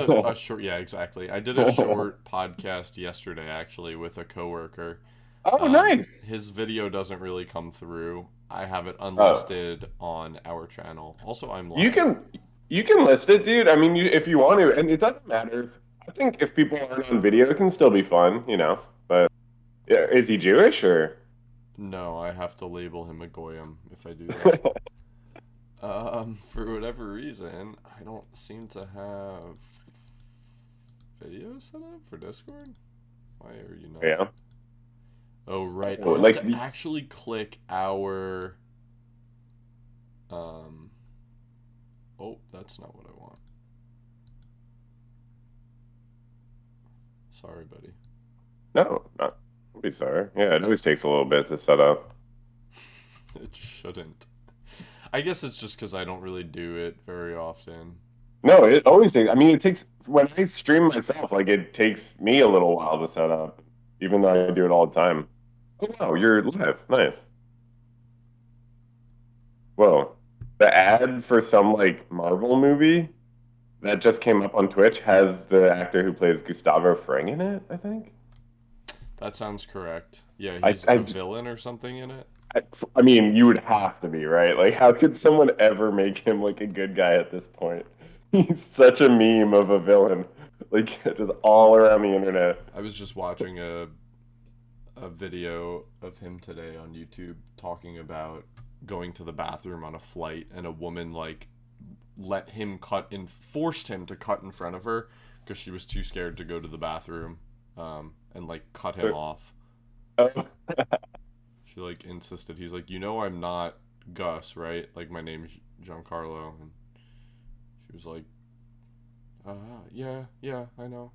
a short, yeah, exactly. I did a short podcast yesterday actually with a coworker. Oh, nice. His video doesn't really come through. I have it Oh, unlisted on our channel. Also, I'm you live. can you can list it, dude. I mean, if you want to, and it doesn't matter. I think if people aren't on video, it can still be fun, you know. But yeah, is he Jewish or? No, I have to label him a goyim if I do that. For whatever reason, I don't seem to have video set up for Discord. Why are you not? Yeah. Oh, right. I Oh, have like to actually click our. Um. Oh, that's not what I want. Sorry, buddy. no, not. I'll be sorry. Yeah, it always takes a little bit to set up. It shouldn't. I guess it's just because I don't really do it very often. No, it always takes. I mean, it takes when I stream myself, like it takes me a little while to set up, even though I do it all the time. Oh wow, you're live. Nice. Whoa. The ad for some like Marvel movie that just came up on Twitch has the actor who plays Gustavo Fring in it, I think. That sounds correct. Yeah, I, he's a I, villain or something in it. I, I mean, you would have to be, right? Like, how could someone ever make him like a good guy at this point? He's such a meme of a villain, like just all around the internet. I was just watching a video of him today on YouTube talking about going to the bathroom on a flight and a woman like let him cut in forced him to cut in front of her because she was too scared to go to the bathroom and like cut him off. Oh, She like insisted. He's like, "You know I'm not Gus, right? Like my name's Giancarlo." And she was like, yeah, yeah, I know."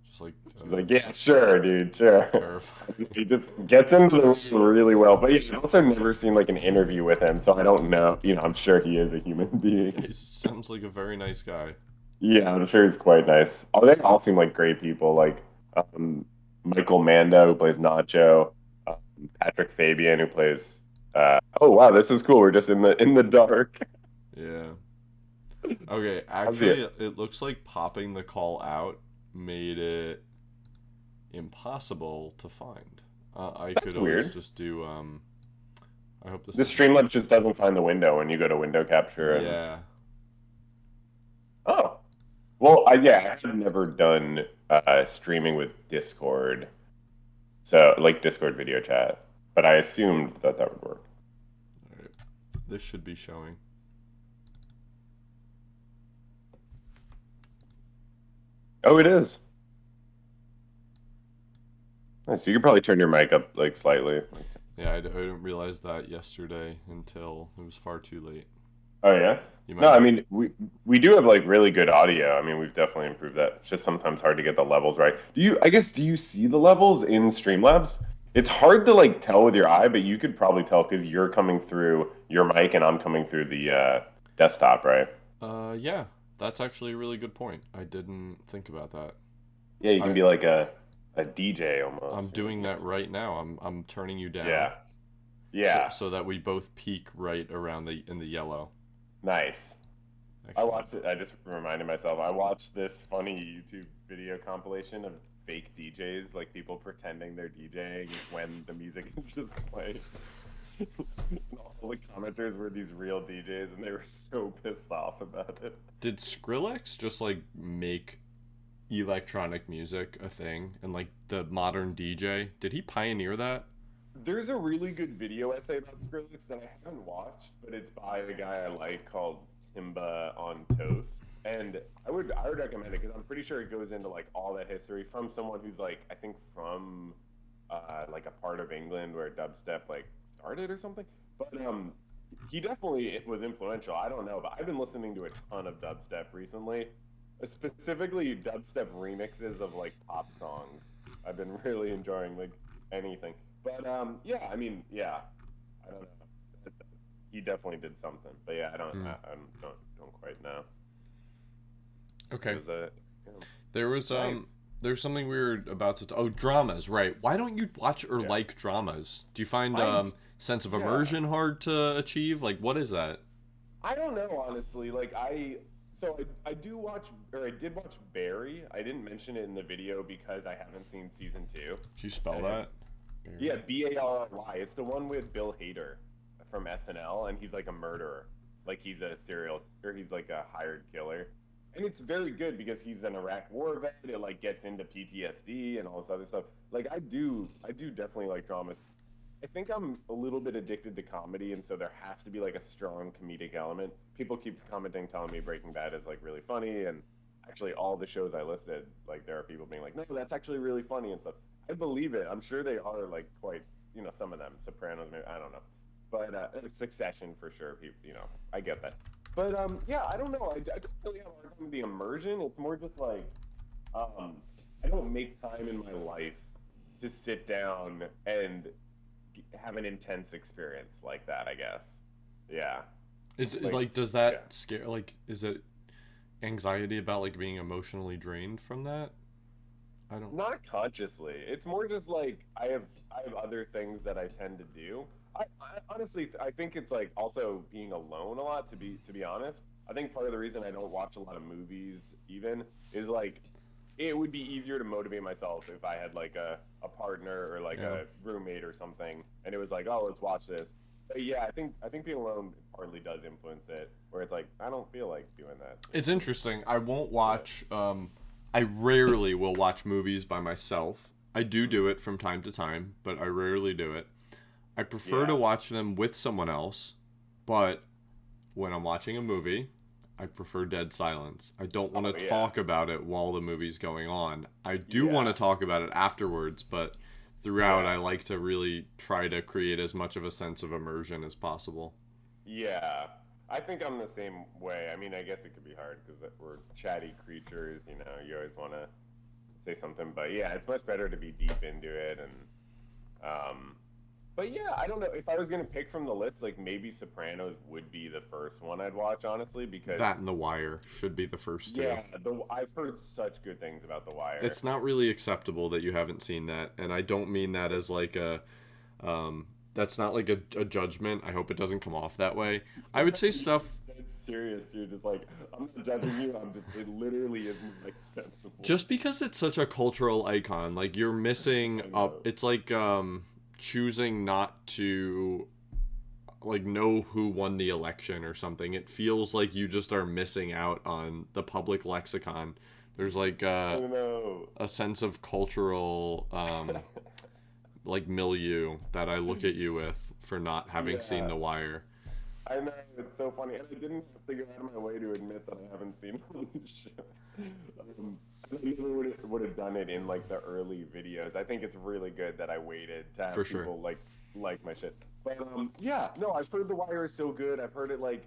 Just like she's like, yeah, sure, dude, sure. terrifying. He just gets into the role really well. But yeah, I've also never seen like an interview with him, so I don't know. You know, I'm sure he is a human Yeah, being. he sounds like a very nice guy. Yeah, I'm sure he's quite nice. Oh, they all seem like great people. Like um, Michael Mando, who plays Nacho, Patrick Fabian, who plays. Oh wow, this is cool. We're just in the dark. Yeah. Okay, How's he? actually, it looks like popping the call out made it impossible to find. I That's could always weird. just do. I hope this The isn't. Streamlabs just doesn't find the window when you go to window capture and. Yeah, Oh, well, yeah, I have never done streaming with Discord, so like Discord video chat, but I assumed that that would work. all right. This should be showing. Oh, it is. Nice. You could probably turn your mic up like slightly. Yeah, I didn't realize that yesterday until it was far too late. Oh yeah. You No, mind I if? mean we do have like really good audio. I mean we've definitely improved that. It's just sometimes hard to get the levels right. I guess do you see the levels in Streamlabs? It's hard to like tell with your eye, but you could probably tell because you're coming through your mic and I'm coming through the desktop, right? Yeah, that's actually a really good point. I didn't think about that. Yeah, you can I be like a DJ I'm almost. You doing can that mix. right now. I'm turning you down Yeah. so Yeah. so that we both peak right around the in the yellow. Nice. I Actually, watched it. I just reminded myself. I watched this funny YouTube video compilation of fake DJs, like people pretending they're DJing when the music is just playing. And all the commenters were these real DJs, and they were so pissed off about it. did Skrillex just like make electronic music a thing and like the modern DJ? Did he pioneer that? There's a really good video essay about Skrillex that I haven't watched, but it's by the guy I like called Timba on Toast. And I would recommend it because I'm pretty sure it goes into like all that history from someone who's like I think from like a part of England where dubstep like started or something. But he definitely was influential. I don't know, but I've been listening to a ton of dubstep recently, specifically dubstep remixes of like pop songs. I've been really enjoying like anything. But yeah, I mean, yeah, I don't know. He definitely did something, but yeah, Hmm. I don't quite know. It Okay. was a yeah. There was Nice. there's something we were about to oh, dramas, right. Why don't you watch or Yeah, like dramas? Do you find I sense of yeah. immersion hard to achieve? Like what is that? I don't know honestly. Like I So I do watch, or I did watch Barry. I didn't mention it in the video because I haven't seen season two. Can you spell And that? it's yeah, Barry. It's the one with Bill Hader from SNL, and he's like a murderer, like he's a serial, or he's like a hired killer. And it's very good because he's an Iraq War vet. It like gets into PTSD and all this other stuff. Like I do definitely like dramas. I think I'm a little bit addicted to comedy, and so there has to be like a strong comedic element. People keep commenting, telling me Breaking Bad is like really funny, and actually all the shows I listed, like there are people being like, no, that's actually really funny and stuff. I believe it. I'm sure they are like quite, some of them, Sopranos, maybe, I don't know, but Succession for sure. People, I get that. But yeah, I don't know. I don't really have a hard time with the immersion. It's more just like I don't make time in my life to sit down and have an intense experience like that, I guess. Yeah. Is Like, does yeah. that scare, like, is it anxiety about like being emotionally drained from that? I don't. Not consciously. It's more just like I have other things that I tend to do. I honestly I think it's like also being alone a lot to be honest. I think part of the reason I don't watch a lot of movies even is like it would be easier to motivate myself if I had like a partner or like Yeah. a roommate or something and it was like, "Oh, let's watch this." But yeah, I think being alone partly does influence it where it's like I don't feel like doing that. It's interesting. I won't Yeah. watch. I rarely will watch movies by myself. I do Mhm. it from time to time, but I rarely do it. I prefer to Yeah. watch them with someone else, but when I'm watching a movie, I prefer dead silence. I don't want Oh to yeah. talk about it while the movie's going on. I do want to Yeah. talk about it afterwards, but throughout, I Yeah. like to really try to create as much of a sense of immersion as possible. Yeah, I think I'm the same way. I mean, I guess it could be hard because we're chatty creatures, you always want to say something, but yeah, it's much better to be deep into it. Um, but yeah, I don't know if I was gonna pick from the list, like maybe Sopranos would be the first one I'd watch, honestly, because That and The Wire should be the first two. yeah, I've heard such good things about The Wire. It's not really acceptable that you haven't seen that, and I don't mean that as like a that's not like a judgment. I hope it doesn't come off that way. I would say You're stuff dead serious. You're just like, I'm not judging you. I'm just, it literally isn't like sensible. just because it's such a cultural icon, like you're missing I up. know. It's like choosing not to like know who won the election or something. It feels like you just are missing out on the public lexicon. There's like I don't know. a sense of cultural like milieu that I look at you with for not having seen Yeah, The Wire. I know. It's so funny. And I didn't have to go out of my way to admit that I haven't seen the show. I never would have done it in like the early videos. I think it's really good that I waited to For have sure. people like my shit. But yeah, no, I've heard The Wire is so good. I've heard it like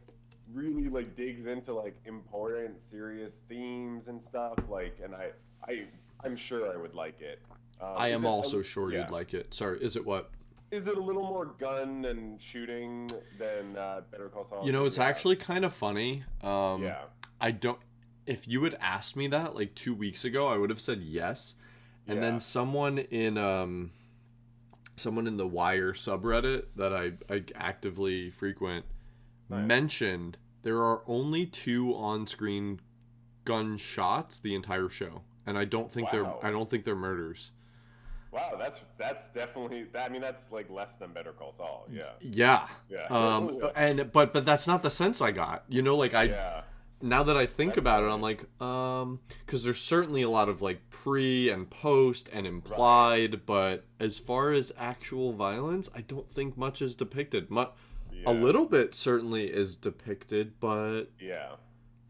really like digs into like important, serious themes and stuff. Like, and I, I'm sure I would like it. I Is am it? also sure Yeah. you'd like it. Sorry, is it what? Is it a little more gun and shooting than Better Call Saul? You know, Because it's yeah, actually kind of funny. yeah, I don't. If you had asked me that like 2 weeks ago, I would have said yes. And then yeah. someone in the Wire subreddit that I actively frequent Nice. mentioned there are only two on-screen gunshots the entire show, and Wow. I don't think they're murders. Wow, that's definitely that. I mean, that's like less than Better Call Saul. Yeah, Yeah. yeah, yeah, And but that's not the sense I got. You know, like I yeah. now that I think That's about it, I'm funny. like, because there's certainly a lot of like pre and post and Right. implied, but as far as actual violence, I don't think much is depicted. A Yeah, little bit certainly is depicted, but yeah.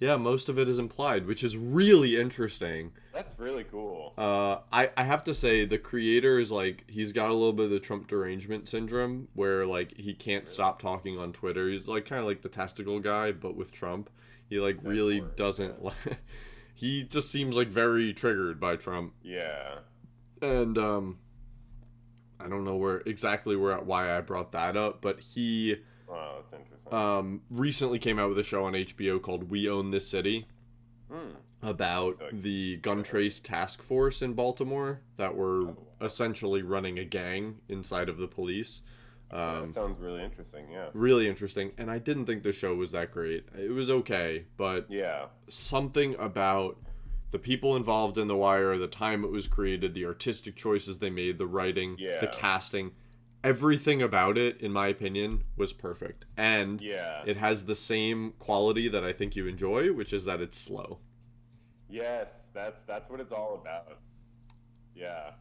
yeah, most of it is implied, which is really interesting. That's really cool. I have to say the creator is like he's got a little bit of the Trump derangement syndrome where like he can't Really, stop talking on Twitter. He's like kind of like the testicle guy, but with Trump. He like that's really worse. doesn't. He just seems like very triggered by Trump, Yeah, and I don't know why I brought that up, but he yeah. Oh, that's interesting. recently came out with a show on HBO called We Own This City Hmm. about Like, the gun never heard. trace task force in Baltimore that were Oh, wow. essentially running a gang inside of the police. That sounds really interesting. Yeah. Really interesting, and I didn't think the show was that great. It was okay, but Yeah. something about the people involved in The Wire, the time it was created, the artistic choices they made, the writing, the Yeah. casting, everything about it, in my opinion, was perfect. And Yeah. it has the same quality that I think you enjoy, which is that it's slow. Yes, that's what it's all about. Yeah.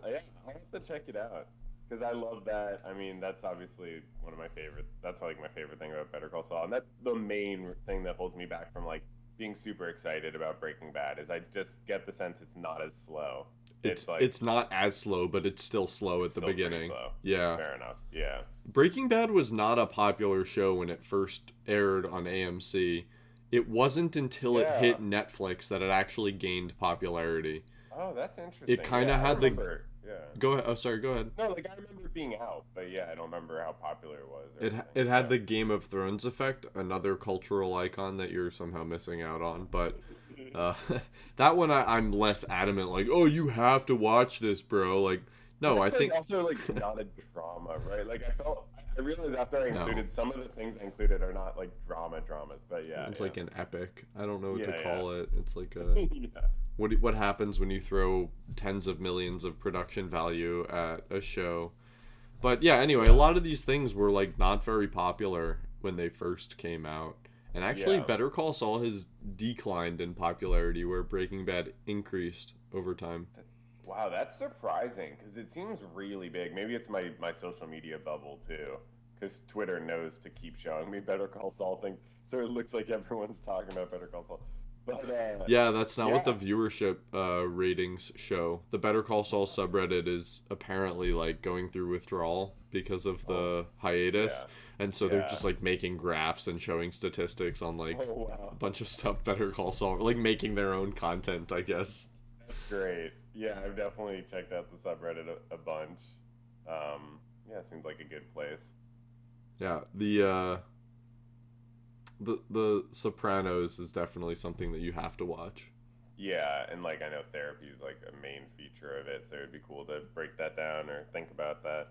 Yeah, I'll have to check it out because I love that. I mean, that's obviously one of my favorite. That's like my favorite thing about Better Call Saul, and that's the main thing that holds me back from like being super excited about Breaking Bad. Is I just get the sense it's not as slow. It's like It's not as slow, but it's still slow it's at the still pretty beginning. slow. Yeah. Fair enough. Yeah. Breaking Bad was not a popular show when it first aired on AMC. It wasn't until it Yeah. hit Netflix that it actually gained popularity. Oh, that's interesting. It kind of Yeah, I had the remember. Yeah. go ahead. Oh, sorry. Go ahead. No, like I remember it being out, but yeah, I don't remember how popular it was or It anything. it had Yeah. the Game of Thrones effect, another cultural icon that you're somehow missing out on. But uh, that one I'm less adamant. Like, oh, you have to watch this, bro. Like, But no, I it's like think also like not a drama, right? Like I realized after I no. included some of the things I included are not like dramas, but yeah, It's yeah, like an epic. I don't know what to yeah, call it. It's like yeah, a yeah, what happens when you throw tens of millions of production value at a show. But yeah, anyway, a lot of these things were like not very popular when they first came out. And actually yeah. Better Call Saul has declined in popularity where Breaking Bad increased over time. Wow, that's surprising because it seems really big. Maybe it's my social media bubble too, because Twitter knows to keep showing me Better Call Saul things, so it looks like everyone's talking about Better Call Saul. But Yeah, that's not what yeah, the viewership ratings show. The Better Call Saul subreddit is apparently like going through withdrawal because of oh the hiatus, yeah, and so they're yeah. just like making graphs and showing statistics on like Oh a wow. bunch of stuff Better Call Saul, like making their own content, I guess. That's great. Yeah, I've definitely checked out the subreddit a bunch. Yeah, it seems like a good place. Yeah, the Sopranos is definitely something that you have to watch. Yeah, and like I know therapy is like a main feature of it, so it'd be cool to break that down or think about that.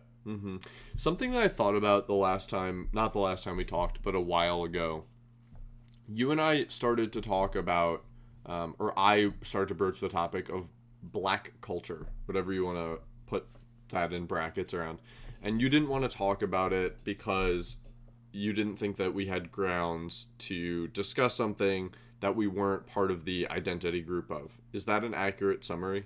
Something that I thought about the last time, not the last time we talked, but a while ago. You and I started to talk about, or I started to broach the topic of black culture, whatever you want to put that in brackets around. And you didn't want to talk about it because you didn't think that we had grounds to discuss something that we weren't part of the identity group of. Is that an accurate summary?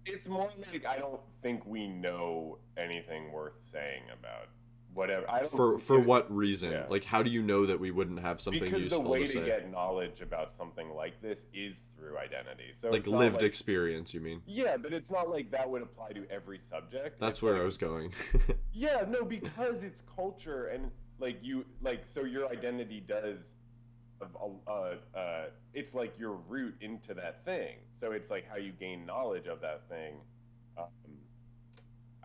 It's more like I don't think we know anything worth saying about whatever. I don't For what reason? yeah. Like, how do you know that we wouldn't have something Because the useful way to to say? get knowledge about something like this is through identity. So Like it's not lived like experience, you mean? yeah, but it's not like that would apply to every subject. That's It's where I like was going. yeah, no, because it's culture and like you like so your identity does it's like your root into that thing. So it's like how you gain knowledge of that thing. Um,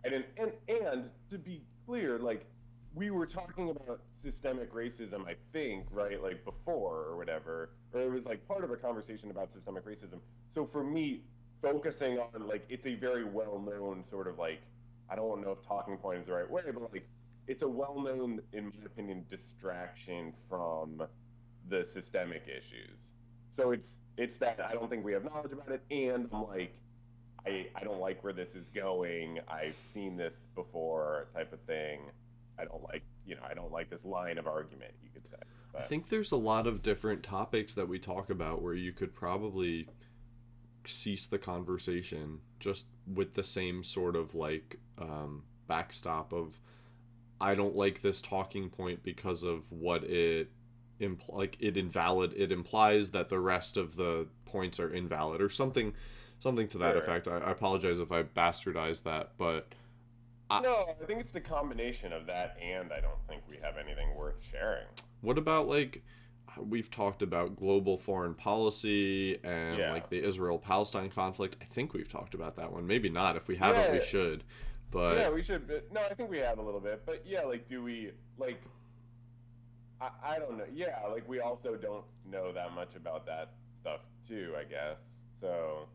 and to be clear, like we were talking about systemic racism, I think, right? Like before or whatever, or it was like part of a conversation about systemic racism. So for me, focusing on like it's a very well known sort of like I don't know if talking point is the right way, but like it's a well known, in my opinion, distraction from the systemic issues. So it's that I don't think we have knowledge about it, and I'm like I don't like where this is going. I've seen this before, type of thing. I don't like I don't like this line of argument, you could say. I But think there's a lot of different topics that we talk about where you could probably cease the conversation just with the same sort of like backstop of I don't like this talking point because of what it it implies that the rest of the points are invalid or something to that sure. effect. I apologize if I bastardized that, but I, No, I think it's the combination of that, and I don't think we have anything worth sharing. what about like we've talked about global foreign policy and Yeah. like the Israel-Palestine conflict. I think we've talked about that one. Maybe not. If we haven't, we Yeah, should. yeah, But we should. No, I think we have a little bit, but yeah, like, do we like? I don't know. Yeah, like we also don't know that much about that stuff too, I guess. So,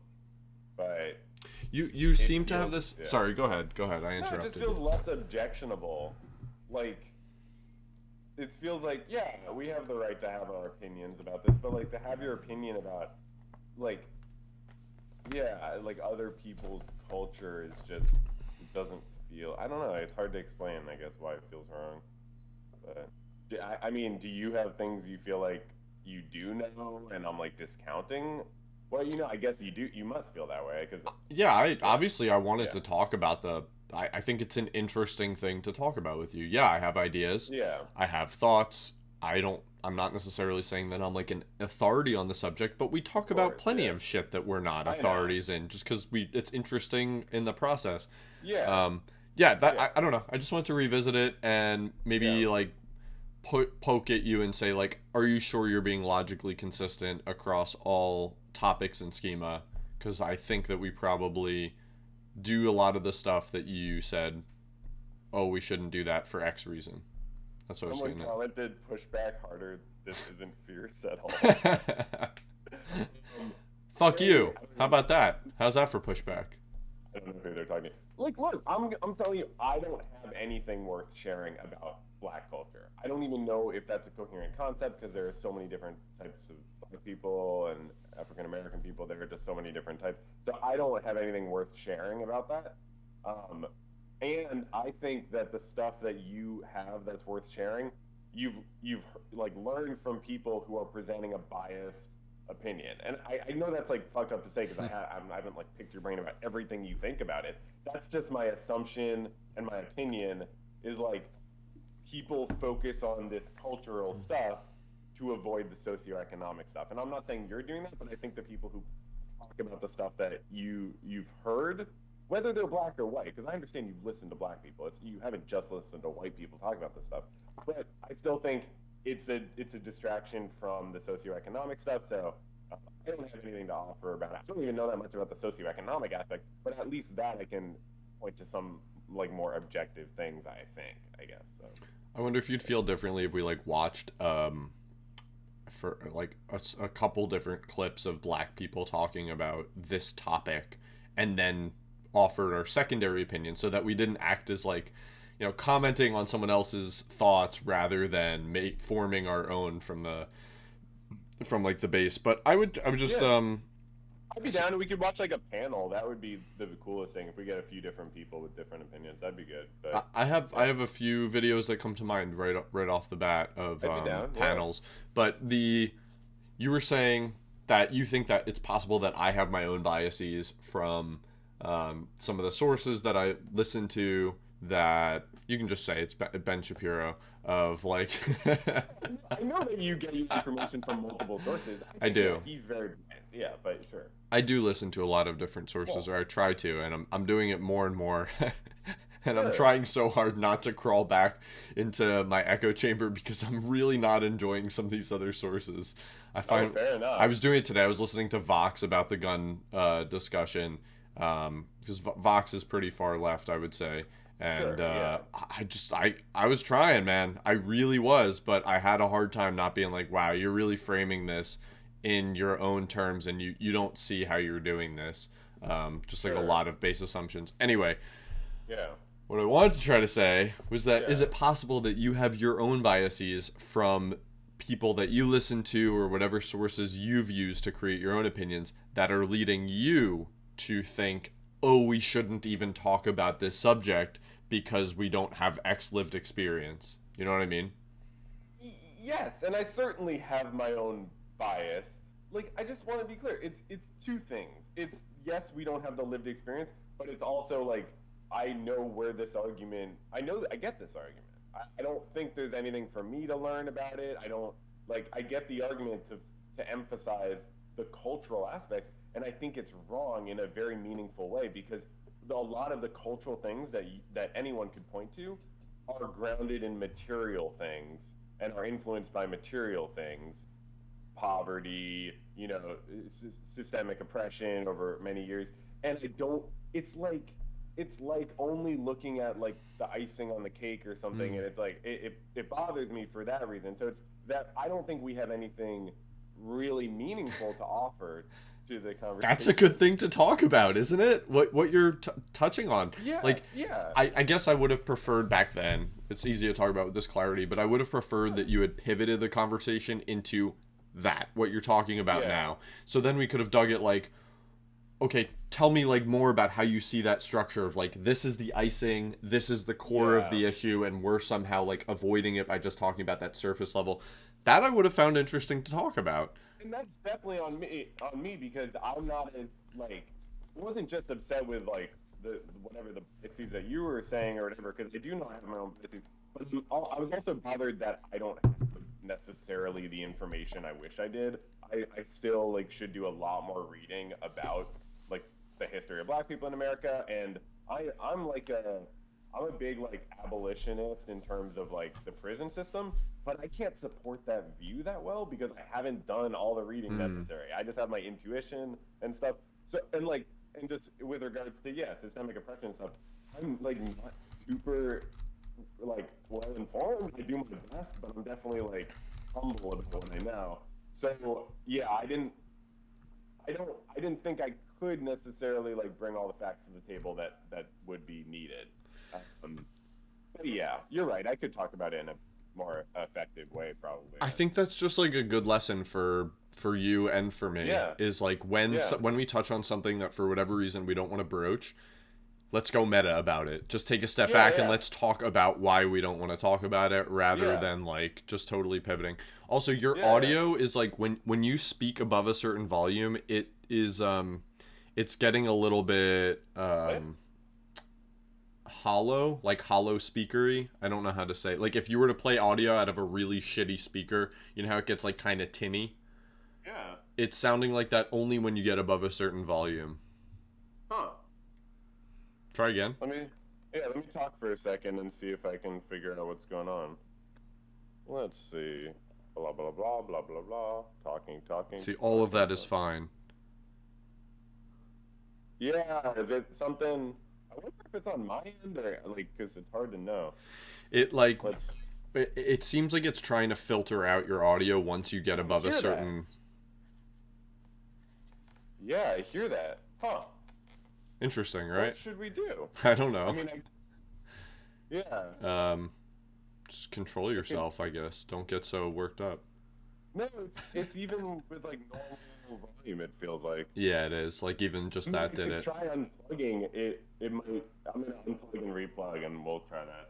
but you it seem to have feels this. yeah. Sorry, go ahead. Go ahead. I No, it just interrupted feels you. less objectionable. like it feels like, yeah, we have the right to have our opinions about this, but like to have your opinion about like, yeah, like other people's culture is just, it doesn't feel, I don't know, it's hard to explain, I guess, why it feels wrong. But I mean, do you have things you feel like you do know and I'm like discounting? Well, I guess you do, you must feel that way because, Yeah, I yeah, obviously I wanted yeah, to talk about the. I think it's an interesting thing to talk about with you. Yeah, I have ideas, yeah, I have thoughts. I don't. I'm not necessarily saying that I'm like an authority on the subject, but we talk of about course, plenty yeah. of shit that we're not I know. authorities in, just because we. It's interesting in the process. Yeah, Um, yeah, that yeah, I don't know. I just want to revisit it and yeah. maybe like poke at you and say like, are you sure you're being logically consistent across all topics and schema? Because I think that we probably do a lot of the stuff that you said, oh, we shouldn't do that for X reason. That's what I was Someone getting commented, push back harder. This isn't fierce at all. at. Um, Fuck hey, you. How about that? How's that for pushback? I don't know who they're talking to. Like, look, I'm telling you, I don't have anything worth sharing about Black culture. I don't even know if that's a coherent concept because there are so many different types of Black people and African American people. There are just so many different types. So I don't have anything worth sharing about that. Um, and I think that the stuff that you have that's worth sharing, you've like learned from people who are presenting a biased opinion. And I know that's like fucked up to say because I haven't like picked your brain about everything you think about it. That's just my assumption and my opinion is like people focus on this cultural stuff to avoid the socioeconomic stuff. And I'm not saying you're doing that, but I think the people who talk about the stuff that you've heard, whether they're black or white, because I understand you've listened to black people. It's you haven't just listened to white people talk about this stuff. But I still think it's a distraction from the socioeconomic stuff. So I don't have anything to offer about it. I don't even know that much about the socioeconomic aspect, but at least that I can point to some like more objective things. I think, I guess. So I wonder if you'd feel differently if we like watched for like a couple different clips of black people talking about this topic and then offered our secondary opinion so that we didn't act as like commenting on someone else's thoughts rather than forming our own from like the base. But I would just yeah, I'd be down. We could watch like a panel. That would be the coolest thing if we get a few different people with different opinions. That'd be good. But I yeah, have a few videos that come to mind right off the bat of I'd be down. Yeah. panels. But you were saying that you think that it's possible that I have my own biases from some of the sources that I listen to. That you can just say it's Ben Shapiro of like. I know that you get your information from multiple sources. I I think, yeah, do. he's very biased. Yeah, but sure. I do listen to a lot of different Well, sources, or I try to, and I'm doing it more and more. And I'm sure. trying so hard not to crawl back into my echo chamber because I'm really not enjoying some of these other sources. I Oh, find fair I enough. was doing it today. I was listening to Vox about the gun discussion because Vox is pretty far left, I would say. And Sure. Yeah. I was trying, man. I really was, but I had a hard time not being like, wow, you're really framing this in your own terms, and you don't see how you're doing this. Just like a Sure. lot of base assumptions. Anyway, Yeah. what I wanted to try to say was that is Yeah. it possible that you have your own biases from people that you listen to or whatever sources you've used to create your own opinions that are leading you to think, oh, we shouldn't even talk about this subject because we don't have X lived experience? You know what I mean? Yes, and I certainly have my own bias. Like, I just want to be clear. It's two things. It's yes, we don't have the lived experience, but it's also like I know where this argument. I know that I get this argument. I don't think there's anything for me to learn about it. I don't like. I get the argument to emphasize the cultural aspects, and I think it's wrong in a very meaningful way because a lot of the cultural things that anyone could point to are grounded in material things and are influenced by material things, poverty, systemic oppression over many years. And I don't. It's like only looking at like the icing on the cake or something, Hmm. and it's like it bothers me for that reason. So it's that I don't think we have anything really meaningful to offer to the conversation. That's a good thing to talk about, isn't it? What you're touching on. Yeah, Like, yeah. I guess I would have preferred back then. It's easy to talk about with this clarity, but I would have preferred that you had pivoted the conversation into that, what you're talking about Yeah. now. So then we could have dug it like, okay, tell me like more about how you see that structure of like, this is the icing, this is the core of Yeah. the issue, and we're somehow like avoiding it by just talking about that surface level. That I would have found interesting to talk about. And that's definitely on me because I'm not as like I wasn't just upset with like the whatever the biases that you were saying or whatever because I do not have my own biases, but I was also bothered that I don't have necessarily the information I wish I did. I still like should do a lot more reading about like the history of Black people in America, and I'm a big like abolitionist in terms of like the prison system, but I can't support that view that well because I haven't done all the reading necessary. I just have my intuition and stuff. So and just with regards to systemic oppression and stuff, I'm like not super like well informed. I do my best, but I'm definitely like humble about what I know. So yeah, I didn't think I could necessarily like bring all the facts to the table that would be needed. But yeah, you're right. I could talk about it in a more effective way, probably. I think that's just like a good lesson for you and for me. Yeah. Is like when when we touch on something that for whatever reason we don't want to broach, let's go meta about it. Just take a step back and let's talk about why we don't want to talk about it rather than like just totally pivoting. Also, your audio is like when you speak above a certain volume, it is it's getting a little bit hollow, like hollow speakery. I don't know how to say it. Like if you were to play audio out of a really shitty speaker, you know how it gets like kind of tinny? Yeah. It's sounding like that only when you get above a certain volume. Huh. Try again. Let me talk for a second and see if I can figure out what's going on. Let's see. Blah blah blah blah blah blah. Talking. See, all of that is fine. Yeah, is it something? I wonder if it's on my end or like because it's hard to know. It like it seems like it's trying to filter out your audio once you get above a certain. Yeah, I hear that. Huh. Interesting, right? What should we do? I don't know. I mean, yeah. Just control yourself, I guess. Don't get so worked up. No, it's even with like normal volume. It feels like. Yeah, it is. Like even just that did it. Try unplugging it. It might. I'm gonna unplug and replug, and we'll try that.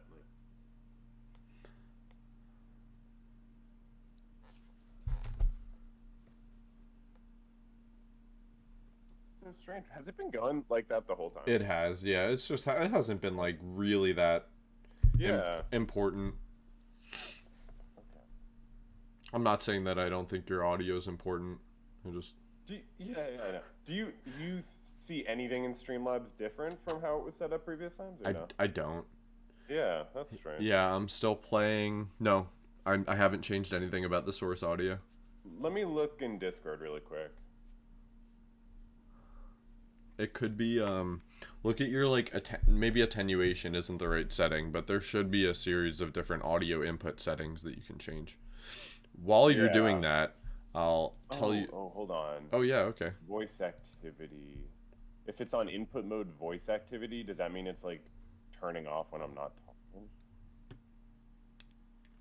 So strange. Has it been going like that the whole time? It has. Yeah, it's just it hasn't been like really that. Important. Okay. I'm not saying that I don't think your audio is important. I just. Yeah. Do you see anything in Streamlabs different from how it was set up previous times? Or no? I don't. Yeah, that's strange. Yeah, I'm still playing. No, I haven't changed anything about the source audio. Let me look in Discord really quick. It could be look at your like maybe attenuation isn't the right setting, but there should be a series of different audio input settings that you can change. While you're doing that, I'll tell you. Oh, hold on. Oh yeah, okay. Voice activity. If it's on input mode voice activity, does that mean it's like turning off when I'm not talking?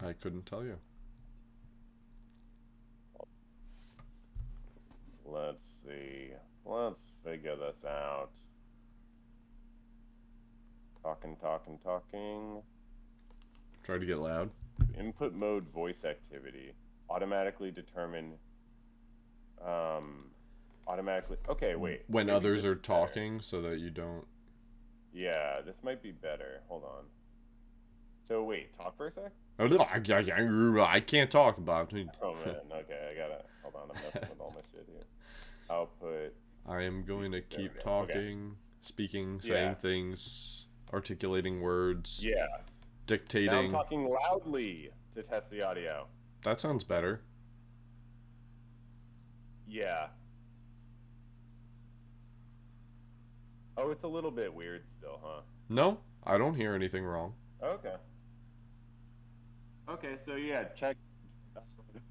I couldn't tell you. Let's see. Let's figure this out. Talking. Try to get loud. Input mode voice activity. Automatically determine. Okay, wait. When Maybe others this are is better. talking, so that you don't. Yeah, this might be better. Hold on. So wait, talk for a sec. I can't talk about it. Oh man, okay, I gotta hold on. I'm messing with all my shit here. Output. I am going to There we keep go. talking, speaking, saying things, articulating words, Yeah. Now I'm dictating. talking loudly to test the audio. That sounds better. Yeah. Oh, it's a little bit weird still, huh? No, I don't hear anything wrong. Okay. Okay, so yeah, check.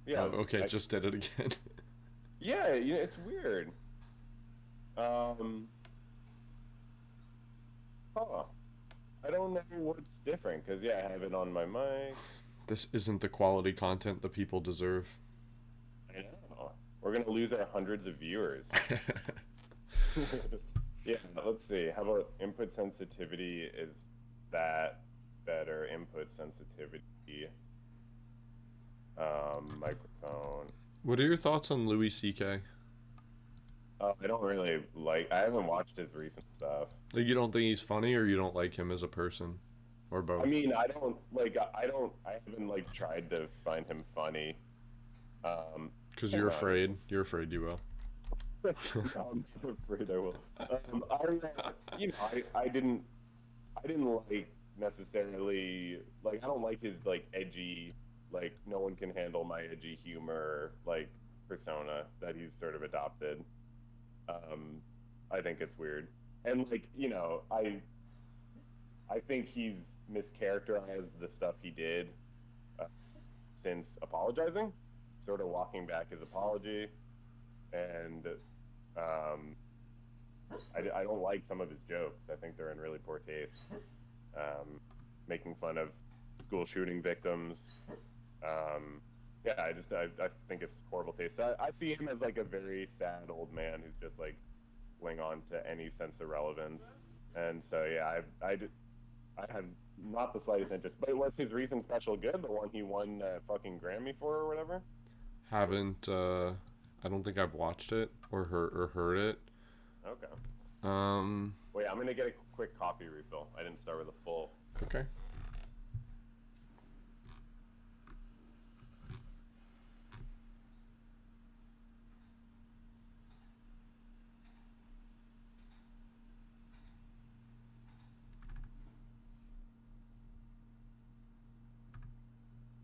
Yeah. Oh, okay, just did it again. Yeah, it's weird. Um, huh. I don't know what's different because yeah, I have it on my mic. This isn't the quality content the people deserve. I know. We're gonna lose our hundreds of viewers. Yeah, let's see. How about input sensitivity? Is that better? Input sensitivity, microphone. What are your thoughts on Louis C.K.? I don't really like. I haven't watched his recent stuff. Like, you don't think he's funny, or you don't like him as a person, or I both? mean, I don't like. I don't. I haven't like tried to find him funny. Um, Because hang you're on. afraid. You're afraid you will. No, I'm not afraid I will. I didn't like necessarily like I don't like his like edgy like no one can handle my edgy humor like persona that he's sort of adopted. Um, I think it's weird, and like I think he's mischaracterized the stuff he did uh, since apologizing, sort of walking back his apology, and um, I don't like some of his jokes. I think they're in really poor taste. Making fun of school shooting victims. Um, yeah, I think it's horrible taste. I see him as like a very sad old man who's just like cling on to any sense of relevance. And so yeah, I have not the slightest interest. But was his recent special good? The one he won fucking Grammy for or whatever? Haven't. I don't think I've watched it or heard it. Okay. Um. Wait, I'm gonna get a quick coffee refill. I didn't start with a full. Okay.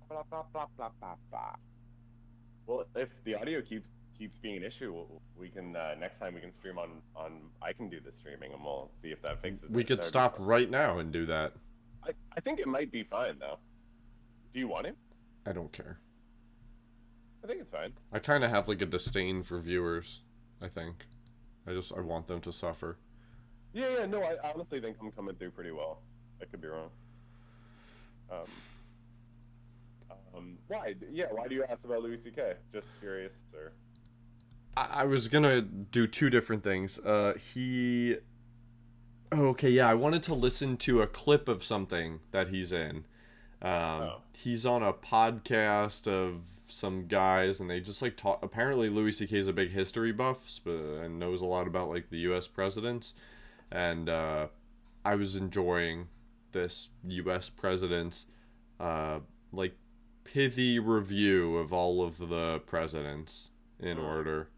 Blah, blah, blah, blah, blah, blah. Well, if the audio keeps being an issue, we can next time we can stream on. I can do the streaming, and we'll see if that fixes We it. could That would be stop fun. right now and do that. I think it might be fine though. Do you want it? I don't care. I think it's fine. I kind of have like a disdain for viewers. I think. I want them to suffer. Yeah, yeah. No, I honestly think I'm coming through pretty well. I could be wrong. Um, why? Yeah, why do you ask about Louis C.K.? Just curious, or I was gonna do two different things. He. Oh, okay, yeah. I wanted to listen to a clip of something that he's in. oh, He's on a podcast of some guys, and they just like talk. Apparently, Louis C.K. is a big history buff and knows a lot about like the U.S. presidents. And I was enjoying this U.S. president's uh, like pithy review of all of the presidents in hmm, order.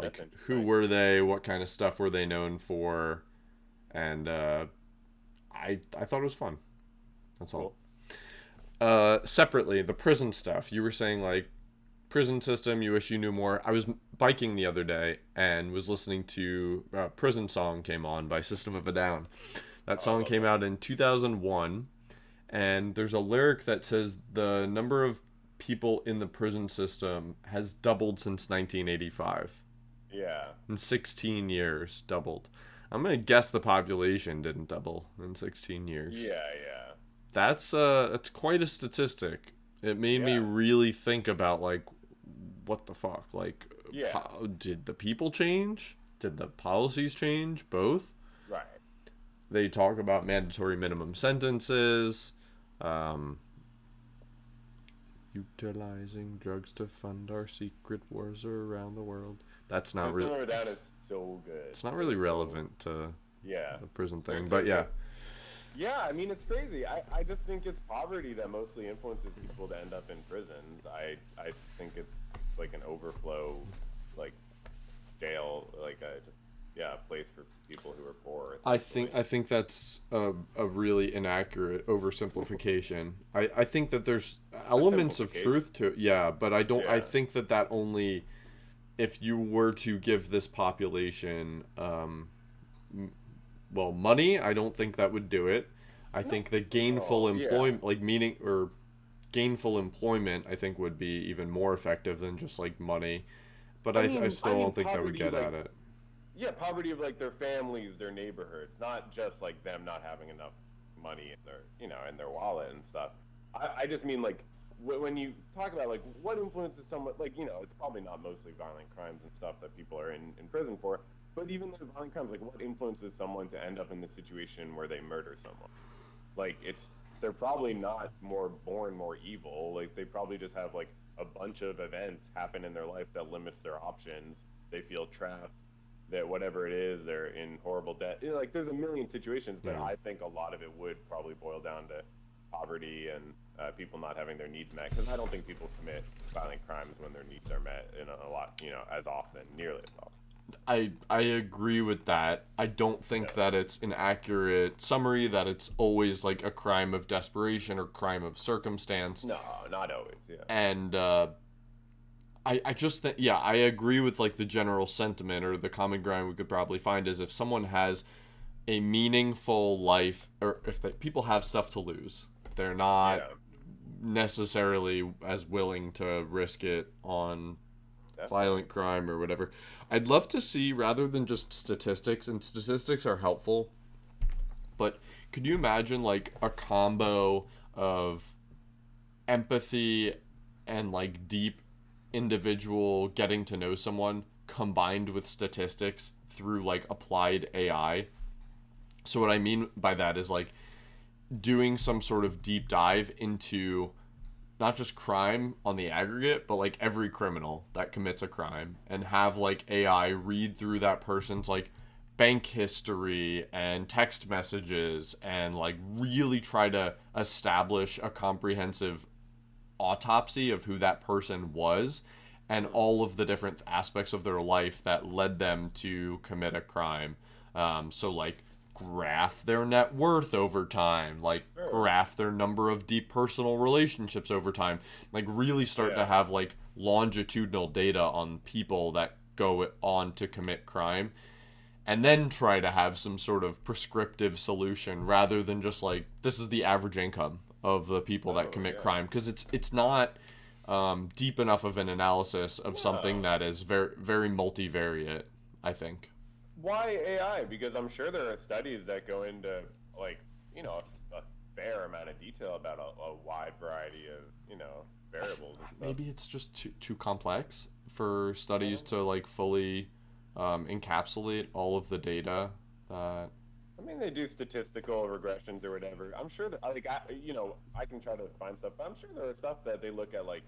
that's Like, who interesting. were they? What kind of stuff were they known for? And I thought it was fun. That's all. Cool. Separately, the prison stuff. You were saying like prison system. You wish you knew more. I was biking the other day and was listening to "Prison Song" came on by System of a Down. That Oh, I song love came them. out in 2001, and there's a lyric that says the number of people in the prison system has doubled since 1985. Yeah, In 16 years, doubled. I'm gonna guess the population didn't double in 16 years. yeah, yeah, That's quite a statistic. It made me yeah, really think about like what the fuck? Like yeah. how, did the people change? Did the policies change? Both? Right. They talk about mandatory minimum sentences, um, utilizing drugs to fund our secret wars around the world. That's not System really of a Down is so good. it's not It really is so relevant to yeah. the prison They're thing, so but yeah. good. Yeah, I mean it's crazy. I just think it's poverty that mostly influences people to end up in prisons. I think it's like an overflow like jail like a just yeah, a place for people who are poor essentially. I think that's a really inaccurate oversimplification. I think that there's A elements of simplification. truth to it, yeah, but I Yeah. think that that only if you were to give this population well money, I don't think that would do it. I No. think the gainful Oh, yeah. employment like meaning or gainful employment I think would be even more effective than just like money, but I I still mean don't think that would poverty get like at it. yeah, poverty of like their families, their neighborhoods, not just like them not having enough money in their, in their wallet and stuff. I just mean like when you talk about like what influences someone, like, it's probably not mostly violent crimes and stuff that people are in prison for, but even the violent crimes, like what influences someone to end up in the situation where they murder someone? Like they're probably not born more evil. Like they probably just have like a bunch of events happen in their life that limits their options. They feel trapped. That whatever it is, they're in horrible debt. Like there's a million situations, but Yeah. I think a lot of it would probably boil down to poverty and people not having their needs met. Because I don't think people commit violent crimes when their needs are met in a lot, as often, nearly as often. I agree with that. I don't think Yeah. that it's an accurate summary that it's always like a crime of desperation or crime of circumstance. No, not always. Yeah. And I just think, yeah, I agree with like the general sentiment, or the common ground we could probably find is if someone has a meaningful life, or if people have stuff to lose, they're not Yeah. necessarily as willing to risk it on Definitely. violent crime or whatever. I'd love to see, rather than just statistics, and statistics are helpful, but could you imagine like a combo of empathy and like deep individual getting to know someone combined with statistics through like applied AI? So what I mean by that is like doing some sort of deep dive into not just crime on the aggregate, but like every criminal that commits a crime, and have like AI read through that person's like bank history and text messages, and like really try to establish a comprehensive autopsy of who that person was and Hmm. all of the different aspects of their life that led them to commit a crime. So, like, graph their net worth over time, like, Sure. graph their number of deep personal relationships over time, like, really start to Yeah. have, like, longitudinal data on people that go on to commit crime, and then try to have some sort of prescriptive solution rather than just like this is the average income of the people that Oh commit yeah. crime, because it's not deep enough of an analysis of something No. that is very very multivariate, I think. Why AI? Because I'm sure there are studies that go into like a fair amount of detail about a wide variety of variables and stuff. Maybe it's just too complex for studies Um, to like fully encapsulate all of the data that. I mean, they do statistical regressions or whatever. I'm sure that like I can try to find stuff, but I'm sure there are stuff that they look at like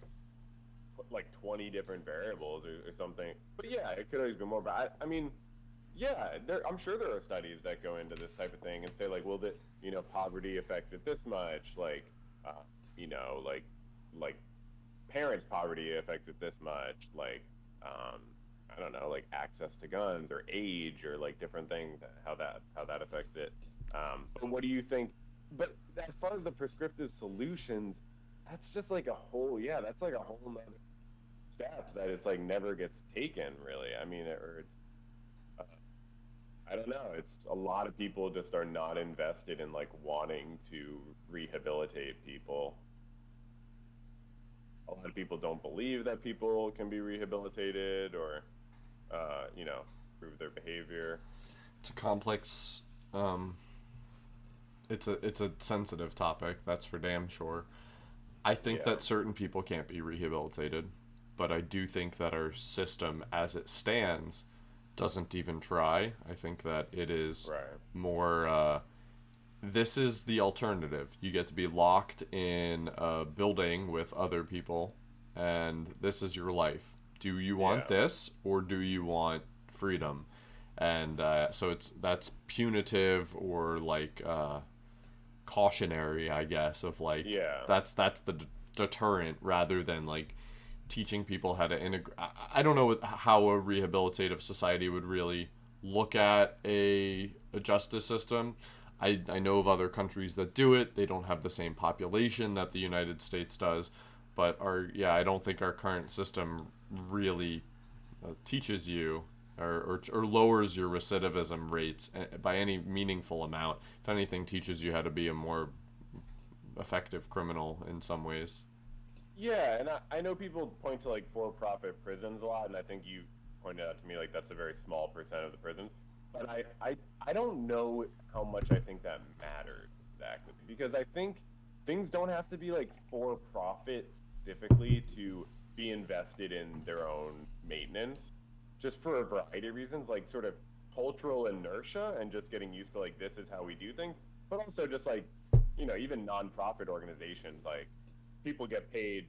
20 different variables or something. But yeah, it could always be more. But I mean, yeah, I'm sure there are studies that go into this type of thing and say like, well, the poverty affects it this much, uh, like parents' poverty affects it this much, um, I don't know, like access to guns or age or like different things, how that affects it. But what do you think? But as far as the prescriptive solutions, that's just like a whole, yeah, that's like a whole nother step that it's like never gets taken really. I mean, or it's uh, I don't know. It's a lot of people just are not invested in like wanting to rehabilitate people. A lot of people don't believe that people can be rehabilitated or improve their behavior. It's a complex um, it's a sensitive topic, that's for damn sure. I think Yeah. that certain people can't be rehabilitated, but I do think that our system as it stands doesn't even try. I think that it is Right. more this is the alternative. You get to be locked in a building with other people, and this is your life. Do you want Yeah. this, or do you want freedom? And so that's punitive, or like cautionary, I guess, of like Yeah. that's the deterrent, rather than like teaching people how to integrate. I don't know how a rehabilitative society would really look at a justice system. I know of other countries that do it. They don't have the same population that the United States does, but I don't think our current system really teaches you or lowers your recidivism rates by any meaningful amount. If anything, teaches you how to be a more effective criminal in some ways. Yeah, and I know people point to like for-profit prisons a lot, and I think pointed out to me, like that's a very small percent of the prisons. But I don't know how much I think that matters exactly because I think things don't have to be like for profit specifically to be invested in their own maintenance, just for a variety of reasons, like sort of cultural inertia and just getting used to like this is how we do things, but also just like even nonprofit organizations like people get paid,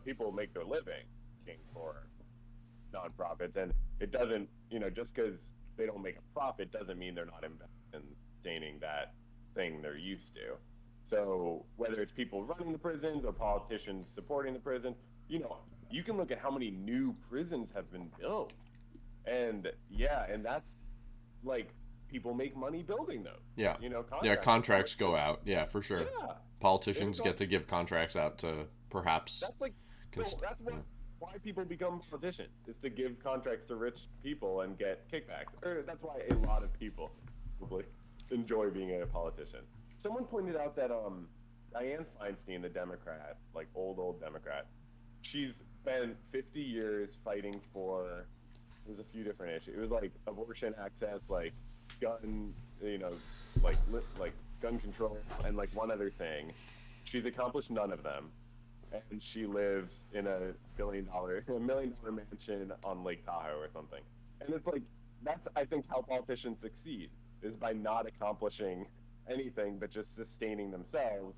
people make their living working for nonprofits, and it doesn't, just because they don't make a profit doesn't mean they're not invested in sustaining that thing they're used to. So whether it's people running the prisons or politicians supporting the prisons, you can look at how many new prisons have been built, and yeah, and that's like people make money building those. Yeah. Yeah, Contracts. contracts go out. Yeah, for sure. Yeah, Politicians get to give contracts out to perhaps. that's like that's why people become politicians is to give contracts to rich people and get kickbacks. Or that's why a lot of people probably enjoy being a politician. Someone pointed out that Dianne Feinstein, the Democrat, like old Democrat, she's spent 50 years fighting for. It was a few different issues. It was like abortion access, like gun, like gun control, and like one other thing. She's accomplished none of them, and she lives in a $1 million mansion on Lake Tahoe or something. And it's like that's I think how politicians succeed is by not accomplishing anything but just sustaining themselves.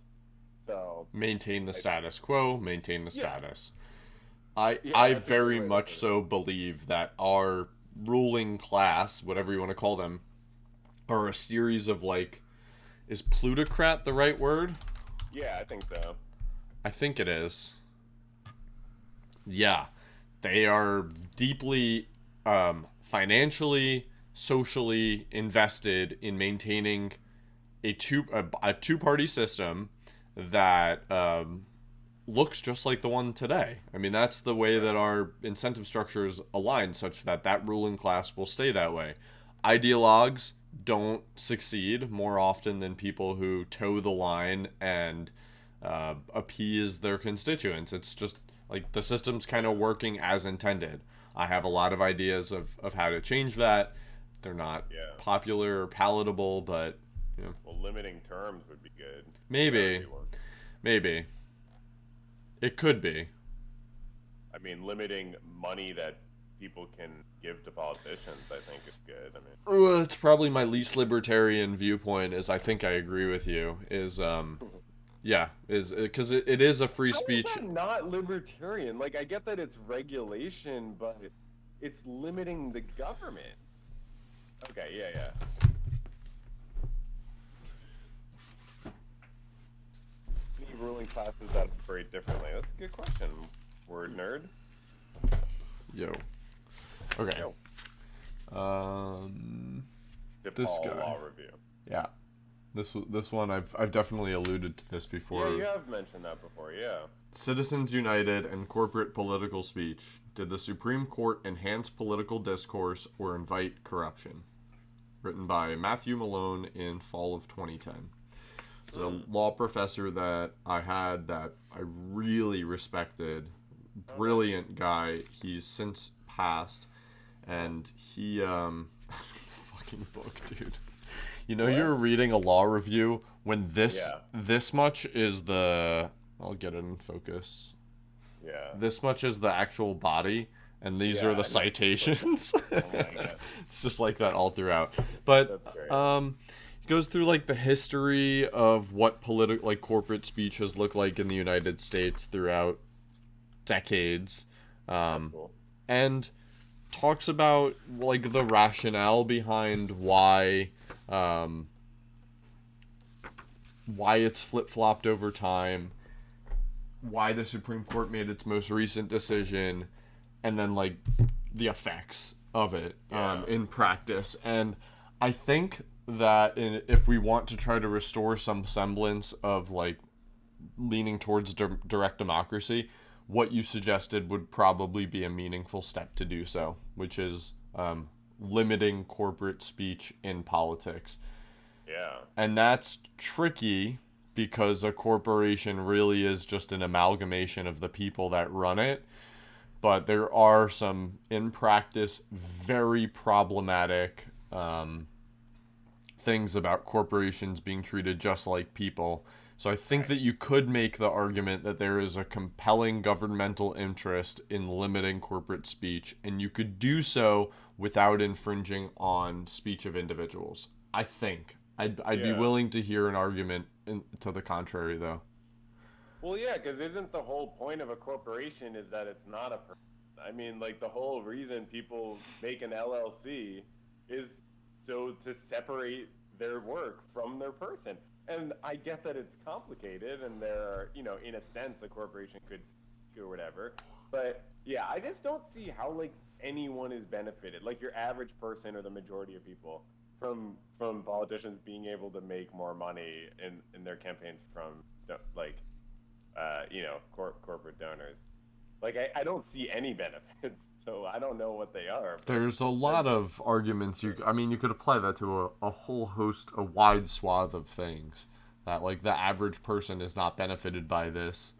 So maintain the status quo, maintain the status. Yeah, I very much so believe that our ruling class, whatever you want to call them, are a series of like, is plutocrat the right word? Yeah, I think so. I think it is. Yeah, they are deeply financially, socially invested in maintaining a two-party system that looks just like the one today. I mean, that's the way that our incentive structures align, such that that ruling class will stay that way. Ideologues don't succeed more often than people who toe the line and appease their constituents. It's just like the system's kind of working as intended. I have a lot of ideas of how to change that. They're not popular or palatable, but well, limiting terms would be good. Maybe it could be. I mean, limiting money that people can give to politicians, I think, is good. I mean, well, it's probably my least libertarian viewpoint. Is I think I agree with you. Is because it is a free speech. How is that not libertarian? Like, I get that it's regulation, but it's limiting the government. Okay, yeah. Any ruling classes that operate differently? That's a good question. Word nerd. Yo. Okay. Yo. This DePaul guy. Law Review. Yeah. This one I've definitely alluded to this before. Yeah, you have mentioned that before. Yeah. Citizens United and corporate political speech. Did the Supreme Court enhance political discourse or invite corruption? Written by Matthew Malone in fall of 2010. It's a law professor that I had that I really respected. Brilliant guy. He's since passed, and he fucking book, dude. You're reading a law review when this much is the. I'll get it in focus. Yeah. This much is the actual body, and these are the citations. Oh my God. It's just like that all throughout. But That's great. it goes through like the history of what corporate speech has looked like in the United States throughout decades, Cool. and talks about like the rationale behind why it's flip-flopped over time, why the Supreme Court made its most recent decision, and then like the effects of it in practice. And I think that if we want to try to restore some semblance of like leaning towards direct democracy, what you suggested would probably be a meaningful step to do so, which is limiting corporate speech in politics. Yeah. And that's tricky because a corporation really is just an amalgamation of the people that run it. but there are some in practice very problematic things about corporations being treated just like people. So I think that you could make the argument that there is a compelling governmental interest in limiting corporate speech, and you could do so without infringing on speech of individuals. I think. I'd be Yeah. willing to hear an argument to the contrary, though. Well, yeah, because isn't the whole point of a corporation is that it's not a person? I mean, like the whole reason people make an LLC is so to separate their work from their person. And I get that it's complicated, and there are, in a sense, a corporation could or whatever. But yeah, I just don't see how like anyone is benefited, like your average person or the majority of people, from politicians being able to make more money in their campaigns from like corporate donors. Like I don't see any benefits, so I don't know what they are. There's a lot of arguments. You could apply that to a whole host, a wide swath of things. That like the average person is not benefited by this,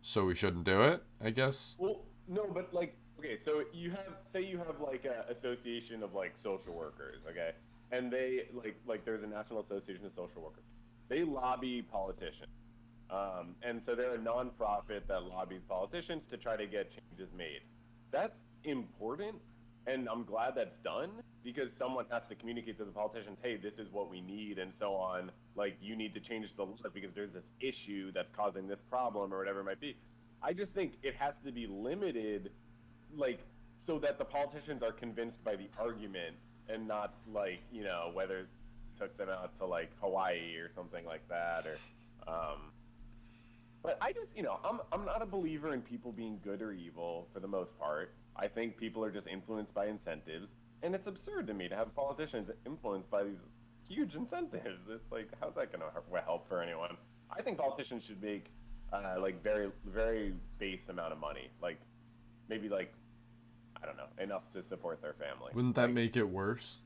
so we shouldn't do it, I guess. Well, no, but like, okay, so you have like a association of like social workers, okay, and they like there's a National Association of Social Workers. They lobby politicians. And so they're a nonprofit that lobbies politicians to try to get changes made. That's important, and I'm glad that's done because someone has to communicate to the politicians, hey, this is what we need, and so on. Like, you need to change the laws because there's this issue that's causing this problem or whatever it might be. I just think it has to be limited, like, so that the politicians are convinced by the argument and not, like, whether it took them out to, like, Hawaii or something like that, or, but I just, I'm not a believer in people being good or evil for the most part. I think people are just influenced by incentives, and it's absurd to me to have politicians influenced by these huge incentives. It's like, how's that going to help for anyone? I think politicians should make like very, very base amount of money, like maybe like I don't know, enough to support their family. Wouldn't that make it worse?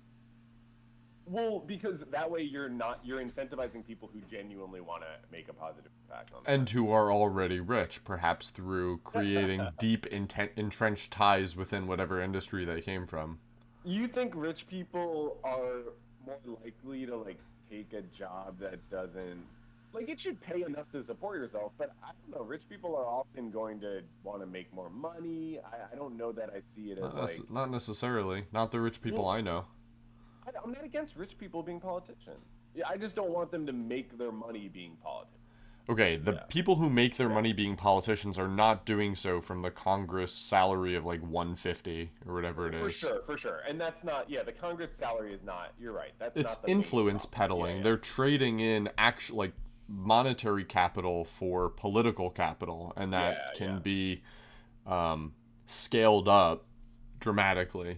Well, because that way you're incentivizing people who genuinely want to make a positive impact on them. And who are already rich, perhaps through creating deep, entrenched ties within whatever industry they came from. You think rich people are more likely to like take a job that doesn't like it should pay enough to support yourself, but I don't know. Rich people are often going to want to make more money. I don't know that I see it as not necessarily. Not the rich people I know. I'm not against rich people being politicians. Yeah, I just don't want them to make their money being politicians. Okay, the people who make their money being politicians are not doing so from the Congress salary of like 150 or whatever it is. For sure. And that's not, the Congress salary is not, you're right. It's not the influence peddling. They're trading in actual like monetary capital for political capital, and that can be scaled up dramatically,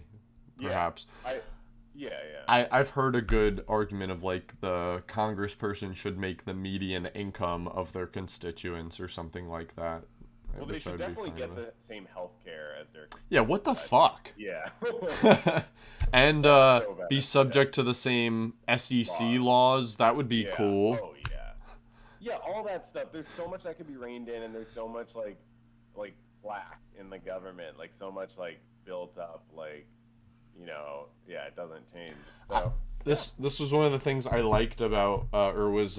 perhaps. I've heard a good argument of like the congressperson should make the median income of their constituents or something like that. Well, they should definitely get the same health care as their... Yeah, what the fuck? Yeah. And be subject to the same SEC laws. That would be cool. Oh, yeah. Yeah, all that stuff. There's so much that could be reined in, and there's so much, like plaque in the government. Like, so much, like, built up, like... it doesn't change. So this was one of the things I liked about, or was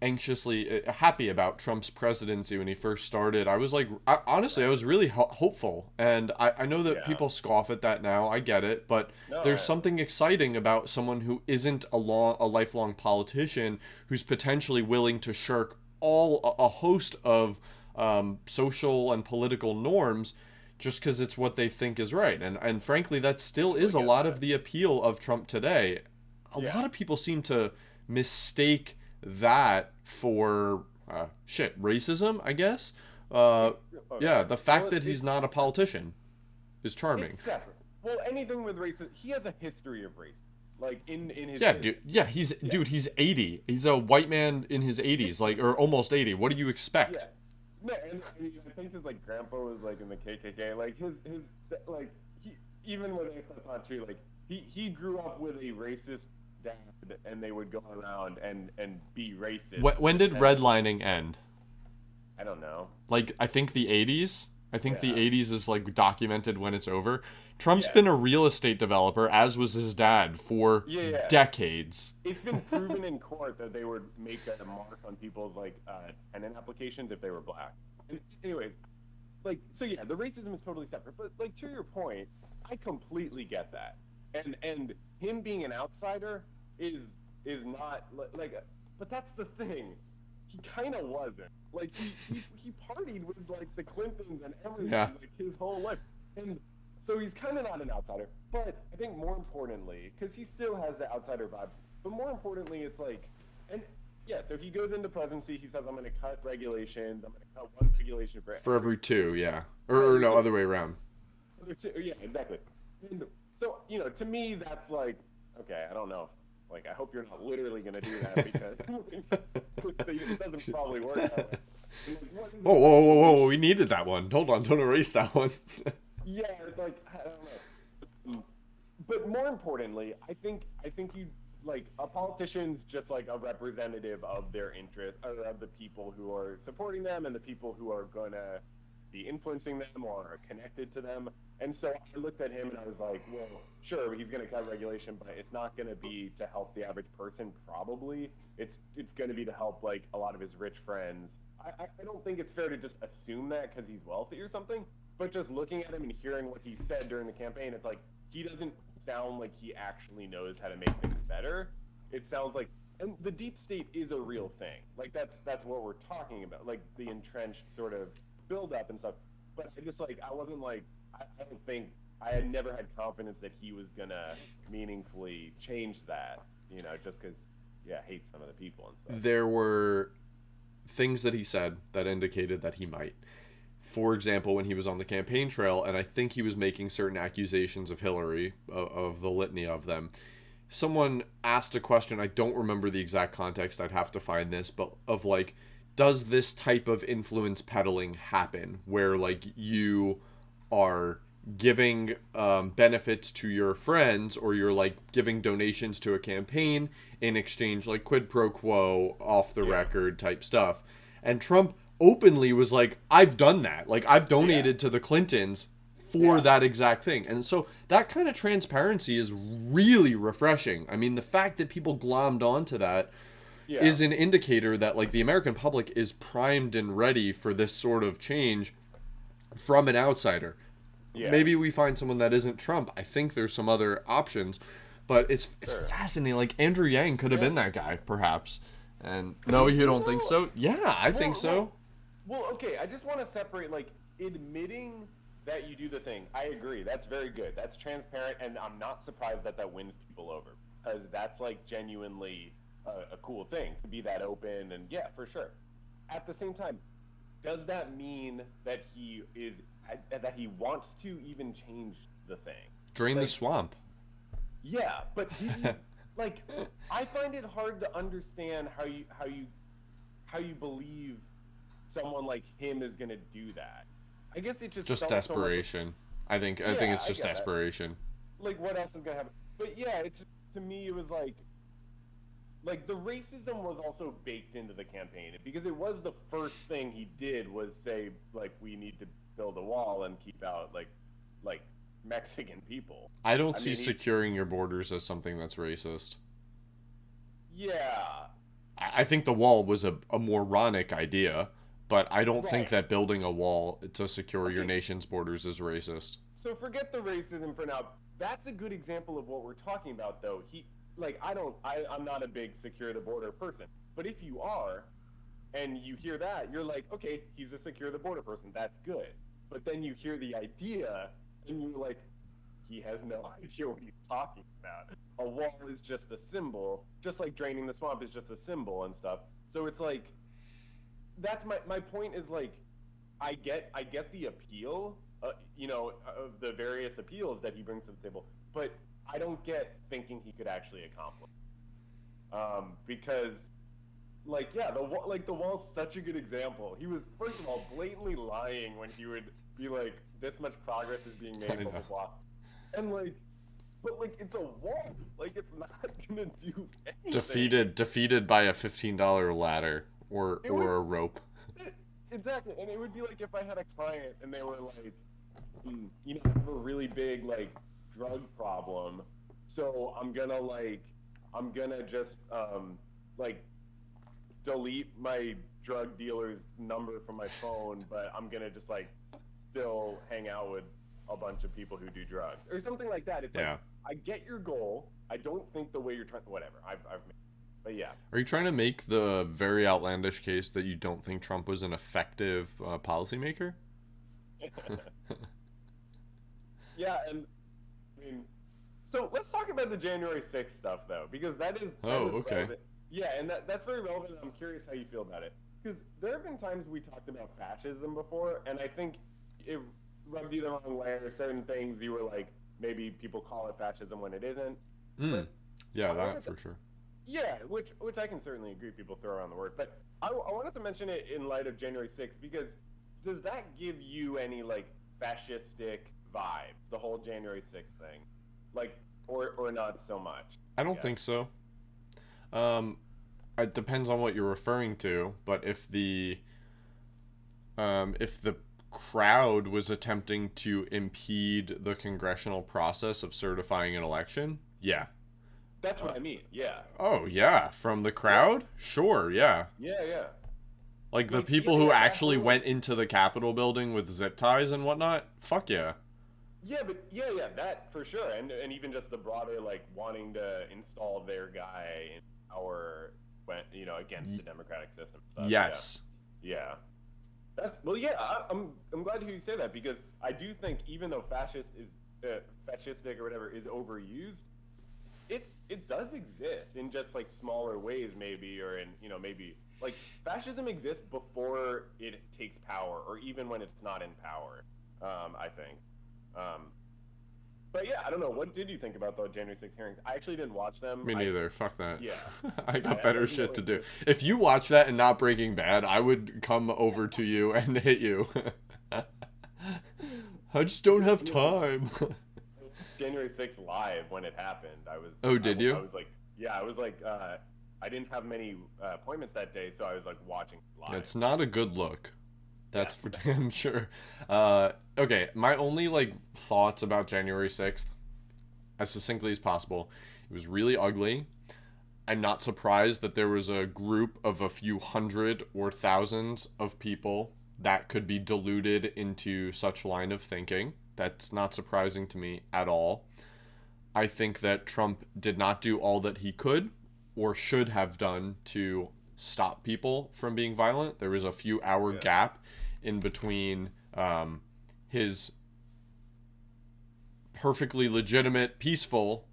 anxiously happy about Trump's presidency when he first started. I was like, honestly, I was really hopeful, and I know that people scoff at that now. I get it, but there's something exciting about someone who isn't a lifelong politician who's potentially willing to shirk a host of social and political norms just because it's what they think is right. And frankly, that still is a lot of the appeal of Trump today. A lot of people seem to mistake that for, racism, I guess. The fact that he's not a politician is charming. It's separate. Well, anything with racism, he has a history of racism. Like, in his... Dude, he's 80. He's a white man in his 80s, like, or almost 80. What do you expect? Yeah. No, and I think his like grandpa was like in the KKK. Like his like even when that's not true. Like he grew up with a racist dad, and they would go around and be racist. When did redlining end? I don't know. Like I think the 80s. I think the Yeah. 80s is like documented when it's over. Trump's Yeah. been a real estate developer, as was his dad, for Yeah. Yeah. decades. It's been proven in court that they would make a mark on people's like tenant applications if they were black. And anyways, like so yeah, the racism is totally separate. But like to your point, I completely get that. And him being an outsider is not like but that's the thing. He kind of wasn't. Like he partied with like the Clintons and Yeah. everything like his whole life. And so he's kind of not an outsider. But I think more importantly, because he still has the outsider vibe, but more importantly, it's like, and yeah, so he goes into presidency. He says, "I'm going to cut regulations. I'm going to cut one regulation For every two, yeah. Or Right, no, other way around. other two." Yeah, exactly. And so to me, that's like, okay, I don't know. Like, I hope you're not literally going to do that because it doesn't probably work that way. Whoa, whoa, whoa, whoa! We needed that one. Hold on, don't erase that one. Yeah, it's like I don't know. But more importantly, I think you like a politician's just like a representative of their interest or of the people who are supporting them and the people who are gonna be influencing them or are connected to them. And so I looked at him and I was like, well, sure, he's gonna cut regulation, but it's not gonna be to help the average person. Probably, it's gonna be to help like a lot of his rich friends. I don't think it's fair to just assume that because he's wealthy or something. But just looking at him and hearing what he said during the campaign, it's like he doesn't sound like he actually knows how to make things better. It sounds like, and the deep state is a real thing. Like that's what we're talking about, like the entrenched sort of buildup and stuff. But I just like I wasn't like I don't think I had never had confidence that he was gonna meaningfully change that. Just because hate some of the people and stuff. There were things that he said that indicated that he might. For example, when he was on the campaign trail, and I think he was making certain accusations of Hillary, of the litany of them, someone asked a question, I don't remember the exact context, I'd have to find this, but of like, does this type of influence peddling happen, where like you are giving benefits to your friends, or you're like giving donations to a campaign in exchange, like quid pro quo, off the record type stuff. And Trump openly was like, I've done that. Like, I've donated to the Clintons for that exact thing. And so that kind of transparency is really refreshing. I mean, the fact that people glommed onto that is an indicator that like the American public is primed and ready for this sort of change from an outsider. Yeah. Maybe we find someone that isn't Trump. I think there's some other options, but it's fascinating. Like Andrew Yang could have been that guy, perhaps. And no, you don't think so? Yeah, I think so. Well, okay. I just want to separate like admitting that you do the thing. I agree. That's very good. That's transparent, and I'm not surprised that wins people over because that's like genuinely a cool thing to be that open and for sure. At the same time, does that mean that he wants to even change the thing? Drain the swamp. Yeah, but do you like? I find it hard to understand how you believe someone like him is gonna do that. I guess it just desperation. I think it's just desperation. Like what else is gonna happen? But it's to me it was like the racism was also baked into the campaign because it was the first thing he did was say like we need to build a wall and keep out like Mexican people. I don't see securing your borders as something that's racist. Yeah. I think the wall was a moronic idea, but I don't think that building a wall to secure your nation's borders is racist. So forget the racism for now. That's a good example of what we're talking about, though. I'm not a big secure the border person. But if you are, and you hear that, you're like, okay, he's a secure the border person. That's good. But then you hear the idea, and you're like, he has no idea what he's talking about. A wall is just a symbol, just like draining the swamp is just a symbol and stuff. So it's like, that's my point is like, I get the appeal, of the various appeals that he brings to the table, but I don't get thinking he could actually accomplish. Because, the wall's such a good example. He was, first of all, blatantly lying when he would be like, this much progress is being made, blah, blah, blah. And, but, it's a wall. It's not gonna do anything. Defeated by a $15 ladder or a rope. exactly, and it would be like if I had a client and they were like, I have a really big like drug problem, so I'm gonna just like delete my drug dealer's number from my phone, but I'm gonna just like still hang out with a bunch of people who do drugs or something like that. It's like Yeah. I get your goal. I don't think the way you're trying, whatever. I've made, but yeah. Are you trying to make the very outlandish case that you don't think Trump was an effective policymaker? Yeah, and I mean, so let's talk about the January 6th stuff though, because Oh, is okay. relevant. Yeah, and that's very relevant. I'm curious how you feel about it because there have been times we talked about fascism before, and I think it rubbed you the wrong way. Or certain things you were like, maybe people call it fascism when it isn't. Mm. But Yeah, I that wanted to, for sure. yeah, which I can certainly agree. People throw around the word, but I wanted to mention it in light of January 6th because does that give you any like fascistic vibes? The whole January 6th thing, like, or not so much? I I don't guess. think so. Um, it depends on what you're referring to, but if the crowd was attempting to impede the congressional process of certifying an election, yeah. That's Uh, what I mean. Yeah, oh yeah, from the yeah, crowd, sure, yeah. yeah. Like the Like, people who yeah. That actually whole went into the Capitol building with zip ties and whatnot, fuck yeah. but yeah, that for sure, and even just the broader like wanting to install their guy in power when against the Y- democratic system stuff. Yeah, yes. yeah. Well, yeah. I'm glad to hear you say that because I do think even though fascistic or whatever is overused, it does exist in just like smaller ways maybe, or in maybe like fascism exists before it takes power or even when it's not in power. I think. Um, but yeah, I don't know. What did you think about the January 6th hearings? I actually didn't watch them. Me neither. Fuck that. Yeah, I got I better have no shit to do. interest. If you watch that and not Breaking Bad, I would come over to you and hit you. I just don't have January, time. January 6th live when it happened. Oh, did I you? was like, yeah, I was like, I didn't have many appointments that day, so I was like watching live. It's not a good look. Yeah, That's for damn sure. Okay, my only like thoughts about January 6th, as succinctly as possible, it was really ugly. I'm not surprised that there was a group of a few hundred or thousands of people that could be deluded into such line of thinking. That's not surprising to me at all. I think that Trump did not do all that he could or should have done to stop people from being violent. There was a few hour yeah, gap in between his perfectly legitimate, peaceful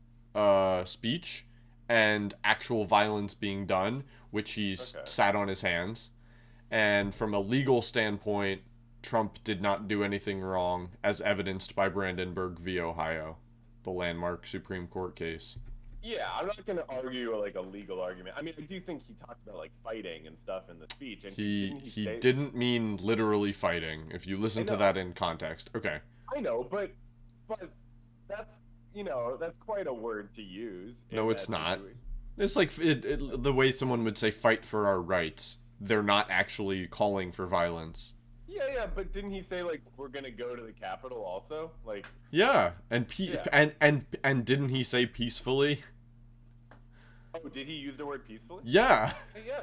speech and actual violence being done, which he okay. sat on his hands. And from a legal standpoint, Trump did not do anything wrong, as evidenced by Brandenburg v. Ohio, the landmark Supreme Court case. Yeah, I'm not going to argue like a legal argument. I mean, I do think he talked about like fighting and stuff in the speech, and He didn't he he say? didn't mean literally fighting. If you I listen to know, that in context, okay. I know, but that's that's quite a word to use in No, it's that not. situation. It's like the way someone would say "fight for our rights." They're not actually calling for violence. Yeah, but didn't he say like we're gonna go to the Capitol also? Like, Yeah, yeah. and didn't he say peacefully? Oh, did he use the word peacefully? Yeah. Yeah.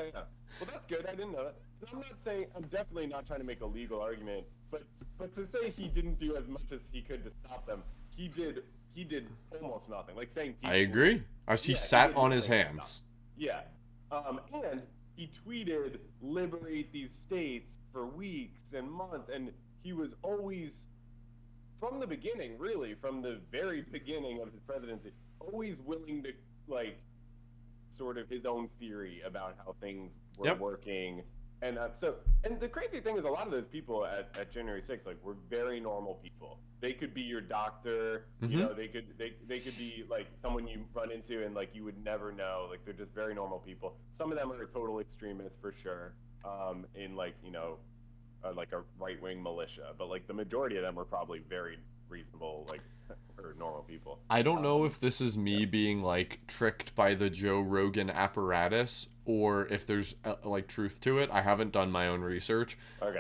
Well, that's good. I didn't know that. And I'm not saying I'm definitely not trying to make a legal argument, but to say he didn't do as much as he could to stop them, he did. He did almost nothing. Like saying I peacefully. agree. As he Yeah, he sat did on his nothing to stop. hands. Yeah. And he tweeted liberate these states for weeks and months, and he was always from the beginning, really, from the very beginning of his presidency, always willing to like sort of his own theory about how things were Yep. working. And the crazy thing is, a lot of those people at January 6th, like, were very normal people. They could be your doctor, Mm-hmm. they could be like someone you run into and like you would never know. Like they're just very normal people. Some of them are total extremists for sure, in like like a right wing militia, but like the majority of them were probably very reasonable, like or normal people. I don't know Um, if this is yeah. me being like tricked by the Joe Rogan apparatus or if there's like truth to it. I haven't done my own research, Okay.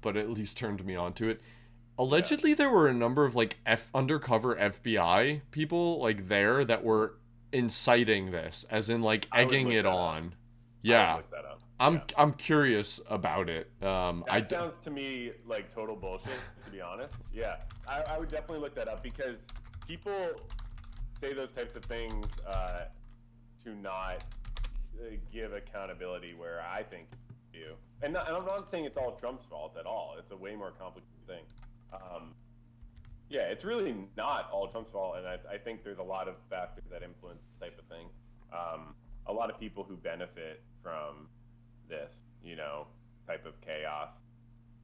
but it at least turned me onto it. Yeah. Allegedly, there were a number of like undercover FBI people like there that were inciting this, as in like I would egging look it that up. on. I would Yeah, look that up. I'm Yeah. I'm curious about it. That sounds to me like total bullshit, to be honest. Yeah. I would definitely look that up because people say those types of things to not give accountability where I think you. And I'm not saying it's all Trump's fault at all. It's a way more complicated thing. Um, yeah, it's really not all Trump's fault, and I think there's a lot of factors that influence this type of thing. A lot of people who benefit from this, type of chaos,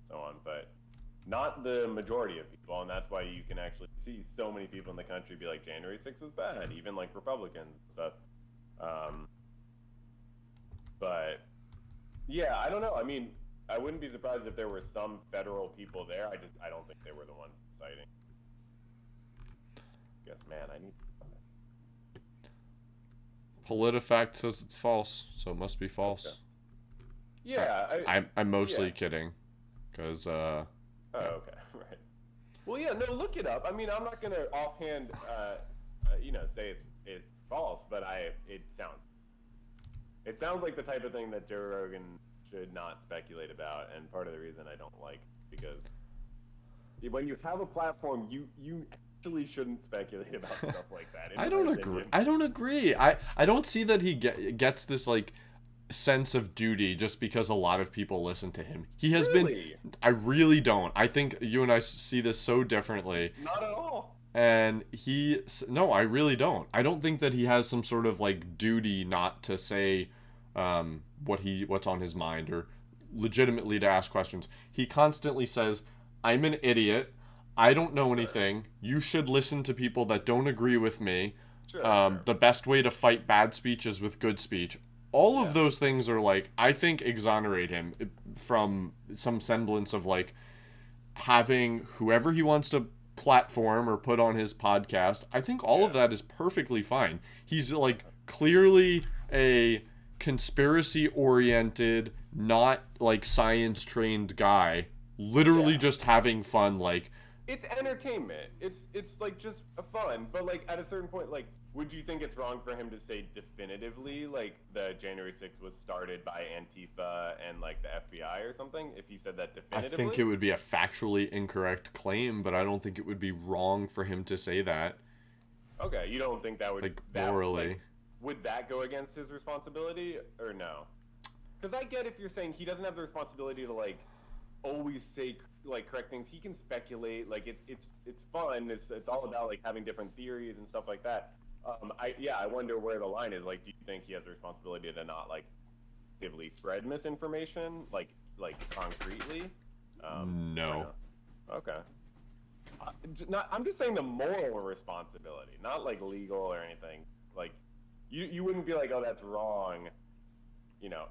so on, but not the majority of people, and that's why you can actually see so many people in the country be like January 6th was bad, even like Republicans and stuff. Um, but yeah, I don't know. I mean, I wouldn't be surprised if there were some federal people there. I don't think they were the ones citing. Guess, man, I need. PolitiFact says it's false, so it must be false. Okay. Yeah, I'm mostly yeah. kidding, because Oh, okay, right. Well, yeah, no, look it up. I mean, I'm not gonna offhand, say it's false, but it sounds like the type of thing that Joe Rogan should not speculate about, and part of the reason I don't like because when you have a platform, you actually shouldn't speculate about stuff like that. In I my don't agree. opinion. I don't agree. I don't see that he gets this like sense of duty just because a lot of people listen to him. He has Really? been. I really don't. I think you and I see this so differently. Not at all. And no, I really don't. I don't think that he has some sort of like duty not to say what's on his mind or legitimately to ask questions. He constantly says, "I'm an idiot. I don't know Sure, anything. You should listen to people that don't agree with me. sure. The best way to fight bad speech is with good speech." All of Yeah, those things are like, I think, exonerate him from some semblance of like having whoever he wants to platform or put on his podcast. I think all of yeah. that is perfectly fine. He's like clearly a conspiracy oriented, not like science trained guy, literally Yeah. just having fun. Like, It's entertainment. It's like just a fun, but like at a certain point, like, would you think it's wrong for him to say definitively like the January 6th was started by Antifa and like the FBI or something? If he said that I think it definitively? would be a factually incorrect claim, but I don't think it would be wrong for him to say that, Okay, you don't think that like, like morally. would that go against his responsibility or no? Because I get if you're saying he doesn't have the responsibility to like always say like correct things. He can speculate. Like it's fun. It's all about like having different theories and stuff like that. I wonder where the line is. Like, do you think he has the responsibility to not like actively spread misinformation, like concretely, or No. no? Okay. I'm just saying the moral responsibility, not like legal or anything. Like, you wouldn't be like, oh, that's wrong.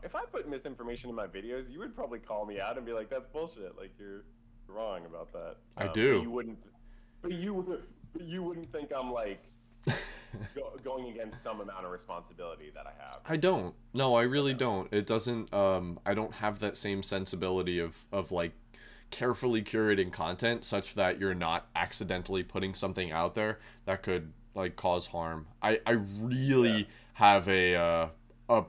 If I put misinformation in my videos, you would probably call me out and be like, "That's bullshit. Like you're wrong about that." I But do. you wouldn't. But you wouldn't think I'm like going against some amount of responsibility that I have. I don't. No, I really Okay. don't. It doesn't I don't have that same sensibility of like carefully curating content such that you're not accidentally putting something out there that could like cause harm. I Yeah. really have a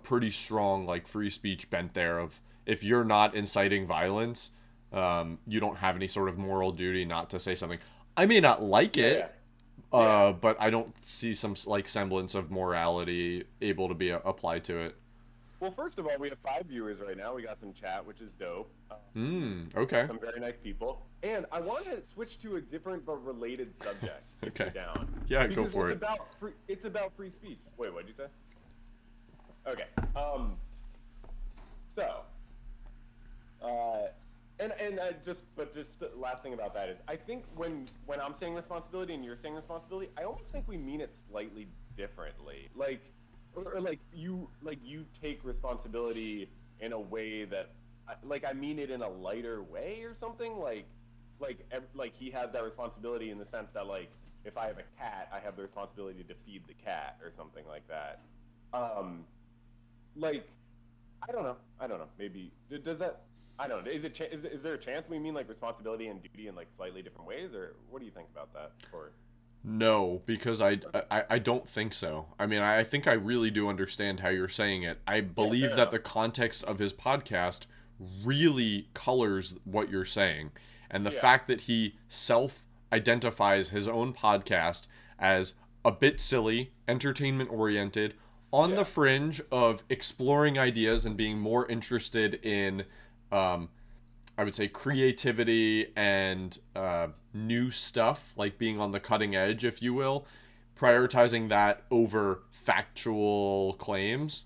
pretty strong like free speech bent there of if you're not inciting violence, you don't have any sort of moral duty not to say something. I may not like Yeah. Yeah. it, Yeah. but I don't see some like semblance of morality able to be applied to it. Well, first of all, we have 5 viewers right now. We got some chat, which is dope. Okay. Some very nice people. And I want to switch to a different but related subject, if you're Okay. down, Yeah, go because for it's it. about free. It's about free speech. Wait, what did you say? Okay. So, uh, and just the last thing about that is, I think when I'm saying responsibility and you're saying responsibility, I almost think we mean it slightly differently. Like, or like you take responsibility in a way that, like I mean it in a lighter way or something. Like he has that responsibility in the sense that like if I have a cat, I have the responsibility to feed the cat or something like that. Um, like I don't know. I don't know. Maybe does that? I don't know. Is there a chance we mean like responsibility and duty in like slightly different ways, or what do you think about that? Or No, because I don't think so. I mean, I think I really do understand how you're saying it. I yeah, believe fair that enough. the context of his podcast really colors what you're saying. And the Yeah, fact that he self identifies his own podcast as a bit silly, entertainment oriented, on the yeah, fringe of exploring ideas and being more interested in um, I would say creativity and new stuff, like being on the cutting edge, if you will, sure. prioritizing that over factual claims.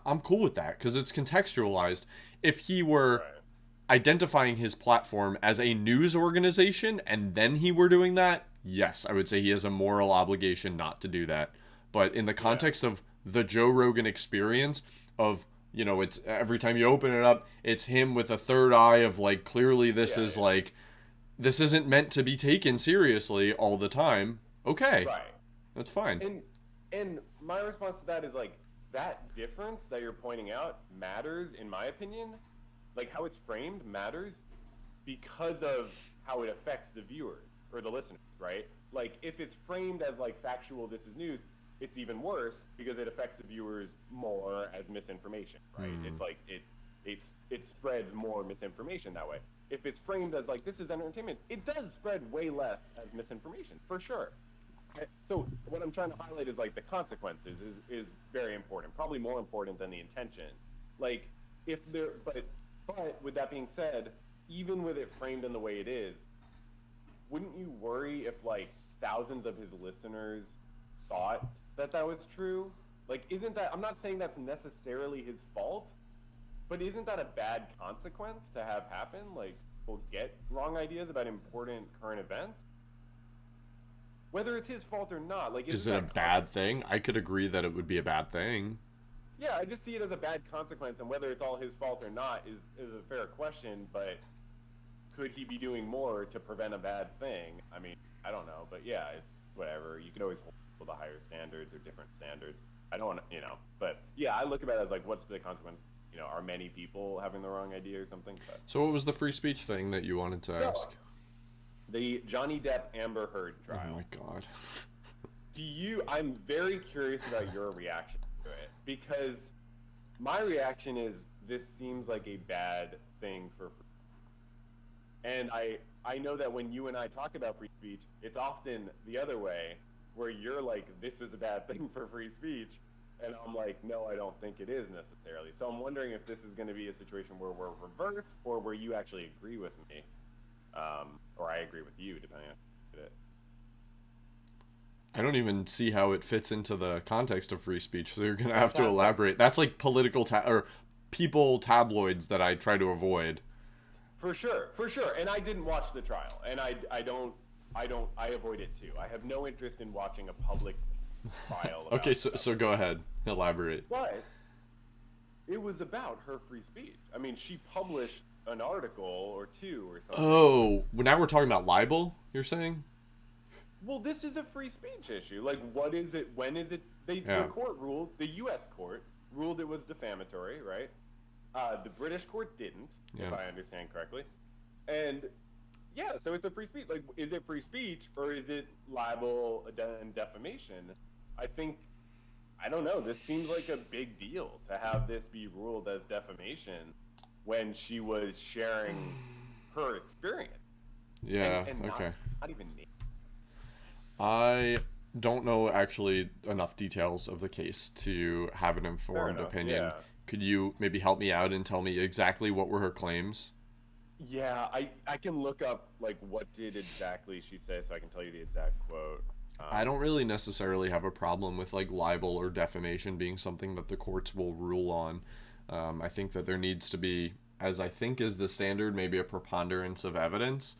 I'm cool with that because it's contextualized. If he were Right. identifying his platform as a news organization and then he were doing that, yes, I would say he has a moral obligation not to do that. But in the Yeah, context of the Joe Rogan experience, of it's every time you open it up, it's him with a third eye of like clearly this yeah, is yeah. like this isn't meant to be taken seriously all the time. Okay, Right. that's fine. And my response to that is like that difference that you're pointing out matters in my opinion. Like how it's framed matters because of how it affects the viewers or the listeners, right? Like if it's framed as like factual, this is news, it's even worse because it affects the viewers more as misinformation, right? Hmm. It's like it spreads more misinformation that way. If it's framed as like this is entertainment, it does spread way less as misinformation for sure. So what I'm trying to highlight is like the consequences is very important, probably more important than the intention. Like if there, but with that being said, even with it framed in the way it is, wouldn't you worry if like thousands of his listeners thought that that was true? Like, isn't that? I'm not saying that's necessarily his fault, but isn't that a bad consequence to have happen? Like, people get wrong ideas about important current events, whether it's his fault or not. Like, Is isn't it a that bad thing? I could agree that it would be a bad thing. Yeah, I just see it as a bad consequence, and whether it's all his fault or not is a fair question. But could he be doing more to prevent a bad thing? I mean, I don't know, but yeah, it's whatever. You could always hold people to higher standards or different standards. I don't want to, but yeah, I look at it as like, what's the consequence? Are many people having the wrong idea or something? But So, what was the free speech thing that you wanted to so ask? the Johnny Depp Amber Heard Oh my trial. god. I'm very curious about your reaction to it because my reaction is this seems like a bad thing for and I know that when you and I talk about free speech, it's often the other way where you're like this is a bad thing for free speech and I'm like no, I don't think it is necessarily. So I'm wondering if this is going to be a situation where we're reversed or where you actually agree with me or I agree with you depending on it. I don't even see how it fits into the context of free speech. So you're gonna have to Fantastic. elaborate. That's like political or people tabloids that I try to avoid. For sure. And I didn't watch the trial, and I avoid it too. I have no interest in watching a public trial Okay, about so stuff. go ahead, elaborate. But it was about her free speech. I mean, she published an article or two or something. Oh, well, now we're talking about libel. You're saying? Well, this is a free speech issue. Like, what is it? When is it? The Yeah, court ruled. The U.S. court ruled it was defamatory, right? The British court didn't, if yeah. I understand correctly. And yeah, so it's a free speech. Like, is it free speech or is it libel and defamation? I think I don't know. This seems like a big deal to have this be ruled as defamation when she was sharing her experience and Yeah. not Okay. not even I don't know actually enough details of the case to have an fair informed enough. opinion. Yeah. Could you maybe help me out and tell me exactly what were her claims? Yeah, I can look up like what did exactly she say so I can tell you the exact quote. I Um don't really necessarily have a problem with like libel or defamation being something that the courts will rule on. I think that there needs to be, as I think is the standard, maybe a preponderance of evidence.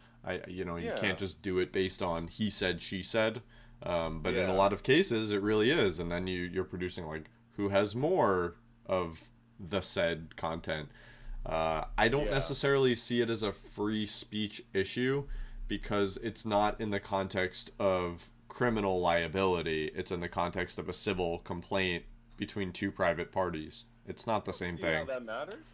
You can't yeah. just do it based on he said, she said. But in a Yeah. lot of cases, it really is, and then you're producing like who has more of the said content. I don't Yeah. necessarily see it as a free speech issue because it's not in the context of criminal liability. It's in the context of a civil complaint between two private parties. It's not the I don't same see how thing. that matters.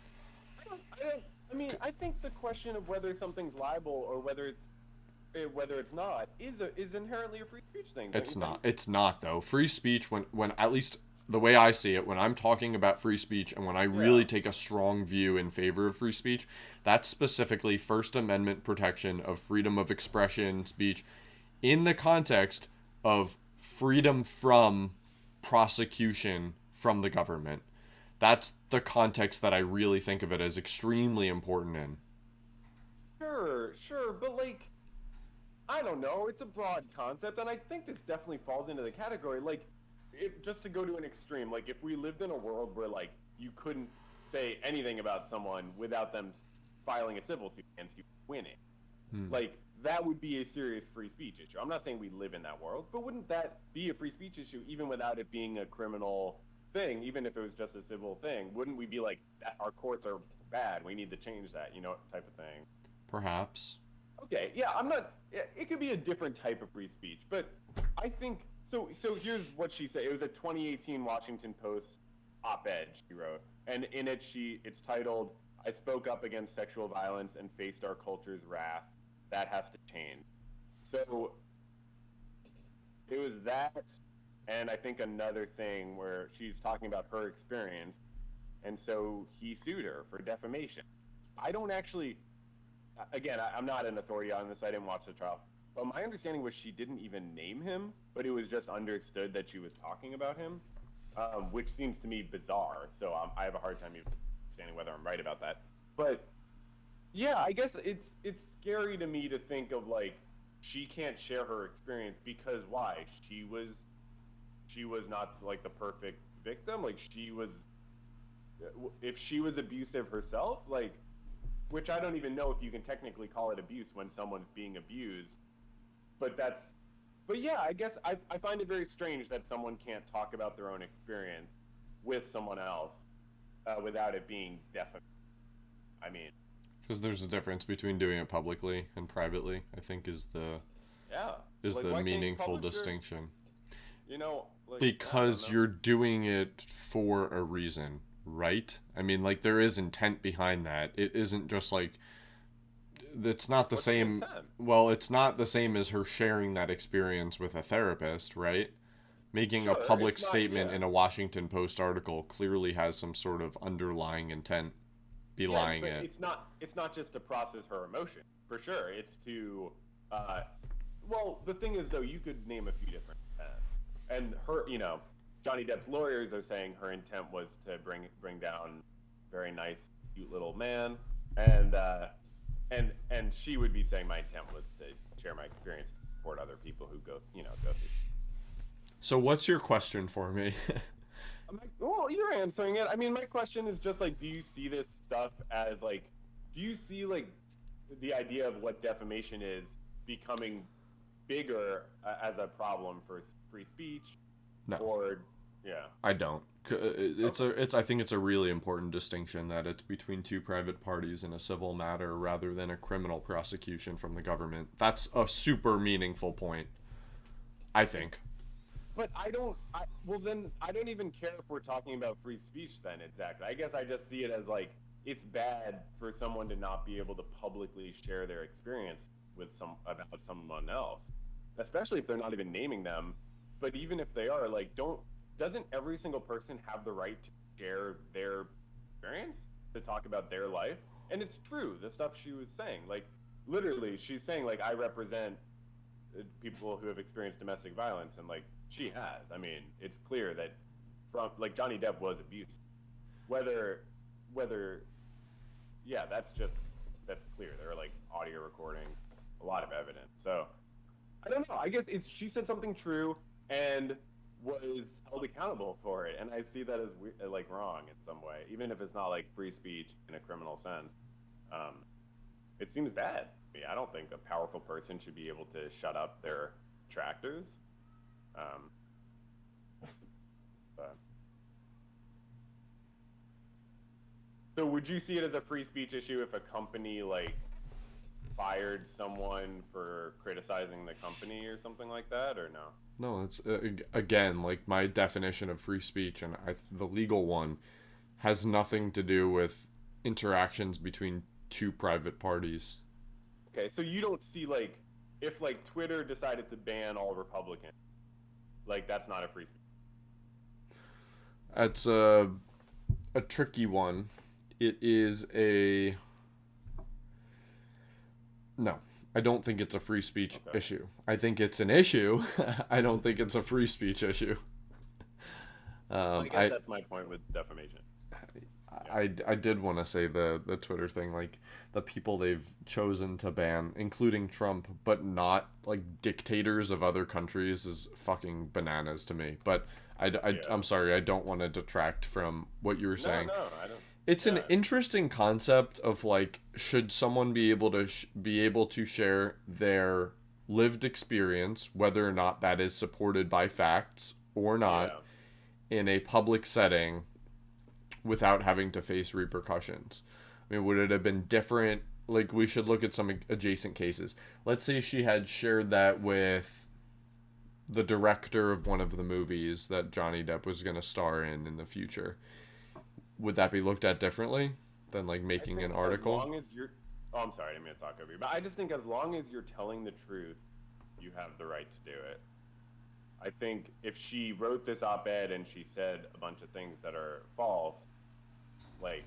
I mean, I think the question of whether something's libel or whether it's not is inherently a free speech thing, don't you It's think? not. It's not though. Free speech when at least the way I see it, when I'm talking about free speech and when I Yeah. really take a strong view in favor of free speech, that's specifically First Amendment protection of freedom of expression, speech in the context of freedom from prosecution from the government. That's the context that I really think of it as extremely important in. Sure, sure, but like I don't know, it's a broad concept and I think this definitely falls into the category like if just to go to an extreme, like if we lived in a world where like you couldn't say anything about someone without them filing a civil suit against you winning. Hmm. Like that would be a serious free speech issue. I'm not saying we live in that world, but wouldn't that be a free speech issue even without it being a criminal thing, even if it was just a civil thing? Wouldn't we be like our courts are bad, we need to change that, type of thing? Perhaps. Okay, yeah, I'm not. It could be a different type of free speech, but I think so. So here's what she said. It was a 2018 Washington Post op-ed she wrote, and in it it's titled "I spoke up against sexual violence and faced our culture's wrath. That has to change." So it was that, and I think another thing where she's talking about her experience, and so he sued her for defamation. I don't actually again, I'm not an authority on this. I didn't watch the trial. But my understanding was she didn't even name him, but it was just understood that she was talking about him, which seems to me bizarre. So I have a hard time even understanding whether I'm right about that. But yeah, I guess it's scary to me to think of like she can't share her experience because why? She was not like the perfect victim. Like she was, if she was abusive herself, like which I don't even know if you can technically call it abuse when someone's being abused. But but yeah, I guess I find it very strange that someone can't talk about their own experience with someone else without it being definite. I mean, Because there's a difference between doing it publicly and privately, I think yeah, is like the why can't you meaningful publish your, distinction. like I don't Because know. you're doing it for a reason, right? I mean, like there is intent behind that. It isn't just like it's not the What's the same. intent? Well, it's not the same as her sharing that experience with a therapist, right? Making a Sure, public it's not. statement Yeah, in a Washington Post article clearly has some sort of underlying intent yeah, belying but it. it's not just to process her emotion for sure. It's to uh, well, the thing is though, you could name a few different and her, Johnny Depp's lawyers are saying her intent was to bring down very nice, cute little man, and and she would be saying my intent was to share my experience to support other people who go through. So, what's your question for me? Well, you're answering it. I mean, my question is just like, do you see this stuff as like, do you see like the idea of what defamation is becoming bigger as a problem for free speech, No, or yeah, I don't. It's okay, a it's I think it's a really important distinction that it's between two private parties in a civil matter rather than a criminal prosecution from the government. That's a super meaningful point, I think. but well then I don't even care if we're talking about free speech then exactly. I guess I just see it as like it's bad for someone to not be able to publicly share their experience with about someone else, especially if they're not even naming them. But even if they are, like, doesn't every single person have the right to share their experience, to talk about their life? And it's true, the stuff she was saying, like literally, she's saying like I represent people who have experienced domestic violence, and like she has. I mean, it's clear that from like Johnny Depp was abused. Whether whether yeah, that's clear. There are like audio recordings, a lot of evidence. So I don't know. I guess it's she said something true and was held accountable for it, and I see that as like wrong in some way, even if it's not like free speech in a criminal sense. Um, it seems bad. I don't think a powerful person should be able to shut up their detractors. Um, but so, would you see it as a free speech issue if a company like fired someone for criticizing the company or something like that, or no? No, it's again like my definition of free speech, and the legal one has nothing to do with interactions between two private parties. Okay, so you don't see like if like Twitter decided to ban all Republicans, like that's not a free speech. That's a tricky one. It is a no. I don't think it's a free speech Okay. issue. I think it's an issue. I don't think it's a free speech issue. Well, I guess that's my point with defamation. I did want to say the Twitter thing, like the people they've chosen to ban, including Trump, but not like dictators of other countries, is fucking bananas to me. But I'm sorry, I don't want to detract from what you were saying. No, I don't. It's an interesting concept of like, should someone be able to be able to share their lived experience, whether or not that is supported by facts or not, in a public setting without having to face repercussions. I mean, would it have been different? Like, we should look at some adjacent cases. Let's say she had shared that with the director of one of the movies that Johnny Depp was going to star in the future. Would that be looked at differently than like making an article? As long as you're, oh, I'm sorry, I didn't mean to talk over you, but I just think as long as you're telling the truth, you have the right to do it. I think if she wrote this op-ed and she said a bunch of things that are false, like,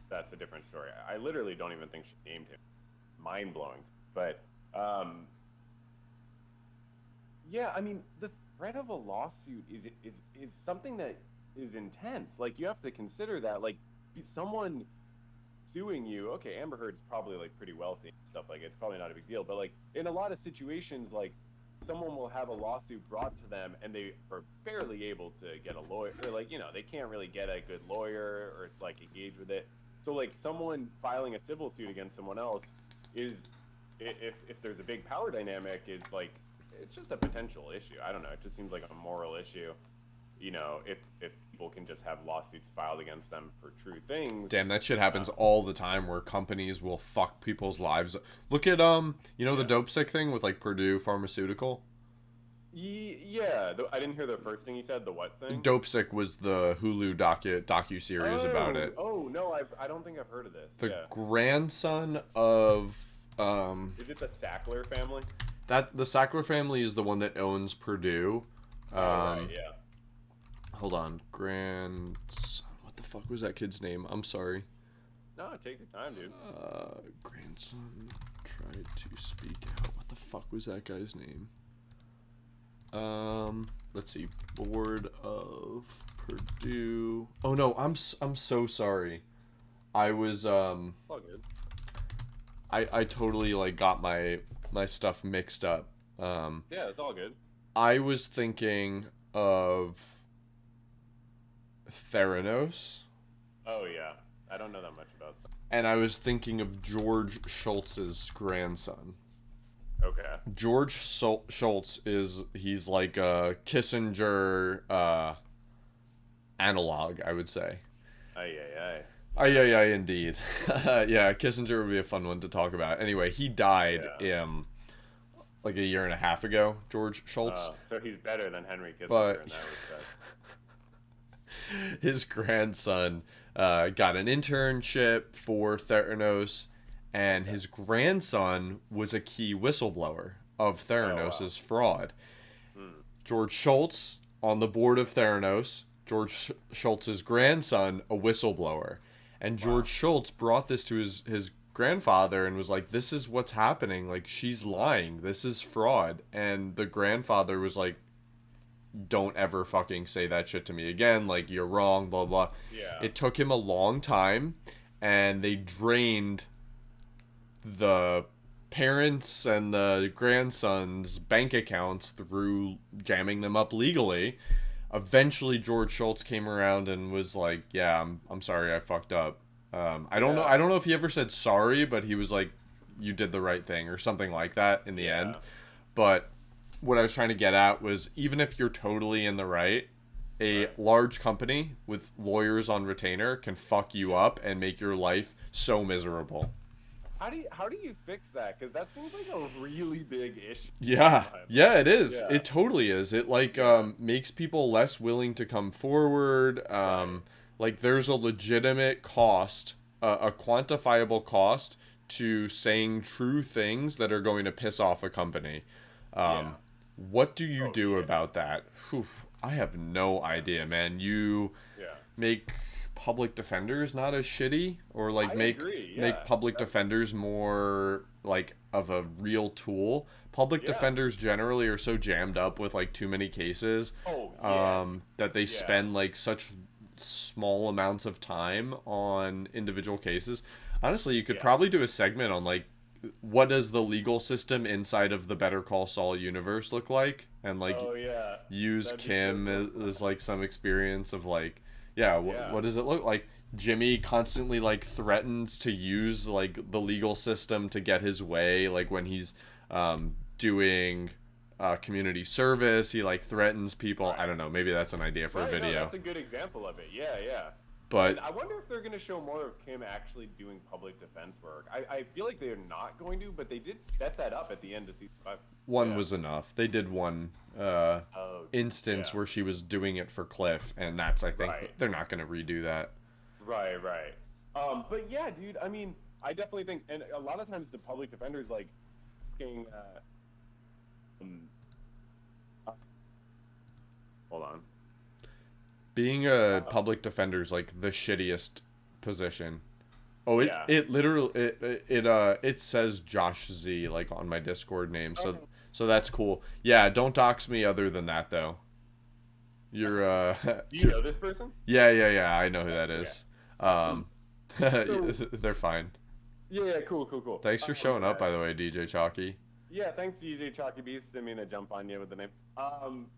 that's a different story. I literally don't even think she named him. Mind-blowing. But, yeah, I mean, the threat of a lawsuit is something that is intense. Like, you have to consider that. Like, someone suing you, okay, Amber Heard's probably, like, pretty wealthy and stuff. Like, it's probably not a big deal. But, like, in a lot of situations, like, someone will have a lawsuit brought to them and they are barely able to get a lawyer, or like, you know, they can't really get a good lawyer or like engage with it. So like someone filing a civil suit against someone else is, if there's a big power dynamic, is like, it's just a potential issue. I don't know, it just seems like a moral issue, you know, if people can just have lawsuits filed against them for true things. Damn, that shit happens all the time where companies will fuck people's lives. Look at you know, the dope sick thing with like Purdue Pharmaceutical. Yeah, I didn't hear the first thing you said. The what thing? Dope sick was the Hulu docu-series about it. Oh no, I don't think I've heard of this. The grandson of Is it the Sackler family? That the Sackler family is the one that owns Purdue. Right, yeah. Hold on, grandson. What the fuck was that kid's name? I'm sorry. No, take your time, dude. Grandson tried to speak out. What the fuck was that guy's name? Let's see. Board of Purdue. Oh no, I'm so sorry. I was It's all good. I totally like got my stuff mixed up. Yeah, it's all good. I was thinking of Theranos. Oh yeah, I don't know that much about that. And I was thinking of George Schultz's grandson. Okay. George Schultz he's like a Kissinger analog, I would say. Aye, indeed. Yeah, Kissinger would be a fun one to talk about. Anyway, he died like a year and a half ago, George Schultz. So he's better than Henry Kissinger But in that respect. His grandson got an internship for Theranos, and his grandson was a key whistleblower of Theranos' fraud. George Schultz on the board of Theranos, George Schultz's grandson, a whistleblower. And George Schultz brought this to his grandfather and was like, this is what's happening. Like, she's lying. This is fraud. And the grandfather was like, don't ever fucking say that shit to me again. Like, you're wrong, blah, blah. Yeah. It took him a long time, and they drained the parents and the grandson's bank accounts through jamming them up legally. Eventually, George Schultz came around and was like, yeah, I'm sorry, I fucked up. I don't know if he ever said sorry, but he was like, you did the right thing or something like that in the end. But what I was trying to get at was, even if you're totally in the right, a large company with lawyers on retainer can fuck you up and make your life so miserable. how do you fix that? Because that seems like a really big issue in Yeah, my opinion. yeah, it is. Yeah, It totally is. It like yeah, makes people less willing to come forward. right. Like there's a legitimate cost, a quantifiable cost to saying true things that are going to piss off a company. Um, Yeah. what do you Oh do yeah. about that? Whew, I have no Yeah. idea, man. You Yeah. make public defenders not as shitty, or like I agree. make Yeah. public That, defenders more like of a real tool. Public yeah. defenders generally are so jammed up with like too many cases, Oh yeah. that they Yeah. spend like such small amounts of time on individual cases. Honestly, you could Yeah. probably do a segment on like what does the legal system inside of the Better Call Saul universe look like, and like Oh yeah. use That'd be so Kim cool. as like some experience of like, yeah, Yeah. what does it look like? Jimmy constantly like threatens to use like the legal system to get his way, like when he's doing community service, he like threatens people. I Right. don't know, maybe that's an idea for a Right. No, video. that's a good example of it. Yeah. Yeah. And But I wonder if they're going to show more of Kim actually doing public defense work. I feel like they're not going to, but they did set that up at the end of season 5. one Yeah. was enough. They did one Oh, instance yeah. where she was doing it for Cliff, and that's, I think Right. they're not going to redo that. Right, right. But yeah, dude, I mean, I definitely think, and a lot of times the public defenders like, fucking, um, uh, hold on. Being a Uh, public defender is like the shittiest position. Oh, yeah. it literally it says Josh Z like on my Discord name, so Okay. that's cool. Yeah, don't dox me other than that though. You're Do you know this person? yeah, I know who that Okay. is. Um, Um, so they're fine. yeah, yeah, cool, cool, cool. Thanks for showing up, by the way, DJ Chalky. Yeah, thanks to EJ Chalky Beast. Didn't mean to jump on you with the name.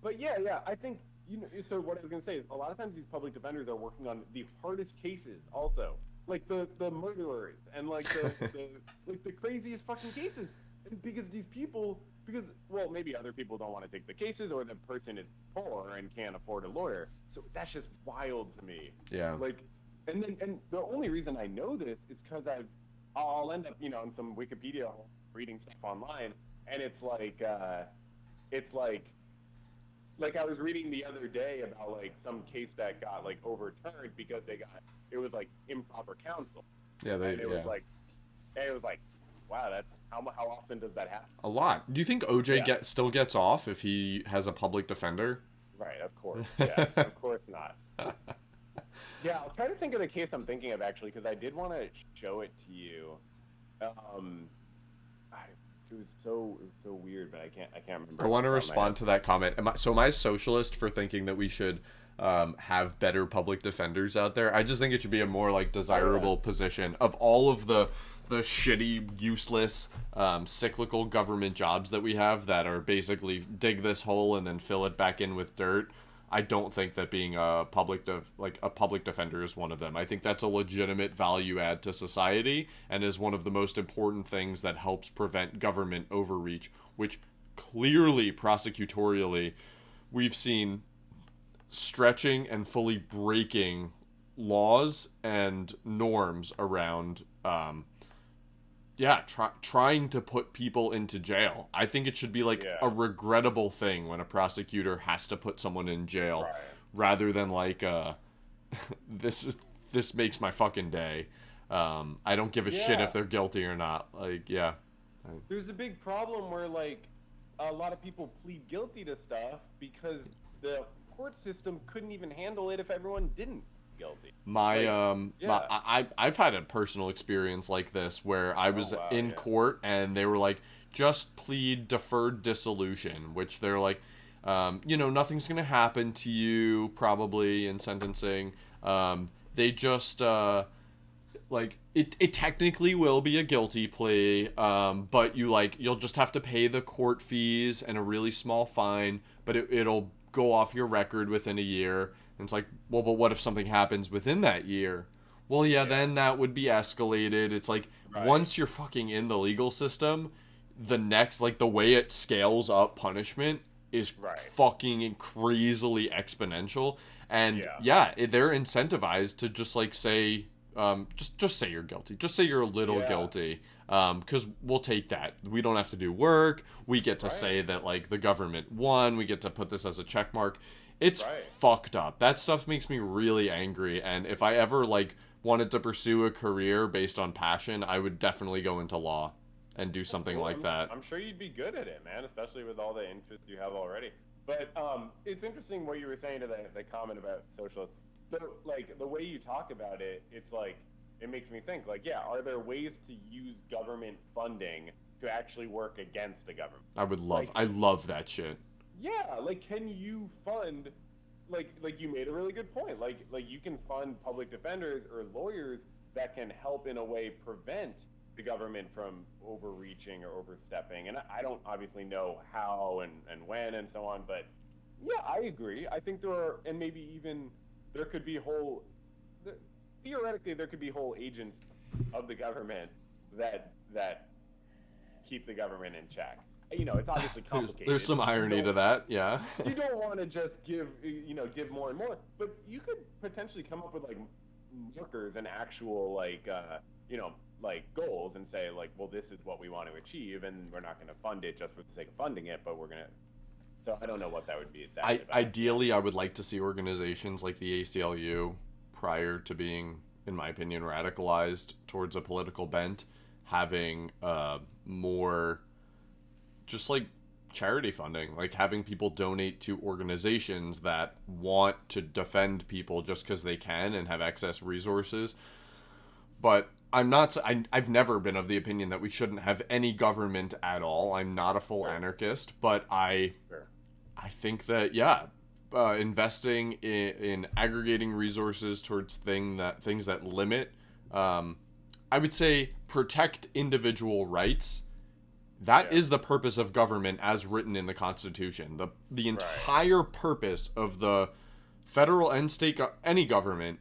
But yeah, yeah, I think you know. So what I was gonna say is, a lot of times these public defenders are working on the hardest cases, also, like the murderers and like the like the craziest fucking cases. And because these people, because well, maybe other people don't want to take the cases, or the person is poor and can't afford a lawyer. So that's just wild to me. Yeah. Like, and the only reason I know this is because I'll end up, you know, in some Wikipedia reading stuff online, and it's like I was reading the other day about like some case that got like overturned because it was like improper counsel, Yeah, and yeah. it was like, wow, that's how often does that happen? A lot. Do you think OJ Yeah. still gets off if he has a public defender? Right, of course, yeah, of course not. Yeah, I'll try to think of the case I'm thinking of actually, because I did want to show it to you. Um, it was so weird, but I can't remember. I want to off the top of my respond to that comment. Am I socialist for thinking that we should have better public defenders out there? I just think it should be a more like desirable position of all of the shitty, useless, cyclical government jobs that we have that are basically dig this hole and then fill it back in with dirt. I don't think that being a public defender is one of them. I think that's a legitimate value add to society and is one of the most important things that helps prevent government overreach, which clearly prosecutorially we've seen stretching and fully breaking laws and norms around trying to put people into jail. I think it should be like Yeah. a regrettable thing when a prosecutor has to put someone in jail Right. rather than like this makes my fucking day. I don't give a shit Yeah. if they're guilty or not. Like, yeah. There's a big problem where like a lot of people plead guilty to stuff because the court system couldn't even handle it if everyone didn't guilty. My Like, yeah. I've had a personal experience like this where I was wow, in yeah. court and they were like, just plead deferred dissolution, which they're like, nothing's gonna happen to you probably in sentencing. They just like it technically will be a guilty plea, but you'll just have to pay the court fees and a really small fine, but it'll go off your record within a year. And it's like, well, but what if something happens within that year? Well, yeah, then that would be escalated. It's like Right. once you're fucking in the legal system, the next like the way it scales up punishment is Right. fucking crazily exponential. And Yeah. they're incentivized to just like say just say you're guilty. Just say you're a little Yeah. guilty. Because we'll take that. We don't have to do work. We get to Right. say that like the government won. We get to put this as a check mark. It's Right. fucked up. That stuff makes me really angry. And if I ever like wanted to pursue a career based on passion, I would definitely go into law and do something Cool. like that. I'm sure you'd be good at it, man, especially with all the interests you have already. But it's interesting what you were saying to the comment about socialists. So, like, the way you talk about it, it's like, it makes me think, like, yeah, are there ways to use government funding to actually work against the government? Like, I love that shit. yeah, like, can you fund, like you made a really good point. Like you can fund public defenders or lawyers that can help in a way prevent the government from overreaching or overstepping. And I don't obviously know how and when and so on, but yeah, I agree. I think there are, and maybe even there could be theoretically there could be whole agents of the government that keep the government in check. You know, it's obviously complicated. There's some irony to that, yeah. You don't want to just give more and more, but you could potentially come up with like markers and actual like goals and say like, well, this is what we want to achieve, and we're not going to fund it just for the sake of funding it, but we're going to. So I don't know what that would be exactly. Ideally, I would like to see organizations like the ACLU, prior to being, in my opinion, radicalized towards a political bent, having more just like charity funding, like having people donate to organizations that want to defend people just because they can and have excess resources. But I've never been of the opinion that we shouldn't have any government at all. I'm not a full anarchist, but I think that, yeah, investing in aggregating resources towards things that limit, I would say protect individual rights. That is the purpose of government as written in the Constitution. The entire purpose of the federal and state, any government,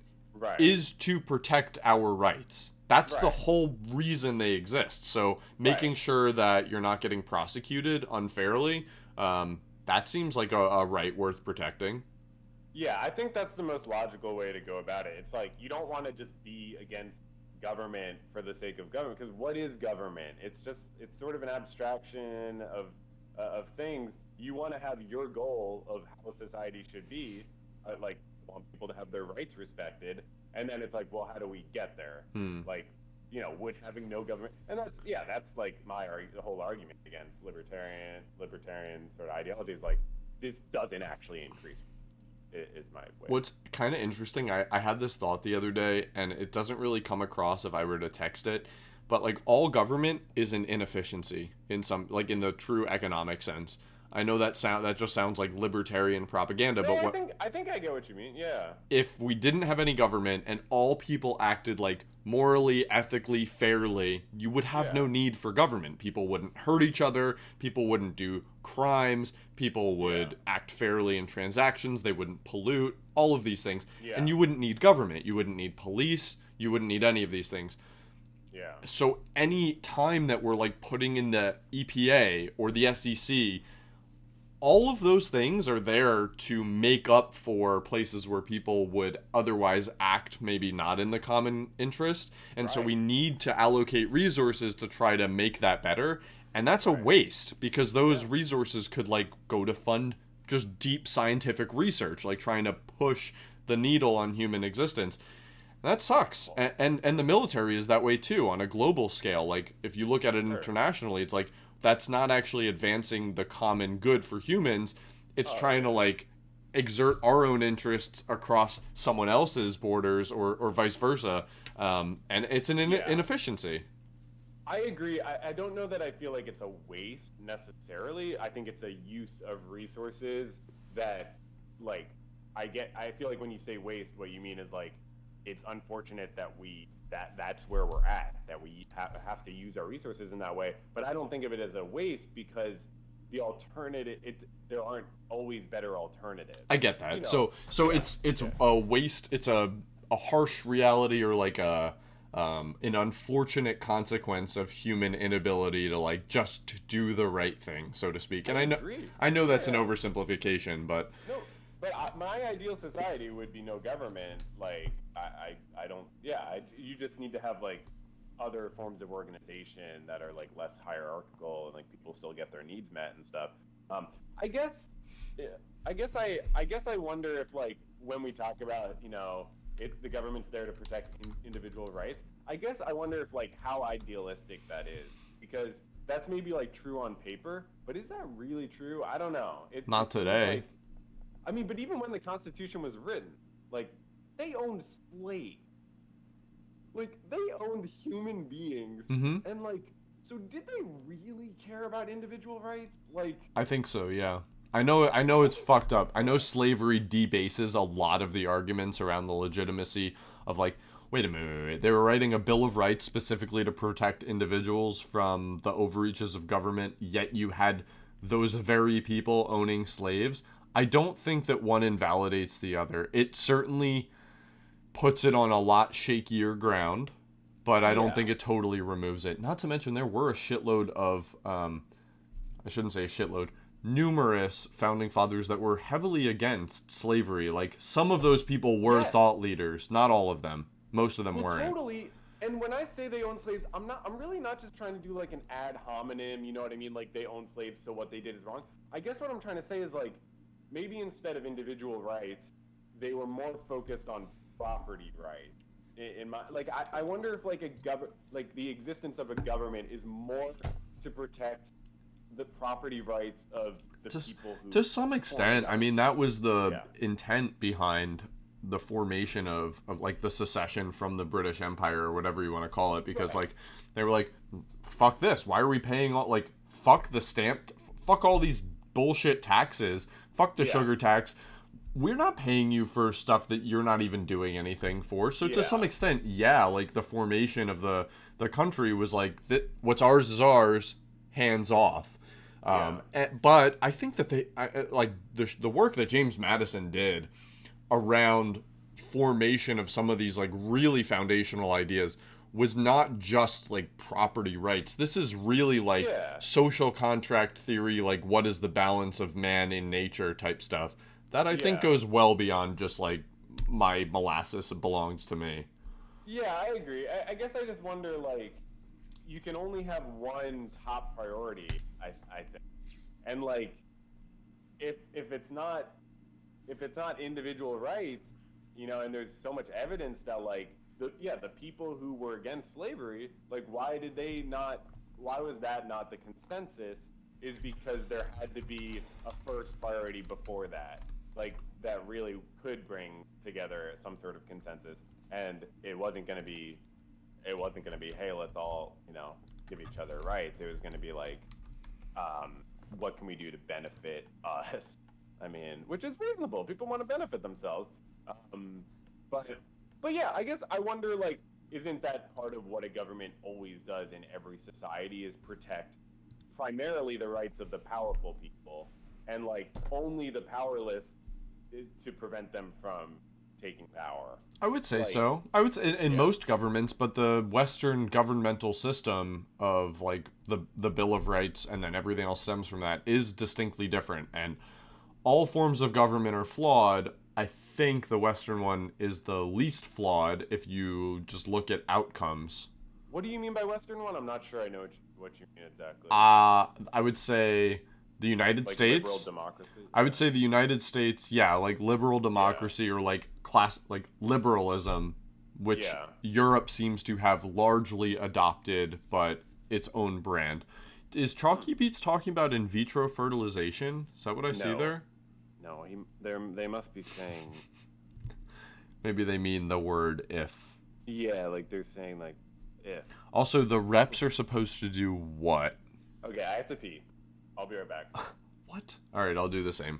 is to protect our rights. That's the whole reason they exist. So making sure that you're not getting prosecuted unfairly, that seems like a right worth protecting. Yeah, I think that's the most logical way to go about it. It's like you don't want to just be against government for the sake of government, because what is government? It's sort of an abstraction of things. You want to have your goal of how society should be, like want people to have their rights respected, and then it's like, well, how do we get there? Like, would having no government, and that's like the whole argument against libertarian sort of ideologies, like this doesn't actually increase. Is my way. What's kind of interesting, I had this thought the other day, and it doesn't really come across if I were to text it, but like all government is an inefficiency in some, like in the true economic sense. I know that just sounds like libertarian propaganda, No, but I think I get what you mean. Yeah. If we didn't have any government and all people acted like morally, ethically, fairly, you would have no need for government. People wouldn't hurt each other. People wouldn't do crimes. People would act fairly in transactions. They wouldn't pollute. All of these things. Yeah. And you wouldn't need government. You wouldn't need police. You wouldn't need any of these things. Yeah. So any time that we're like putting in the EPA or the SEC, all of those things are there to make up for places where people would otherwise act maybe not in the common interest. And so we need to allocate resources to try to make that better. And that's a waste, because those resources could like go to fund just deep scientific research, like trying to push the needle on human existence. And that sucks. And the military is that way too on a global scale. Like if you look at it internationally, it's like, that's not actually advancing the common good for humans. It's trying to like exert our own interests across someone else's borders or vice versa. And it's an inefficiency. I agree. I don't know that I feel like it's a waste necessarily. I think it's a use of resources that like I feel like when you say waste, what you mean is like, it's unfortunate that that's where we're at, that we have to use our resources in that way. But I don't think of it as a waste, because the alternative, there aren't always better alternatives. I get that. So it's a waste. It's a harsh reality, or like an unfortunate consequence of human inability to like just do the right thing, so to speak. And I know that's an oversimplification, but. No. but my ideal society would be no government. Like I don't. Yeah, you just need to have like other forms of organization that are like less hierarchical and like people still get their needs met and stuff. I guess, yeah, I guess I wonder if like when we talk about the government's there to protect individual rights. I guess I wonder if like how idealistic that is because that's maybe like true on paper, but is that really true? I don't know. Not It seems today. like I mean, but even when the Constitution was written, like they owned slaves. Like they owned human beings, Mm-hmm. and like, so did they really care about individual rights? Like, I think so, yeah. I know it's fucked up. I know slavery debases a lot of the arguments around the legitimacy of like, wait a minute, wait. They were writing a Bill of Rights specifically to protect individuals from the overreaches of government, yet you had those very people owning slaves. I don't think that one invalidates the other. It certainly puts it on a lot shakier ground, but I don't yeah, think it totally removes it. Not to mention there were a shitload of I shouldn't say a shitload, numerous founding fathers that were heavily against slavery. Like some of those people were yes, thought leaders, not all of them. Most of them well, weren't. totally. And when I say they own slaves, I'm really not just trying to do like an ad hominem. You know what I mean? Like they own slaves, so what they did is wrong. I guess what I'm trying to say is like maybe instead of individual rights, they were more focused on property rights. In my like, I wonder if like like the existence of a government is more to protect the property rights of the To, people who to some form the extent, I government. mean, that was the Yeah. intent behind the formation of like the secession from the British Empire or whatever you want to call it, because Right. like they were like, fuck this. Why are we paying all like fuck the stamp, fuck all these bullshit taxes, fuck the Yeah. sugar tax. We're not paying you for stuff that you're not even doing anything for. So to some Yeah. extent, yeah, like the formation of the country was like what's ours is ours, hands off. Yeah. But I think that like the work that James Madison did around formation of some of these like really foundational ideas was not just like property rights. This is really like Yeah. social contract theory, like what is the balance of man in nature type stuff. That I think Yeah. goes well beyond just like my molasses belongs to me. Yeah, I agree. I guess I just wonder like you can only have one top priority, I think. And like if it's not if it's not individual rights, and there's so much evidence that like the people who were against slavery, like why was that not the consensus? Is because there had to be a first priority before that, like that really could bring together some sort of consensus, and it wasn't going to be hey, let's all give each other rights. It was going to be like what can we do to benefit us? I mean, which is reasonable. People want to benefit themselves. Um, but but yeah, I guess I wonder like, isn't that part of what a government always does in every society is protect primarily the rights of the powerful people and like only the powerless to prevent them from taking power. I would say Like, so. I would say in yeah, most governments, but the Western governmental system of like the Bill of Rights and then everything else stems from that is distinctly different. And all forms of government are flawed. I think the Western one is the least flawed if you just look at outcomes. what do you mean by Western one? I'm not sure I know what you mean exactly. I would say the United Like liberal States. democracy? I would say the United States, yeah, like liberal Yeah. democracy or like like liberalism, which Yeah. Europe seems to have largely adopted, but its own brand. Is Hmm. Chalky Beats talking about in vitro fertilization? Is that what I see No. there? No, they must be saying Maybe they mean the word if. yeah, like they're saying like if. Also, the reps are supposed to do what? Okay, I have to pee. I'll be right back. What? All right, I'll do the same.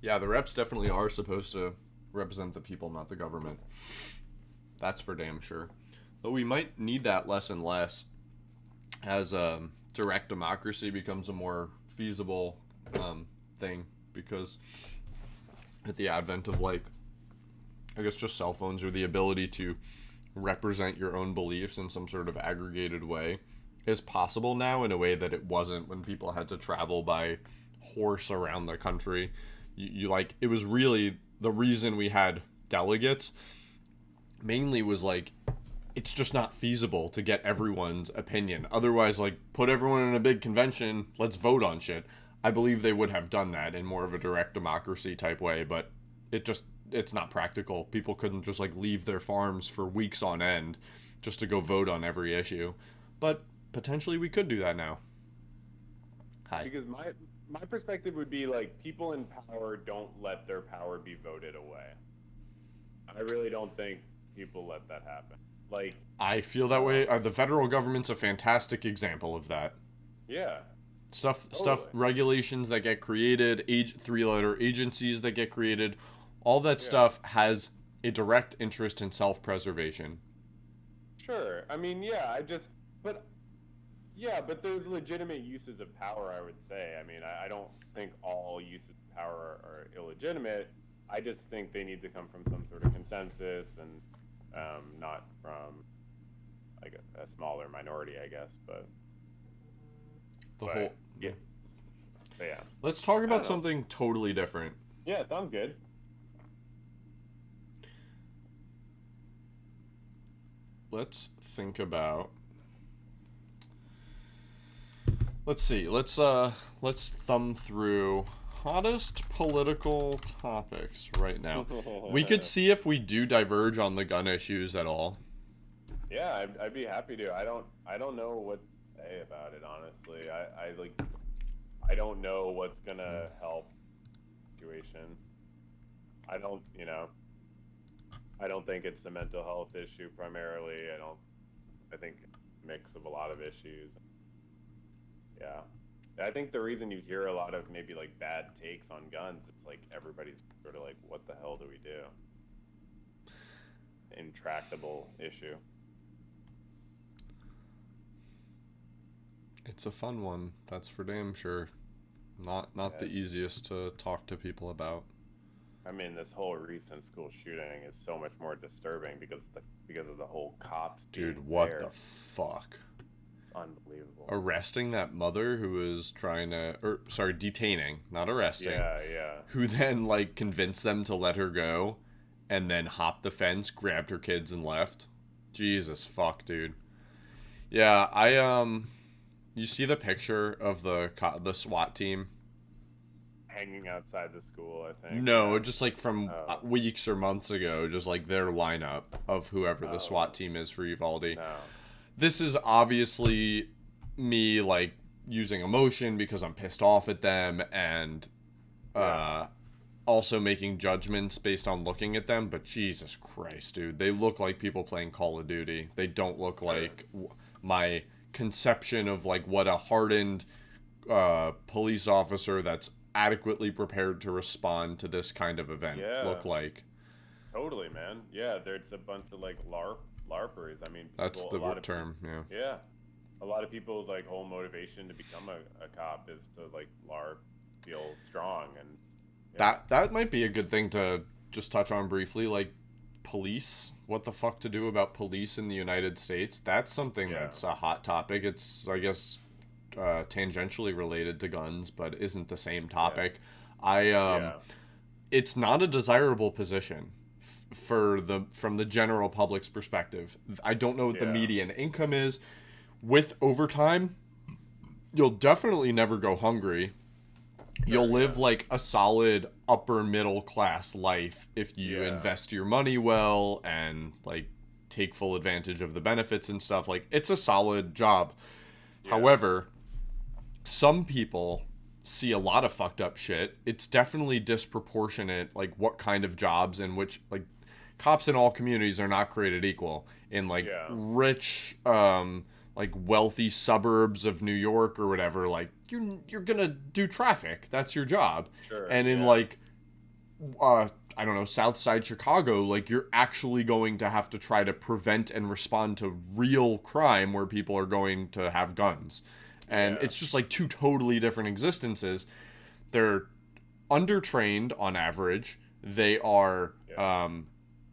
Yeah, the reps definitely are supposed to represent the people, not the government. That's for damn sure. But we might need that less and less as direct democracy becomes a more feasible thing, because at the advent of, like, I guess just cell phones, or the ability to represent your own beliefs in some sort of aggregated way is possible now in a way that it wasn't when people had to travel by horse around the country. You like, it was really the reason we had delegates mainly was like, it's just not feasible to get everyone's opinion. Otherwise, like, put everyone in a big convention, let's vote on shit. I believe they would have done that in more of a direct democracy type way, but it's not practical. People couldn't just, like, leave their farms for weeks on end just to go vote on every issue. But potentially we could do that now. Hi. Because my perspective would be like, people in power don't let their power be voted away. I really don't think people let that happen. Like, I feel that way. The federal government's a fantastic example of that. Yeah. Stuff, regulations that get created, three-letter agencies that get created, all that stuff has a direct interest in self-preservation. Sure. I mean, but there's legitimate uses of power, I would say. I mean, I don't think all uses of power are illegitimate. I just think they need to come from some sort of consensus, and not from, like, a smaller minority, I guess. But yeah. But yeah. Let's talk about something totally different. Yeah, sounds good. Let's think about. Let's see. Let's thumb through hottest political topics right now. We could see if we do diverge on the gun issues at all. Yeah, I'd be happy to. I don't know what to say about it, honestly. I don't know what's gonna help the situation. I don't think it's a mental health issue primarily. I think a mix of a lot of issues. Yeah. I think the reason you hear a lot of maybe, like, bad takes on guns, it's like everybody's sort of like, what the hell do we do? Intractable issue. It's a fun one, that's for damn sure. Not the easiest to talk to people about. I mean, this whole recent school shooting is so much more disturbing because of the whole cops. Dude, what the fuck? Unbelievable. Arresting that mother who was detaining, not arresting. Yeah. Who then, like, convinced them to let her go, and then hopped the fence, grabbed her kids, and left. Jesus fuck, dude. Yeah, you see the picture of the SWAT team hanging outside the school, I think. No, just like from weeks or months ago, just like their lineup of whoever the SWAT team is for Uvalde. No. This is obviously me, like, using emotion because I'm pissed off at them, and also making judgments based on looking at them. But Jesus Christ, dude, they look like people playing Call of Duty. They don't look like my conception of, like, what a hardened police officer that's adequately prepared to respond to this kind of event look like. Totally, man. Yeah, there's a bunch of, like, LARPers. I mean, that's the term. Yeah, a lot of people's, like, whole motivation to become a cop is to, like, LARP, feel strong, and that might be a good thing to just touch on briefly. Like, police, what the fuck to do about police in the United States? That's something that's a hot topic. It's, I guess, tangentially related to guns, but isn't the same topic. It's not a desirable position from the general public's perspective. I don't know what the median income is. With overtime, you'll definitely never go hungry. You'll live like a solid upper middle class life if you invest your money well and, like, take full advantage of the benefits and stuff. Like, it's a solid job. However, some people see a lot of fucked up shit. It's definitely disproportionate, like, what kind of jobs in which, like, cops in all communities are not created equal. In, like, rich, like, wealthy suburbs of New York or whatever, like, you're gonna do traffic. That's your job. Sure, and in like I don't know, South Side Chicago, like you're actually going to have to try to prevent and respond to real crime where people are going to have guns. And Yeah. it's just like two totally different existences. They're undertrained on average. They are, Yeah.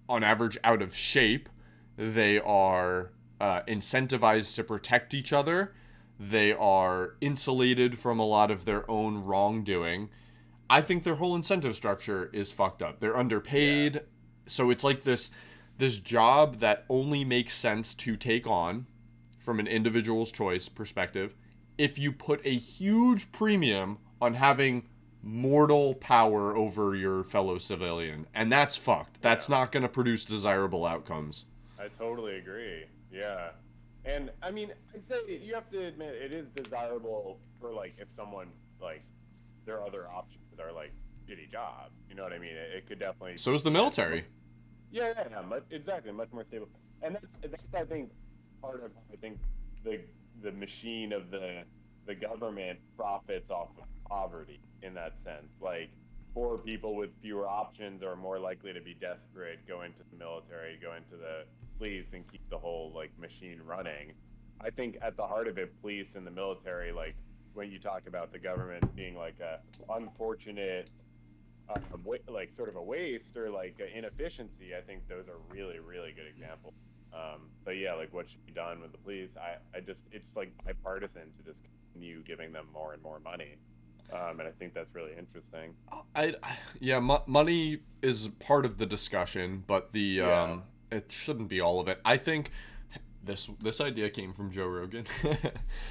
on average, out of shape. They are incentivized to protect each other. They are insulated from a lot of their own wrongdoing. I think their whole incentive structure is fucked up. They're Yeah. underpaid, so it's like this job that only makes sense to take on from an individual's choice perspective if you put a huge premium on having mortal power over your fellow civilian. And that's fucked. That's Yeah. not going to produce desirable outcomes. I totally agree. Yeah. And I mean, I'd say you have to admit it is desirable for like if someone like their other options are like shitty jobs. You know what I mean? It could definitely So is the present military. yeah, yeah, yeah, exactly, much more stable. And that's I think part of I think the the machine of the government profits off of poverty in that sense. Like poor people with fewer options are more likely to be desperate, go into the military, go into the police and keep the whole like machine running. I think at the heart of it, police and the military, like when you talk about the government being like a unfortunate like sort of a waste or like inefficiency, I think those are really, really good examples. But yeah, like what should be done with the police? I just, it's like bipartisan to just continue giving them more and more money. And I think that's really interesting. I yeah, money is part of the discussion, but the Yeah. it shouldn't be all of it. I think this idea came from Joe Rogan.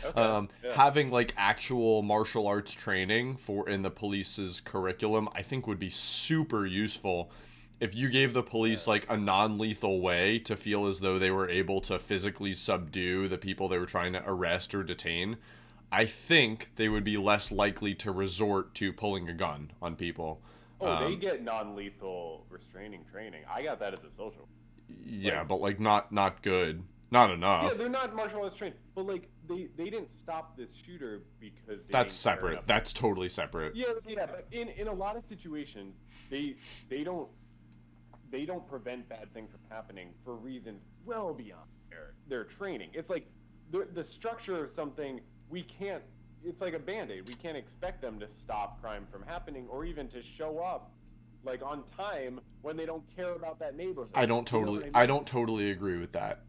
Okay. Yeah. Having like actual martial arts training for in the police's curriculum, I think would be super useful if you gave the police Yeah. like a non-lethal way to feel as though they were able to physically subdue the people they were trying to arrest or detain. I think they would be less likely to resort to pulling a gun on people. Oh, they get non-lethal restraining training. I got that as a social. Yeah, Like, but like not good, not yeah, enough. they're not martial arts trained, but like they didn't stop this shooter because they That's didn't care separate. enough. That's totally separate. Yeah, yeah, but in a lot of situations, they they don't they don't prevent bad things from happening for reasons well beyond their training. It's like the structure of something we can't. It's like a band-aid. We can't expect them to stop crime from happening or even to show up like on time when they don't care about that neighborhood. You know what I I mean? don't totally agree with that.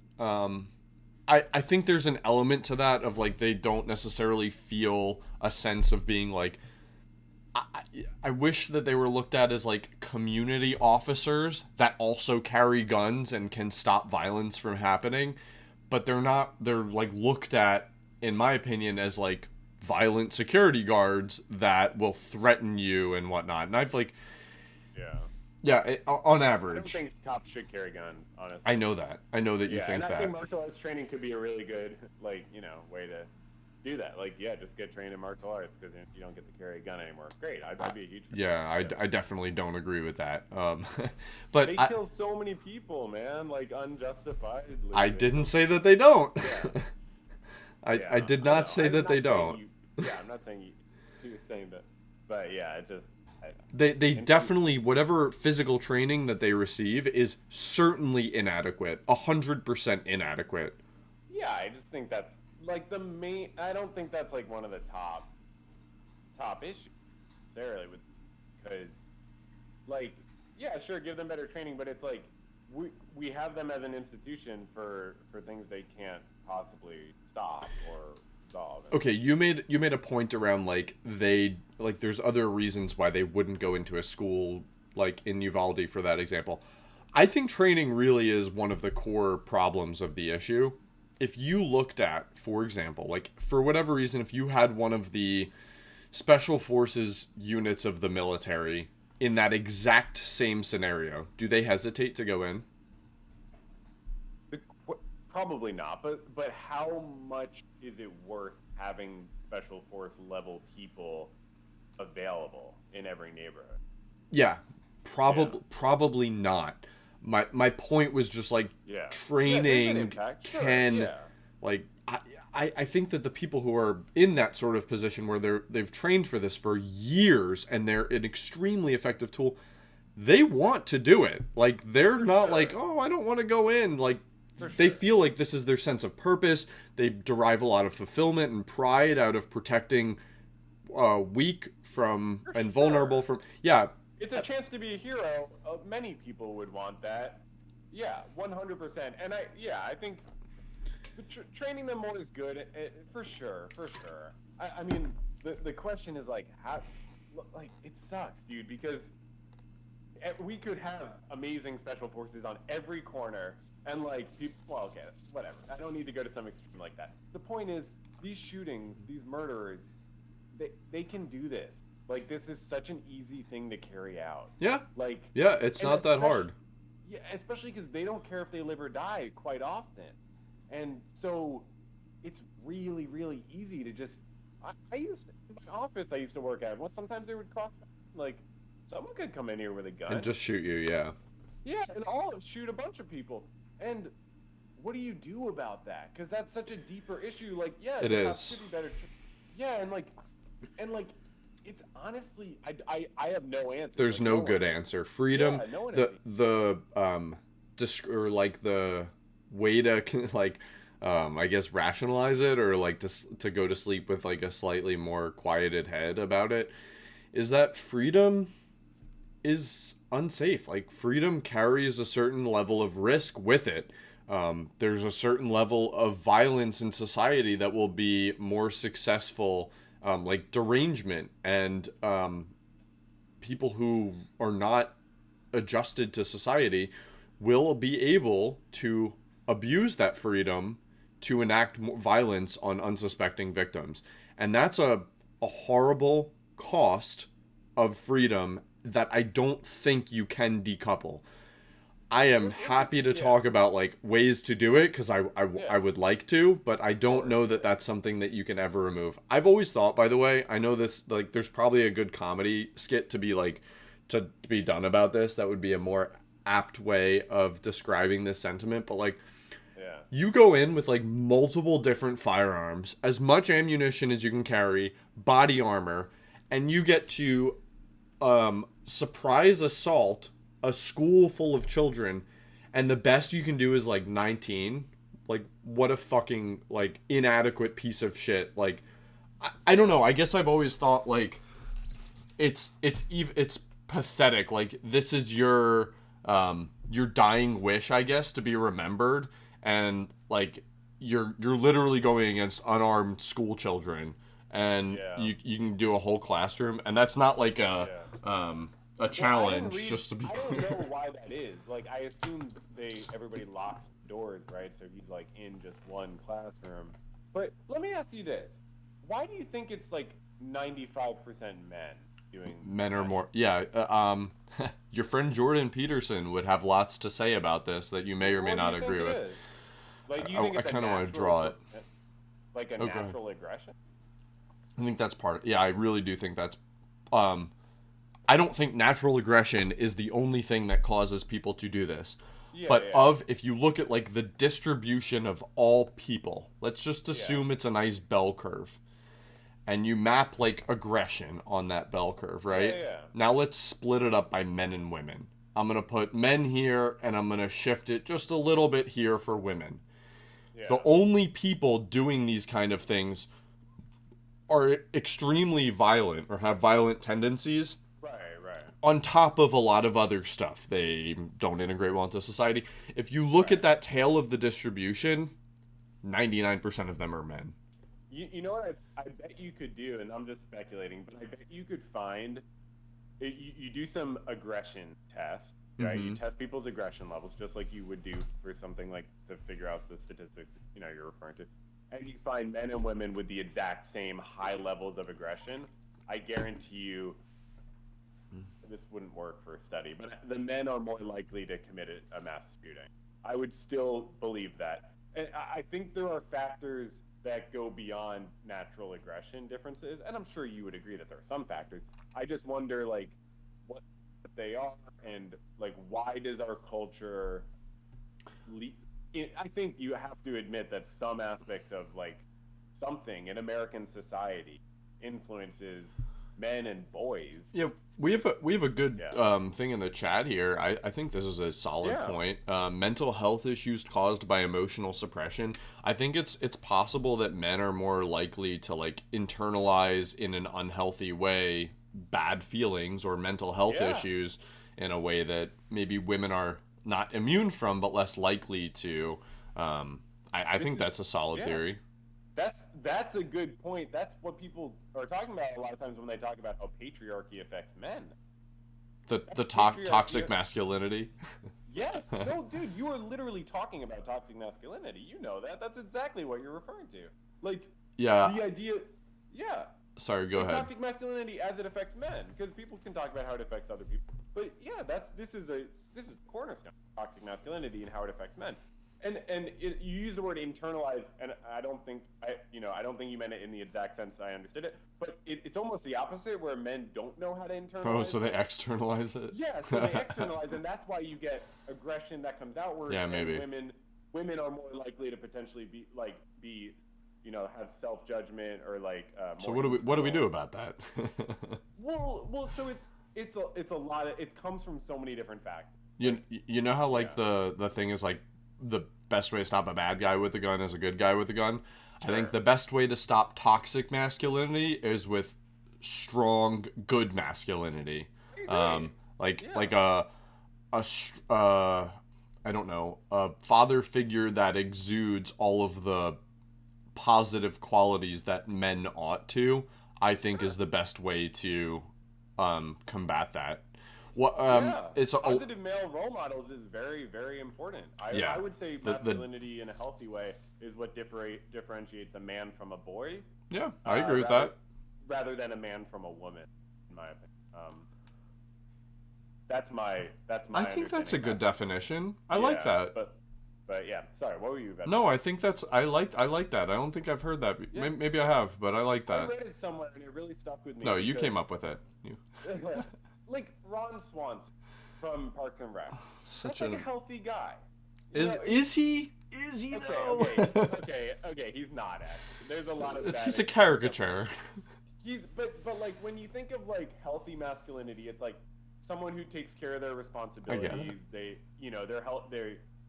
I think there's an element to that of like they don't necessarily feel a sense of being like I, I wish that they were looked at as like community officers that also carry guns and can stop violence from happening, but they're not. They're like looked at, in my opinion, as like violent security guards that will threaten you and whatnot. And I've like, Yeah. yeah, on I don't average, think cops should carry guns, I honestly. know that. I know that you Yeah, and think I think that. martial arts training could be a really good, like, way to do that. Like, yeah, just get trained in martial arts because you don't get to carry a gun anymore. Great, I'd be a huge fan. Yeah, Yeah. I definitely don't agree with that. But They kill so many people, man, like unjustifiedly. I They didn't kill. say that they don't. Yeah, I yeah. did I not know. say I'm that they not saying don't. you. Yeah, I'm not saying you. He was saying that, but yeah, it just. I, They and definitely whatever physical training that they receive is certainly inadequate, 100% inadequate. yeah, I just think that's like the main. I don't think that's like one of the top issues necessarily with because like yeah, sure, give them better training, but it's like we have them as an institution for things they can't possibly stop or solve. And Okay, you made a point around like they like there's other reasons why they wouldn't go into a school like in Uvalde for that example. I think training really is one of the core problems of the issue. If you looked at, for example, like for whatever reason, if you had one of the special forces units of the military in that exact same scenario, do they hesitate to go in? the, probably not, but how much is it worth having special force level people available in every neighborhood? Yeah, Yeah, probably not. My point was just like yeah, yeah. There's an training impact, sure. can Yeah, like I think that the people who are in that sort of position where they've trained for this for years and they're an extremely effective tool, they want to do it. Like, they're For not like, sure. oh, I don't want to go in. Like, For they sure. feel like this is their sense of purpose. They derive a lot of fulfillment and pride out of protecting weak from For and vulnerable sure. from. Yeah, It's a chance to be a hero. Many people would want that. Yeah, 100%. And I think training them more is good, for sure, for sure. I mean, the question is like, how, like, it sucks, dude, because we could have amazing special forces on every corner, and like, people, well, okay, whatever. I don't need to go to some extreme like that. The point is, these shootings, these murderers, they can do this. Like, this is such an easy thing to carry out. yeah, Like, yeah. It's and not that especially, hard. yeah, especially because they don't care if they live or die quite often, and so it's really, really easy to just. I used in my office I used to work at. Well, sometimes they would cross, like, someone could come in here with a And gun, just shoot you. Yeah, yeah, and all shoot a bunch of people. And what do you do about that? Because that's such a deeper issue. Like, yeah, it the cops is. could be better. Yeah, and like, it's honestly, I have no answer. There's Like, no no one good does. answer. Freedom, Yeah, no one has. or like the way to like, I guess rationalize it, or like to go to sleep with like a slightly more quieted head about it, is that freedom is unsafe. Like, freedom carries a certain level of risk with it. There's a certain level of violence in society that will be more successful, like derangement and people who are not adjusted to society will be able to abuse that freedom to enact violence on unsuspecting victims. And that's a horrible cost of freedom that I don't think you can decouple. I am We're just, happy to yeah, talk about like ways to do it because I yeah, would like to, but I don't for know that sure. that's something that you can ever remove. I've always thought, by the way, I know this, like, there's probably a good comedy skit to be like to be done about this that would be a more apt way of describing this sentiment, but like, Yeah, you go in with like multiple different firearms, as much ammunition as you can carry, body armor, and you get to surprise assault a school full of children, and the best you can do is like 19. Like, what a fucking like inadequate piece of shit. Like, I don't know. I guess I've always thought like it's pathetic. Like, this is your dying wish, I guess, to be remembered, and like you're literally going against unarmed school children, and yeah, you can do a whole classroom, and that's not like yeah. a Well, I didn't challenge, read. just to be I don't know clear. why that is. Like, I assumed everybody locks doors, right? So he's like in just one classroom. But let me ask you this: why do you think it's like 95% men doing Men are mass more, yeah. Your friend Jordan Peterson would have lots to say about this that you may or may What do not you think agree it with. is? Like, you think I it's a kind of want to natural, draw it. like a Oh, go ahead. natural aggression? I think that's part. Yeah, I really do think that's. Um, I don't think natural aggression is the only thing that causes people to do this. Yeah, But yeah, if you look at like the distribution of all people, let's just yeah, assume it's a nice bell curve, and you map like aggression on that bell curve, yeah, right? yeah, Now let's split it up by men and women. I'm going to put men here, and I'm going to shift it just a little bit here for women. The yeah. only people doing these kind of things are extremely violent or have violent tendencies, Right, right, on top of a lot of other stuff. They don't integrate well into society. If you look at right. that tail of the distribution, 99% of them are men. You know what I bet you could do, and I'm just speculating, but I bet you could find you do some aggression tests, right? You Mm-hmm. test people's aggression levels just like you would do for something like to figure out the statistics, you're referring to. And you find men and women with the exact same high levels of aggression. I guarantee you this wouldn't work for a study, but the men are more likely to commit a mass shooting. I would still believe that. And I think there are factors that go beyond natural aggression differences, and I'm sure you would agree that there are some factors. I just wonder, like, what they are, and like, why does our culture I think you have to admit that some aspects of like something in American society influences men and boys. Yeah, we have a good Yeah. thing in the chat here. I think this is a solid Yeah. point. Mental health issues caused by emotional suppression. I think it's possible that men are more likely to like internalize in an unhealthy way bad feelings or mental health Yeah. issues in a way that maybe women are not immune from, but less likely to. I This think is that's a solid yeah. theory. That's a good point. That's what people are talking about a lot of times when they talk about how patriarchy affects men. The That's patriarchy. toxic masculinity. Yes. No, dude, you are literally talking about toxic masculinity. You know that. That's exactly what you're referring to. Like Yeah. the idea yeah. Sorry. Go Like ahead. toxic masculinity as it affects men because people can talk about how it affects other people. But yeah, this is the cornerstone of toxic masculinity and how it affects men. You use the word internalize, and I don't think you meant it in the exact sense I understood it. But it's almost the opposite, where men don't know how to Oh, internalize so they things. externalize it? Yeah, so they externalize, and that's why you get aggression that comes outwards, Yeah, and maybe. women are more likely to potentially be have self judgment or like So more what do we do internal. about that? Well, so it's a lot of it comes from so many different factors. You know how like Yeah, the thing is like the best way to stop a bad guy with a gun is a good guy with a gun. I think sure. the best way to stop toxic masculinity is with strong good masculinity. I agree. Like Yeah, I don't know, a father figure that exudes all of the positive qualities that men ought to, I think is sure. the best way to combat that. What Yeah, it's a positive male role models is very, very important. I yeah. would say The masculinity in a healthy way is what differentiates a man from a boy, Yeah, I agree with rather that. than a man from a woman, in my opinion. That's I my think that's understanding a of good masculinity. definition. I like Yeah, that. but yeah. Sorry, what were you about to No, say? I think that's I like that. I don't think I've heard that. Yeah, Maybe I have, but I like I that. read it somewhere and it really stuck with me No, you came because up with it. You like Ron Swanson from Parks and Rec. such That's like a an healthy guy. is He's is he is he okay, though? okay. He's not actually. There's a lot of bad He's a examples of him. caricature. But like when you think of like healthy masculinity, it's like someone who takes care of their I get it. responsibilities. They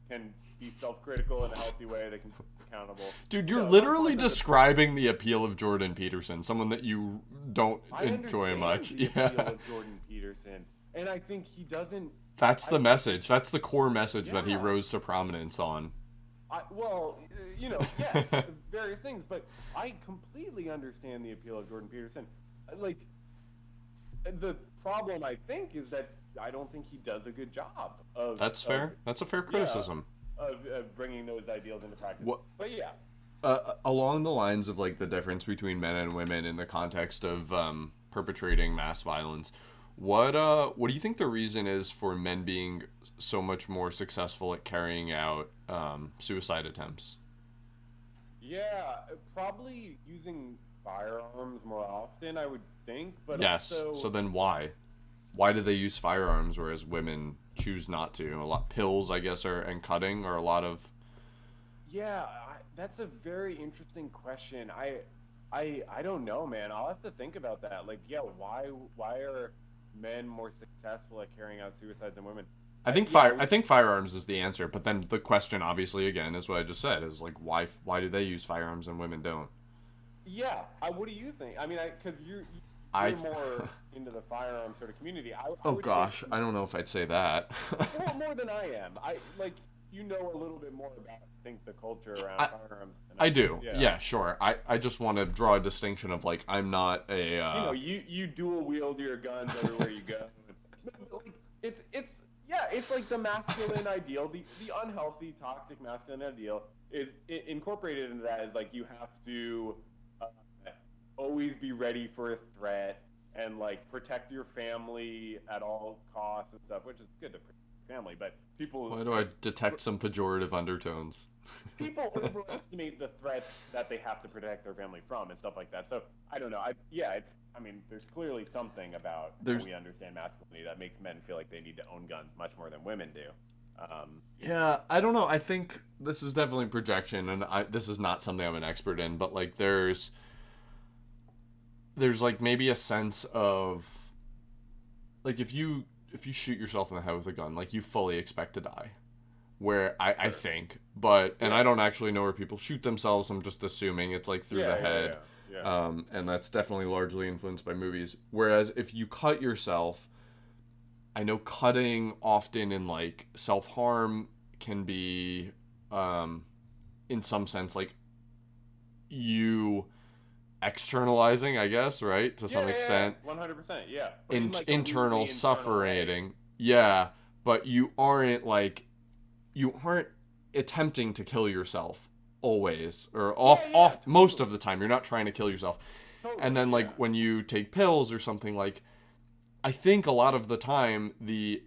can be self-critical in a healthy way. They can be accountable. Dude, you're Ron literally Swanson's a describing the appeal of Jordan Peterson, someone that you don't I enjoy understand much. the appeal Yeah. of Jordan Peterson, and I think he doesn't. That's the I think message. That's the core message that he yeah. rose to prominence on. Well, yes, various things, but I completely understand the appeal of Jordan Peterson. Like the problem, I think, is that I don't think he does a good job That's of fair. That's a fair yeah criticism. of bringing those ideals into practice. What But yeah, along the lines of like the difference between men and women in the context of perpetrating mass violence, what do you think the reason is for men being so much more successful at carrying out suicide attempts? yeah, probably using firearms more often, I would think, but Yes. also So then why? Why do they use firearms whereas women choose not to? A lot pills, I guess, are and cutting are a lot of. yeah, that's a very interesting question. I don't know, man. I'll have to think about that. Like, yeah, why are men more successful at carrying out suicides than women? Yeah, I I would. think firearms is the answer, but then the question obviously again is what I just said is like why do they use firearms and women don't? Yeah, what do you think? I mean, because I you're more into the firearm sort of community. I Oh would think gosh, I don't know if I'd say that. more than I am. I like a little bit more about I think the culture around I firearms than I I do. do. Yeah. Yeah, sure. I just want to draw a distinction of like I'm not a You dual wield your guns everywhere you go. But, like, it's yeah, it's like the masculine ideal, the unhealthy, toxic masculine ideal is incorporated into that is like you have to uh, always be ready for a threat and like protect your family at all costs and stuff, which is good to protect your family, but why do I detect some pejorative undertones? people overestimate the threats that they have to protect their family from and stuff like that. So I don't know. I mean, there's clearly something about how There's we understand masculinity that makes men feel like they need to own guns much more than women do. Yeah, I don't know. I think this is definitely projection, and this is not something I'm an expert in. But like, there's like maybe a sense of like if you shoot yourself in the head with a gun, like you fully expect to die. Where I Sure. think, but and Yeah. I don't actually know where people shoot themselves. I'm just assuming it's like through the Yeah. Yeah. head, Yeah. Yeah. and that's definitely largely influenced by movies. Whereas if you cut yourself, I know cutting often in like self harm can be, um, in some sense, like you externalizing, I guess, right, to some Yeah. Yeah. extent, 100%. Yeah. But in like a internal weirdly internal way. suffering. Yeah. Yeah, but you aren't attempting to kill yourself always or Yeah. Yeah. off most of Totally. the time. You're not trying to kill yourself. And Totally. then like Yeah. when you take pills or something, like I think a lot of the time the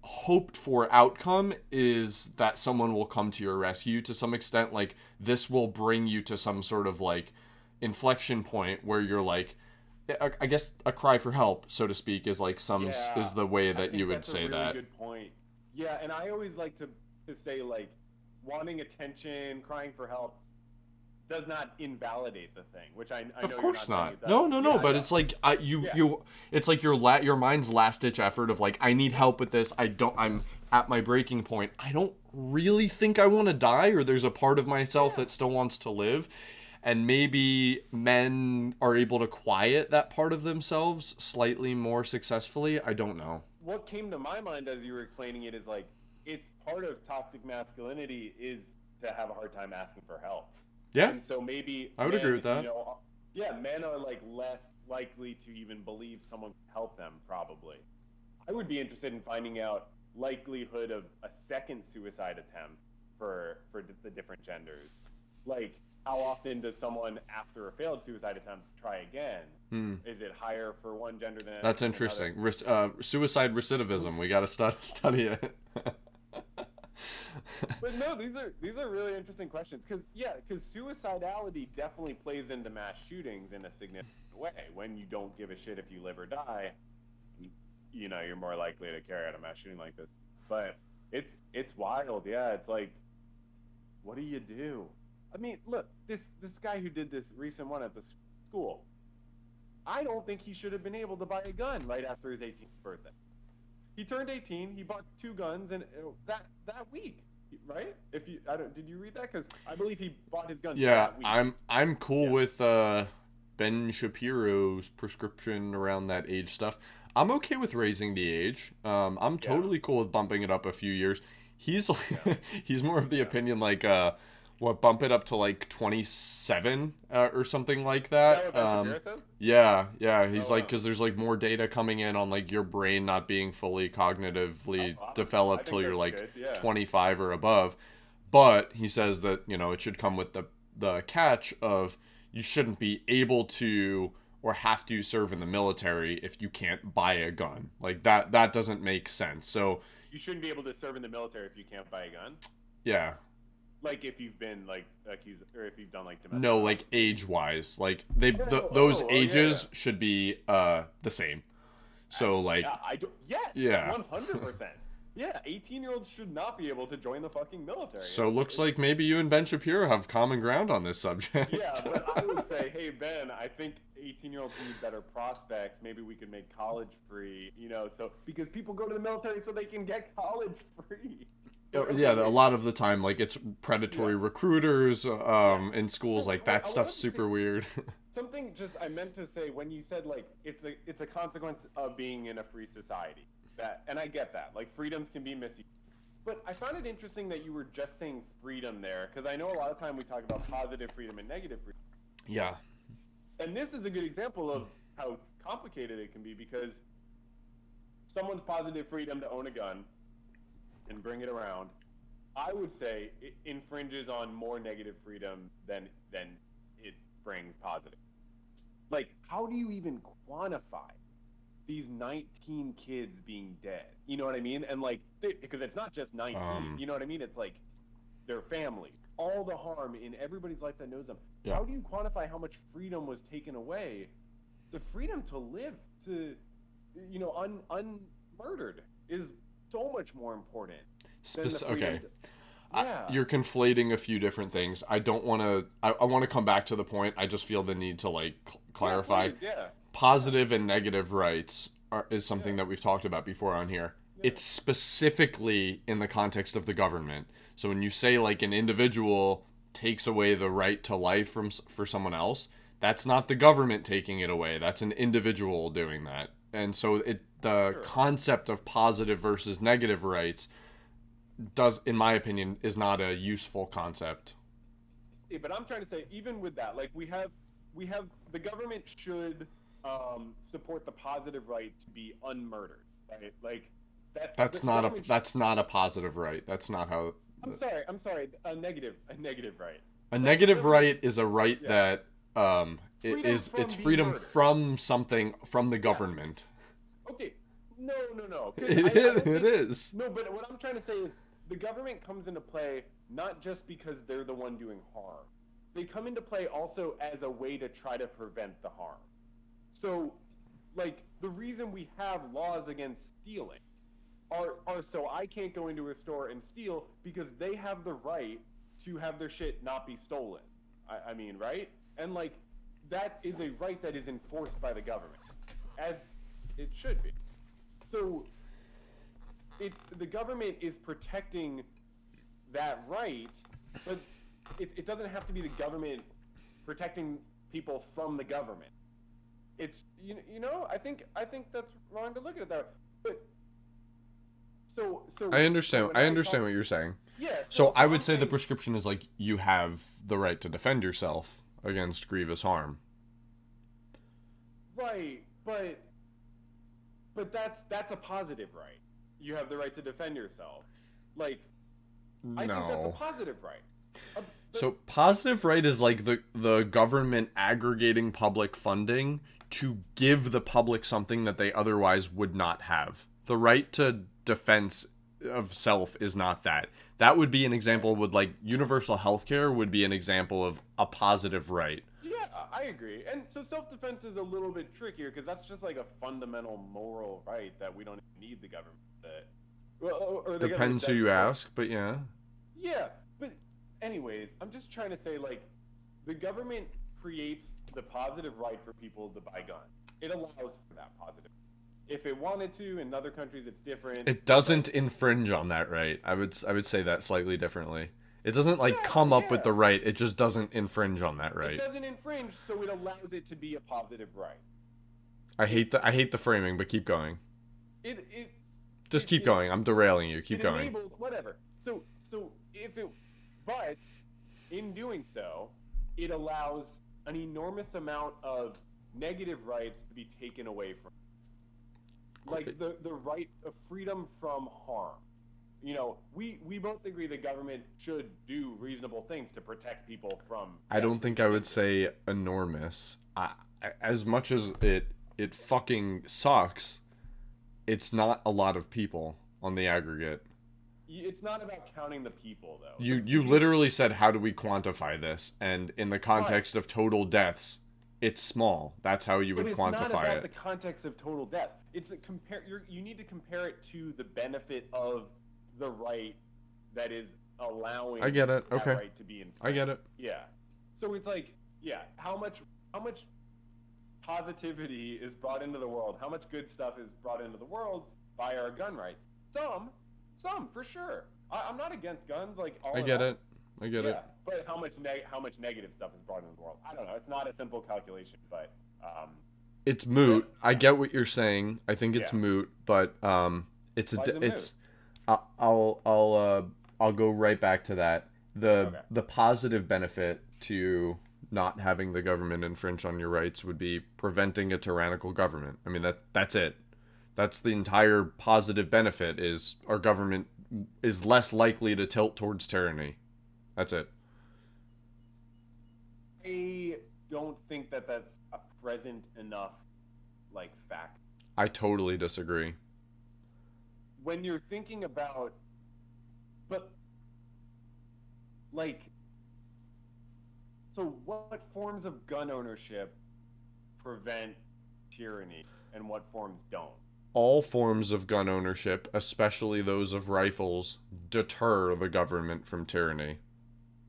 hoped for outcome is that someone will come to your rescue to some extent. Like this will bring you to some sort of like inflection point where you're like, I guess a cry for help, so to speak, is like some Yeah, is the way I that you think would that's a say really that. good point. Yeah, and I always like to say like wanting attention, crying for help does not invalidate the thing, which I Of know you're course not saying not. it does. No, no, no. Yeah, But yeah, it's like yeah, it's like your mind's last ditch effort of like I need help with this. I'm at my breaking point. I don't really think I want to die, or there's a part of myself yeah. that still wants to live. And maybe men are able to quiet that part of themselves slightly more successfully. I don't know. What came to my mind as you were explaining it is like it's part of toxic masculinity is to have a hard time asking for help. Yeah, And so maybe I would agree men, with that. yeah, men are like less likely to even believe someone can help them, probably. I would be interested in finding out likelihood of a second suicide attempt for the different genders. Like, how often does someone after a failed suicide attempt try again? Hmm. Is it higher for one gender than That's another? interesting. Suicide recidivism. We got to study it. But no, these are really interesting questions because yeah, because suicidality definitely plays into mass shootings in a significant way. When you don't give a shit if you live or die, you're more likely to carry out a mass shooting like this. But it's wild. Yeah, it's like, what do you do? I mean, look, this guy who did this recent one at the school. I don't think he should have been able to buy a gun right after his 18th birthday. He turned 18. He bought two guns, and that week, right? If you, I don't, did you read that? Because I believe he bought his gun Yeah, that week. I'm cool Yeah. with Ben Shapiro's prescription around that age stuff. I'm okay with raising the age. I'm Yeah. totally cool with bumping it up a few years. He's Yeah. he's more of the Yeah. opinion like what bump it up to like 27 or something like Is that that. what Ben Shapiro said? Yeah, Oh he's like wow. because there's like more data coming in on like your brain not being fully Oh, cognitively I developed think till you're that's like good. Yeah. 25 or above. But he says that it should come with the catch of you shouldn't be able to or have to serve in the military if you can't buy a gun. Like that doesn't make sense. So You shouldn't be able to serve in the military if you can't buy a gun. yeah, Like if you've been like accused or if you've done like domestic no, violence. like age wise, like those Oh, yeah, yeah. ages should be the same. So like Yeah, I do. Yes, yeah. 100%. Yeah, 18-year-olds should not be able to join the fucking military. So looks like maybe you and Ben Shapiro have common ground on this subject. Yeah, but I would say, hey Ben, I think 18-year-olds need better prospects. Maybe we could make college free. So because people go to the military so they can get college free. Yeah, a lot of the time, like it's predatory Yeah, recruiters yeah. in schools. Well, Like wait, that I stuff's wanted to say super weird. something. Just I meant to say when you said like it's a consequence of being in a free society. And I get that. Like freedoms can be misused. But I found it interesting that you were just saying freedom there, because I know a lot of time we talk about positive freedom and negative freedom. Yeah. And this is a good example of how complicated it can be, because someone's positive freedom to own a gun and bring it around, I would say it infringes on more negative freedom than it brings positive. Like, how do you even quantify these 19 kids being dead? You know what I mean? And like, because it's not just 19. You know what I mean? It's like their family, all the harm in everybody's life that knows them. Yeah. How do you quantify how much freedom was taken away? The freedom to live, to unmurdered, is so much more important than the freedom. Okay. Yeah. You're conflating a few different things. I don't want to. I want to come back to the point. I just feel the need to like Yeah, clarify. please. Yeah. Yeah. Positive and negative rights is Yeah. something that we've talked about before on here. Yeah. It's specifically in the context of the government. So when you say like an individual takes away the right to life for someone else, that's not the government taking it away. That's an individual doing that. And so the Sure. concept of positive versus negative rights does, in my opinion, is not a useful concept. Yeah, but I'm trying to say, even with that, like we have the government should support the positive right to be unmurdered, right? Like that That's the not a government. that's not a positive right. That's not how. I'm sorry. A negative right. A The negative government, right is a right yeah, that freedom it's from being freedom murdered. from something from the Yeah. government. Okay. No, no, no. Because I It, don't it think. is. No, but what I'm trying to say is the government comes into play not just because they're the one doing harm. They come into play also as a way to try to prevent the harm. So, like, the reason we have laws against stealing are so I can't go into a store and steal because they have the right to have their shit not be stolen. I mean, right? And, like, that is a right that is enforced by the government, as it should be. So, it's the government is protecting that right, but it doesn't have to be the government protecting people from the government. It's I think that's wrong to look at it that way. But so I so understand. when I I understand talk, what you're saying. yeah, So I I'm would say the saying prescription is like you have the right to defend yourself against grievous harm. right, but that's a positive right. You have the right to defend yourself. Like I think that's a No. positive right. Uh, but So positive right is like the government aggregating public funding to give the public something that they otherwise would not have. The right to defense of self is not that. That would be an example with like universal healthcare would be an example of a positive right. yeah, I agree. And so self-defense is a little bit trickier because that's just like a fundamental moral right that we don't need the government that well, or the government Depends who does you support. ask, but yeah. Yeah, but anyways, I'm just trying to say like the government creates the positive right for people to buy guns. It allows for that positive. If it wanted to, in other countries it's different. It But doesn't infringe on that right. I would say that slightly differently. It doesn't like yeah, come up with yeah. the right. It just doesn't infringe on that It right. doesn't infringe, so it allows it to be a positive right. It I hate the framing, but keep going. it it Just it, keep it going. I'm derailing you. Keep it going. enables whatever. So if it, but in doing so, it allows an enormous amount of negative rights to be taken away from, like the right of freedom from harm. We both agree the government should do reasonable things to protect people from I death don't think I and would injury. say enormous. As much as it fucking sucks, it's not a lot of people on the aggregate. It's not about counting the people though. You literally said how do we quantify this? And in the Right. context of total deaths, it's small. That's how you But would it's not quantify about the it. context of total death. It's a compare. You need to compare it to the benefit of the right that is I allowing get it. that Okay. right to be I infringed. get it. Yeah. So it's like, yeah, how much positivity is brought into the world? How much good stuff is brought into the world by our gun rights? Some for sure. I'm not against guns like all I at get all. it. I get Yeah, it. but how much negative stuff is brought into the world? I don't know. It's not a simple calculation, but It's but moot. I yeah, get what you're saying. I think it's yeah. moot, but Why is it moot? it's I'll go right back to that. Okay. The positive benefit to not having the government infringe on your rights would be preventing a tyrannical government. I mean that's it. That's the entire positive benefit is our government is less likely to tilt towards tyranny. That's it. I don't think that that's a present enough like fact. I totally disagree. When you're thinking about, but like, so what forms of gun ownership prevent tyranny and what forms don't? all forms of gun ownership, especially those of rifles, deter the government from tyranny.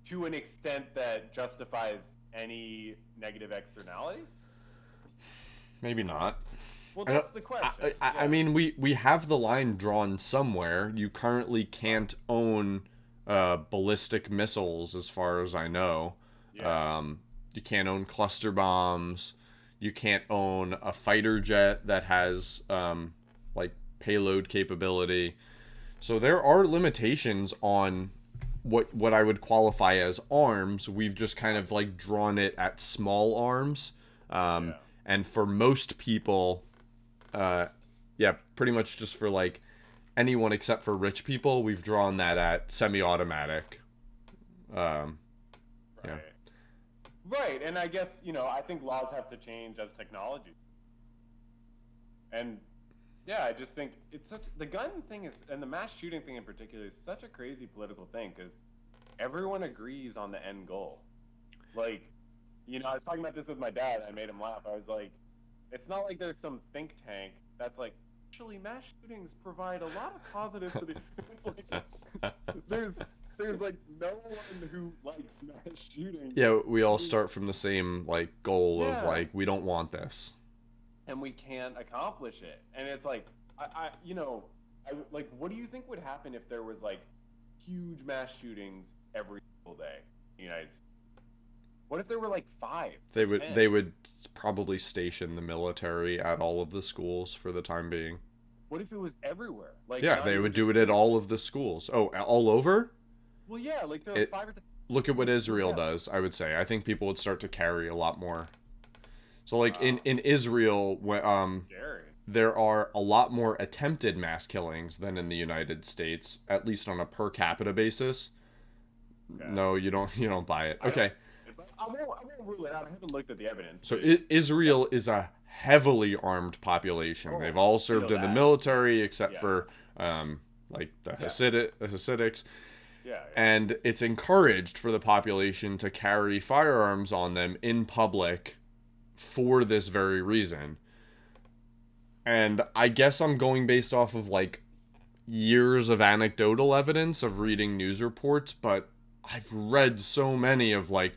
To an extent that justifies any negative externality? Maybe not. Well, that's the question. I mean, we have the line drawn somewhere. You currently can't own ballistic missiles, as far as I know. Yeah. You can't own cluster bombs. You can't own a fighter jet that has like payload capability. So there are limitations on what I would qualify as arms. We've just kind of like drawn it at small arms. Yeah. And for most people, yeah, pretty much just for like anyone except for rich people, we've drawn that at semi-automatic. Um, yeah. Right. Right, and I guess, I think laws have to change as technology. And yeah, I just think the gun thing is, and the mass shooting thing in particular, is such a crazy political thing because everyone agrees on the end goal. Like, I was talking about this with my dad. I made him laugh. I was like, it's not like there's some think tank that's like, actually, mass shootings provide a lot of positives to the. It's like there's like no one who likes mass shooting. Yeah, we all start from the same like goal of Yeah. like we don't want this. And we can't accomplish it. And it's like, like, what do you think would happen if there was like huge mass shootings every single day in the United States? What if there were like 5? They 10? would probably station the military at all of the schools for the time being. What if it was everywhere? Like, Yeah, not they even would just do it at schools. all of the schools. Oh, all over? Well, yeah, like there were It 5 or 10. Look at what Israel Yeah. does, I would say. I think people would start to carry a lot more. So like Wow. in Israel, Scary. there are a lot more attempted mass killings than in the United States, at least on a per capita basis. Okay. No, you don't buy it. Okay. I won't rule it out. I haven't looked at the evidence. So But Israel is a heavily armed population. Oh, They've all I served know in the that. military except Yeah. for like the Yeah. Hasidics. Yeah. And it's encouraged for the population to carry firearms on them in public for this very reason. And I guess I'm going based off of like years of anecdotal evidence of reading news reports, but I've read so many of like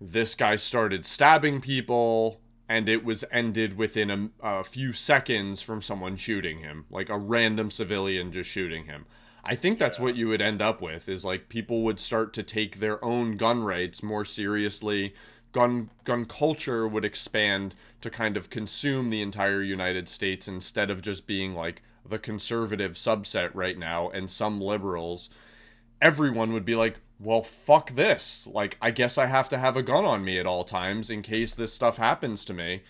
this guy started stabbing people and it was ended within a few seconds from someone shooting him, like a random civilian just shooting him. I think that's Yeah. what you would end up with is like people would start to take their own gun rights more seriously. Gun culture would expand to kind of consume the entire United States instead of just being like the conservative subset right now and some liberals. Everyone would be like, well, fuck this. Like, I guess I have to have a gun on me at all times in case this stuff happens to me.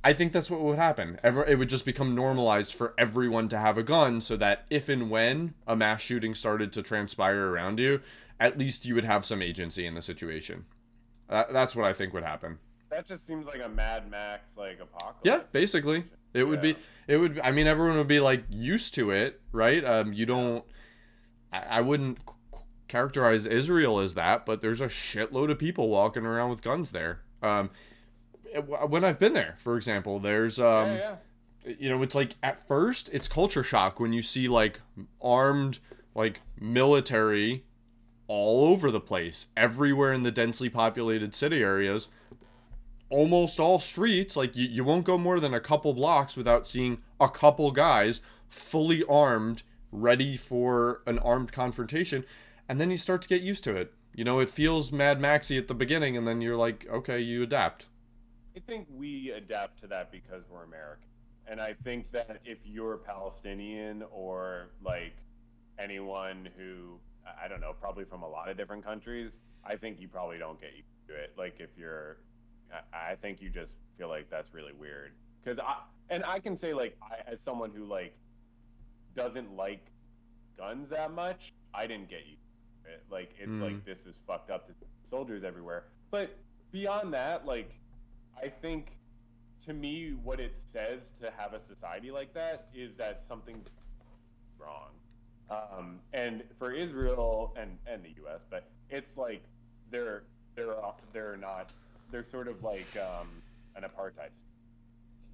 I think that's what would happen. It would just become normalized for everyone to have a gun so that if and when a mass shooting started to transpire around you, at least you would have some agency in the situation. That's what I think would happen. That just seems like a Mad Max like Yeah, apocalypse. basically. It would Yeah. be, it would, I mean, everyone would be like used to it, right? You don't, I wouldn't characterize Israel as that, but there's a shitload of people walking around with guns there. When I've been there, for example, there's Yeah. it's like at first it's culture shock when you see like armed like military all over the place, everywhere in the densely populated city areas, almost all streets. Like you won't go more than a couple blocks without seeing a couple guys fully armed, ready for an armed confrontation, and then you start to get used to it. It feels Mad Maxy at the beginning, and then you're like, okay, you adapt. I think we adapt to that because we're American. And I think that if you're Palestinian or like anyone who, I don't know, probably from a lot of different countries, I think you probably don't get used to it. Like if you're, I think you just feel like that's really weird. And I can say like, as someone who like doesn't like guns that much, I didn't get used to it. Like it's like, this is fucked up. There's soldiers everywhere. But beyond that, like, I think to me, what it says to have a society like that is that something's wrong. And for Israel and the U.S., but it's like they're not, they're sort of like an apartheid.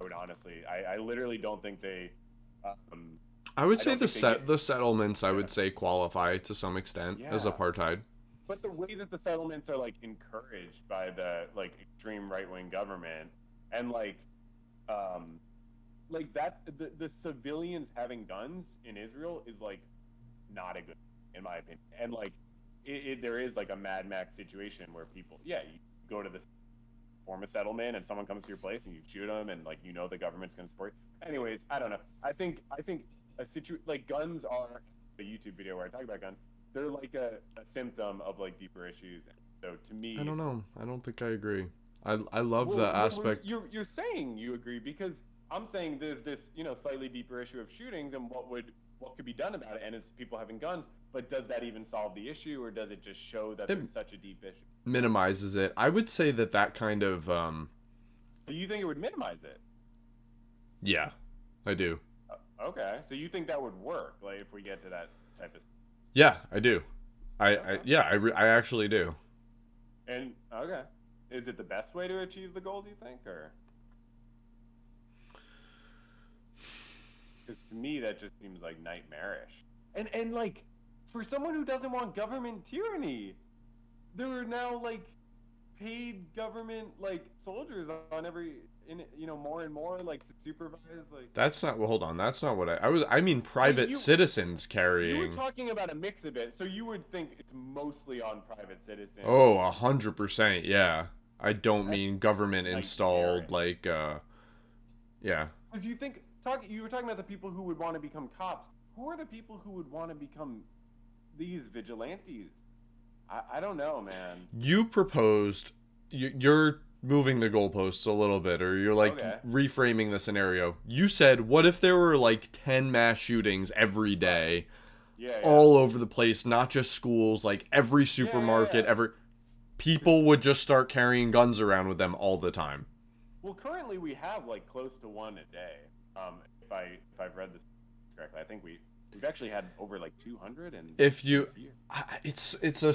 I would honestly, I literally don't think they Um, I would I say don't think they get. the settlements I Yeah, would say qualify to some extent as yeah. apartheid. But the way that the settlements are like encouraged by the like extreme right wing government, and um like that the civilians having guns in Israel is like not a good in my opinion. And like there is like a Mad Max situation where people, yeah, you go to this form a settlement and someone comes to your place and you shoot them and like the government's going to support you. Anyways, I don't know. I think like guns are a YouTube video where I talk about guns. They're like a symptom of like deeper issues. So to I me, don't know. I don't think I agree. I love the well, aspect. you're saying you agree because I'm saying there's this slightly deeper issue of shootings and what could be done about it, and it's people having guns. But does that even solve the issue, or does it just show that It there's such a deep issue? minimizes it. I would say that that kind of Do you think it would minimize it? yeah, I do. Okay, so you think that would work, like if we get to that type of. Yeah, I do. I Okay, yeah, I actually do. and okay, is it the best way to achieve the goal? Do you think, or because to me that just seems like nightmarish, and like for someone who doesn't want government tyranny, there are now like paid government like soldiers on every in more and more like to supervise like That's not well, hold on. That's not what I was I mean wait private citizens you were carrying. talking about a mix of it, so you would think it's mostly on private citizens. Oh, 100%. Yeah. I don't That's mean government installed nightmarish. like yeah. Because you were talking about the people who would want to become cops. Who are the people who would want to become these vigilantes? I don't know, man. You proposed you're moving the goalposts a little bit, or you're like Okay. reframing the scenario. You said, what if there were like 10 mass shootings every Right. day, Yeah, yeah. all over the place, not just schools, like every Yeah, yeah, supermarket, yeah. every Because people would just start carrying guns around with them all the time. well, currently we have like close to one a day. If I've read this correctly, I think we've actually had over like 200 in If you this year. it's a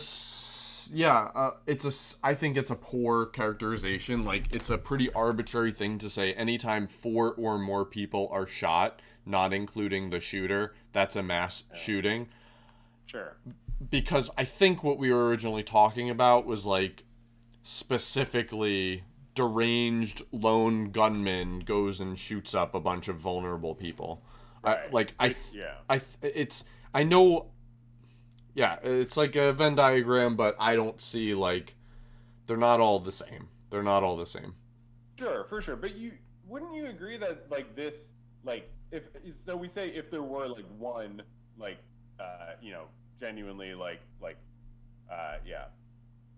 yeah, it's a I think it's a poor characterization. Like it's a pretty arbitrary thing to say anytime four or more people are shot, not including the shooter, that's a mass Yeah. shooting. Sure. Because I think what we were originally talking about was like specifically deranged lone gunman goes and shoots up a bunch of vulnerable people. Right. But yeah. It's I know, yeah, it's like a Venn diagram, but I don't see like they're not all the same. They're not all the same. Sure, for sure. But you wouldn't you agree that like this like if so we say if there were like one like genuinely yeah,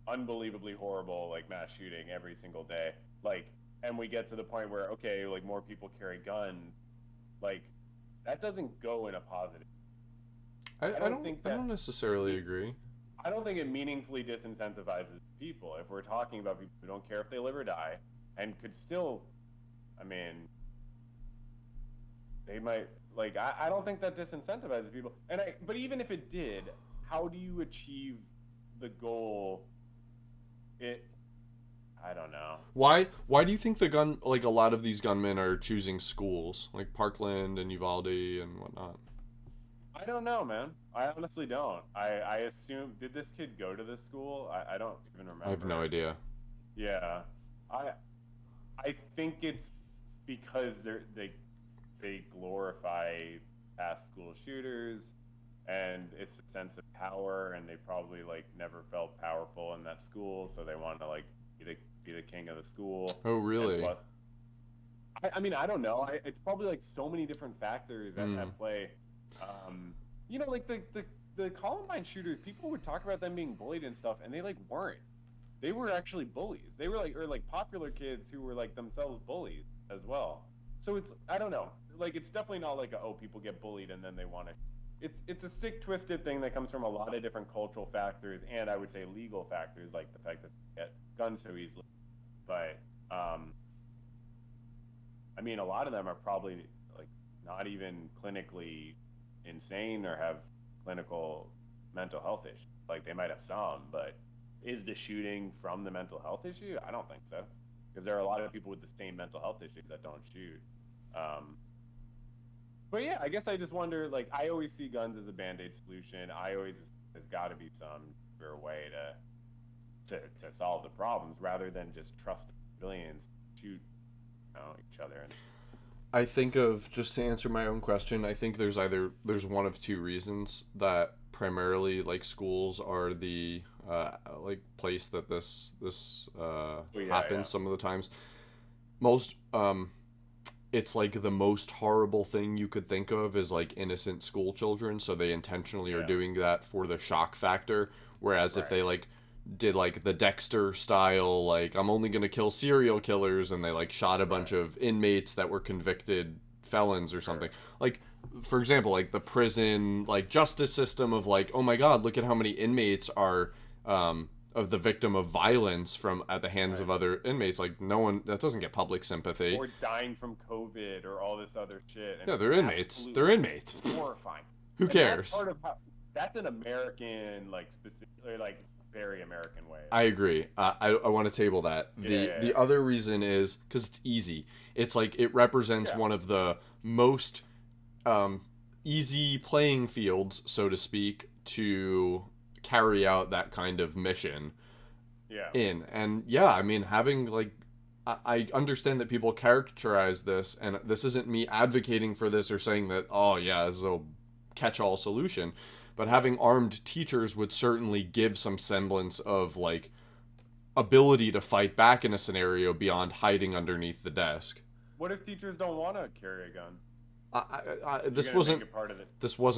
unbelievably horrible like mass shooting every single day, like and we get to the point where okay, like more people carry guns, like that doesn't go in a positive. I don't think I that don't necessarily me agree. I don't think it meaningfully disincentivizes people if we're talking about people who don't care if they live or die and could still, I mean, they might like I don't think that disincentivizes people. But even if it did, how do you achieve the goal? It I don't know. Why do you think the gun like a lot of these gunmen are choosing schools like Parkland and Uvalde and whatnot? I don't know, man. I honestly don't. I assume did this kid go to this school? I don't even I have no remember. idea. Yeah. I I think it's because they glorify past school shooters and it's a sense of power and they probably like never felt powerful in that school so they want to like be the king of the school Oh, and really? plus I mean I don't know it's probably like so many different factors Hmm. at play um like the Columbine shooters people would talk about them being bullied and stuff and they like weren't they were actually bullies. They were like or like popular kids who were like themselves bullies as well. So it's I don't know. Like it's definitely not like people get bullied and then they want to. It's a sick twisted thing that comes from a lot of different cultural factors and I would say legal factors like the fact that they get guns so easily. But I mean a lot of them are probably like not even clinically insane or have clinical mental health issues. Like they might have some, but is the shooting from the mental health issue? I don't think so, because there are a lot of people with the same mental health issues that don't shoot. Um, But yeah, I guess I just wonder. Like, I always see guns as a band-aid solution. I always there's got to be some better way to solve the problems rather than just trust civilians shoot each other. And I think just to answer my own question, I think there's one of two reasons that primarily like schools are the like place that this yeah, happens some of the times. Most it's like the most horrible thing you could think of is like innocent school children, so they intentionally are yeah, doing that for the shock factor. Whereas if right, they like did like the Dexter style, like I'm only gonna kill serial killers, and they like shot a bunch right, of inmates that were convicted felons or something. sure, Like, for example, like the prison like justice system of like, oh my god, look at how many inmates are of the victim of violence from at the hands right. of other inmates. Like no one that doesn't get public sympathy. Or dying from COVID or all this other shit, and Yeah, it's they're inmates. They're absolutely inmates. horrifying. Who And that's cares? part of how that's an American, like, specifically, like, very American way. I agree. I want to table that. Yeah, The other reason is because it's easy. It's like it represents yeah, one of the most um, easy playing fields, so to speak, to carry out that kind of mission yeah, in. And yeah, I mean, having like, I understand that people characterize this, and this isn't me advocating for this or saying that, oh yeah, this is a catch all solution. But yeah. having armed teachers would certainly give some semblance of like ability to fight back in a scenario beyond hiding underneath the desk. What if teachers don't want to carry a gun? You're This gonna make wasn't it part of it.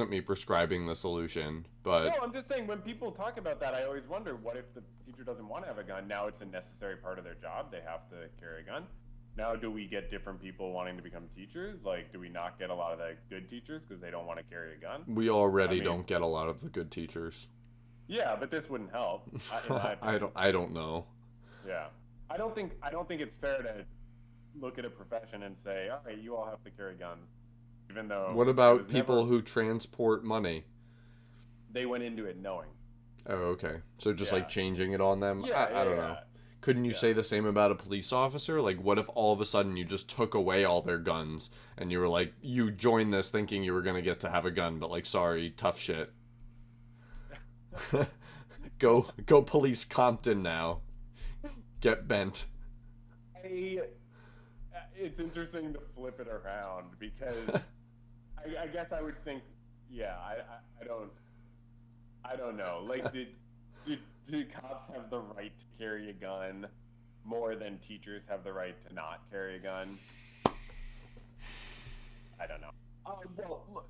me prescribing the solution, No, but I'm just saying when people talk about that, I always wonder what if the teacher doesn't want to have a gun? Now it's a necessary part of their job. They have to carry a gun. Now, do we get different people wanting to become teachers? Like, do we not get a lot of the good teachers because they don't want to carry a gun? we I already mean, don't get a lot of the good teachers. yeah, but this wouldn't help, in my opinion. I don't know. Yeah, I don't think it's fair to look at a profession and say, all right, you all have to carry guns, even though What it was about never. people who transport money? They went into it knowing. Oh, okay. So just like Yeah, changing it on them? yeah, I yeah, don't know. yeah, Couldn't you yeah. say the same about a police officer? Like, what if all of a sudden you just took away all their guns and you were like, you joined this thinking you were going to get to have a gun, but like, sorry, tough shit. Go police Compton now. Get bent. I, it's interesting to flip it around because I guess I would think, yeah, I don't know. Like, do cops have the right to carry a gun more than teachers have the right to not carry a gun? I don't know. Well, look,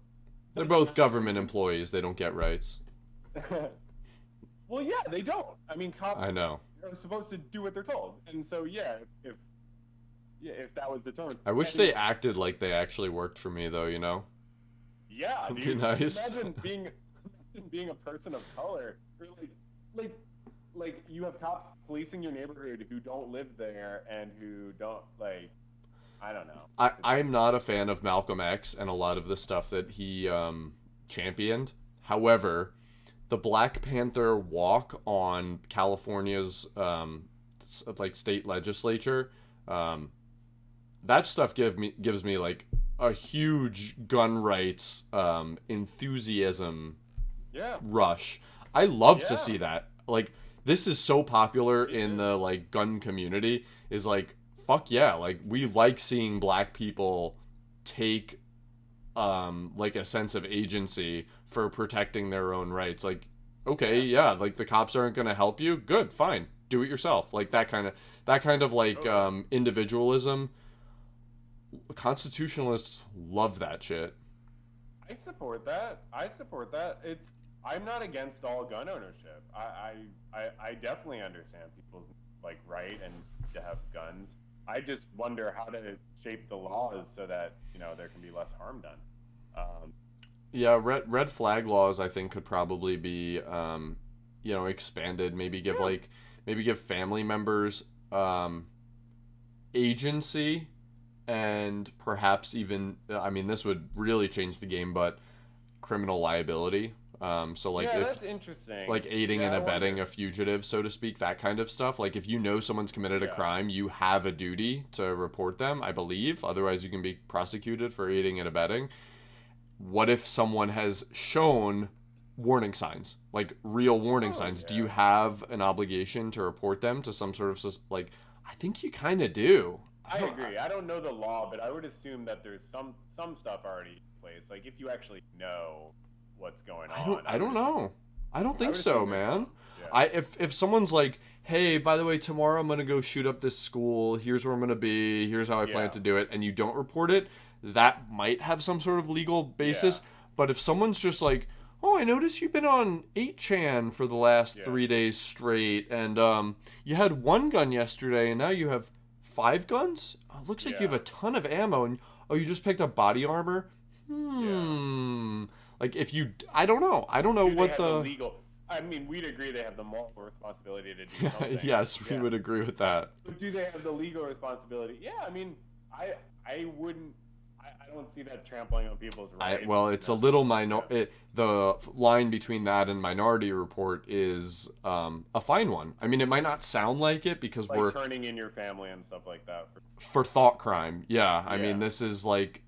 They're but again, both government employees. They don't get rights. well, yeah, they don't. I mean, cops I know. are supposed to do what they're told, and so yeah, if yeah, if that was the tone, I wish and they acted like they actually worked for me, though, you know? yeah, It'd be dude, nice. imagine being a person of color, or like like you have cops policing your neighborhood who don't live there and who don't like. I don't know. I'm not a fan of Malcolm X and a lot of the stuff that he championed. However, the Black Panther walk on California's like state legislature, um, that stuff gives me like a huge gun rights enthusiasm Yeah, rush. I love to yeah, see that. Like this is so popular me in too. the like gun community is like fuck yeah, like we like seeing black people take like a sense of agency for protecting their own rights. Like okay, Yeah, yeah, like the cops aren't going to help you. Good, fine. Do it yourself. Like that kind of like totally. individualism. Constitutionalists love that shit. I support that. I support that. I'm not against all gun ownership. I definitely understand people's like right and to have guns. I just wonder how to shape the laws so that there can be less harm done. Um, Yeah, red flag laws I think could probably be expanded. yeah, Maybe give family members agency, and perhaps even I mean this would really change the game, but criminal liability. So like yeah, if that's interesting. like aiding Yeah, and I abetting a wonder. fugitive, so to speak, that kind of stuff. Like if you know someone's committed a Yeah, crime, you have a duty to report them, I believe. Otherwise, you can be prosecuted for aiding and abetting. what if someone has shown warning signs, like real warning signs? Yeah. Do you have an obligation to report them to some sort of, like, I think you kind of do. I agree. I don't know the law, but I would assume that there's some stuff already in place. Like if you actually know what's going on. I don't know. I don't think so, man. Yeah. If someone's like, hey, by the way, tomorrow I'm gonna go shoot up this school. Here's where I'm gonna be. Here's how I plan to do it, and you don't report it, that might have some sort of legal basis. Yeah. But if someone's just like, oh, I noticed you've been on 8chan for the last 3 days straight, and you had 1 gun yesterday, and now you have 5 guns. It looks like you have a ton of ammo, and oh, you just picked up body armor. Like if you, I don't know. I don't know do what the legal. I mean, we'd agree they have the moral responsibility to do something. Yes, we would agree with that. But do they have the legal responsibility? Yeah, I mean, I wouldn't. I don't see that trampling on people's rights. Well, it's a little the line between that and Minority Report is a fine one. I mean, it might not sound like it because like we're turning in your family and stuff like that for thought crime. Yeah, I mean, this is like.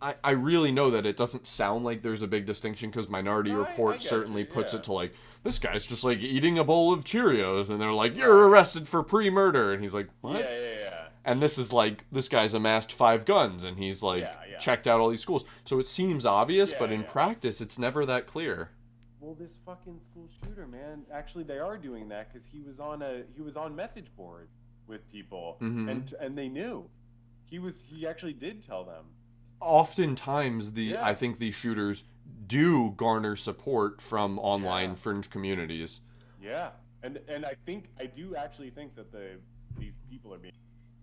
I really know that it doesn't sound like there's a big distinction because Minority Report certainly puts it to like, this guy's just like eating a bowl of Cheerios and they're like, you're arrested for pre-murder, and he's like, what? Yeah. And this is like, this guy's amassed 5 guns and he's like checked out all these schools. So it seems obvious, but in practice it's never that clear. Well, this fucking school shooter, man, actually they are doing that because he was on message boards with people and they knew. He actually did tell them. Oftentimes I think these shooters do garner support from online fringe communities. Yeah. And I do actually think that these people are being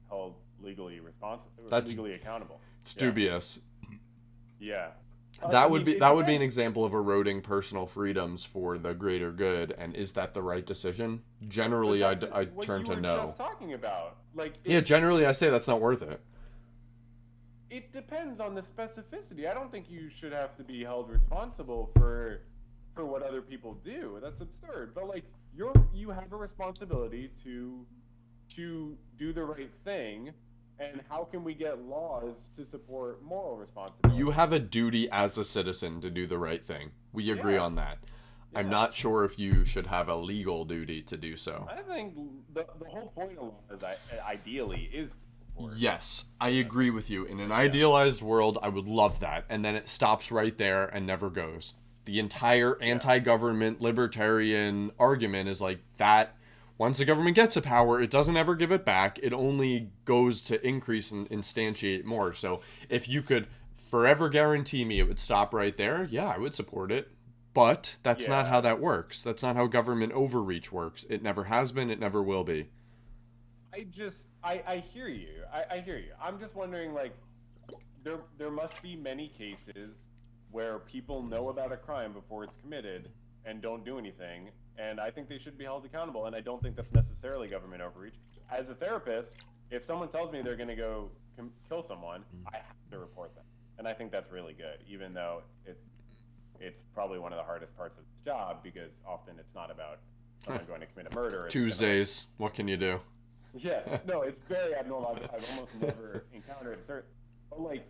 held legally responsible, legally accountable. It's dubious. Yeah. That would be an example of eroding personal freedoms for the greater good, and is that the right decision? Generally, I turn to no. Just talking about generally I say that's not worth it. It depends on the specificity. I don't think you should have to be held responsible for what other people do. That's absurd. But like you have a responsibility to do the right thing, and how can we get laws to support moral responsibility? You have a duty as a citizen to do the right thing. We agree on that. Yeah. I'm not sure if you should have a legal duty to do so. I think the whole point of law is ideally is to support. Yes, I agree with you. In an idealized world, I would love that. And then it stops right there and never goes. The entire anti-government libertarian argument is like that. Once the government gets a power, it doesn't ever give it back. It only goes to increase and instantiate more. So if you could forever guarantee me it would stop right there, yeah, I would support it. But that's not how that works. That's not how government overreach works. It never has been. It never will be. I hear you. I hear you. I'm just wondering, like, there must be many cases where people know about a crime before it's committed and don't do anything, and I think they should be held accountable, and I don't think that's necessarily government overreach. As a therapist, if someone tells me they're going to go kill someone, I have to report them, and I think that's really good, even though it's probably one of the hardest parts of this job, because often it's not about someone going to commit a murder. Tuesdays, what can you do? Yeah, no, it's very abnormal. I've almost never encountered it. But, like,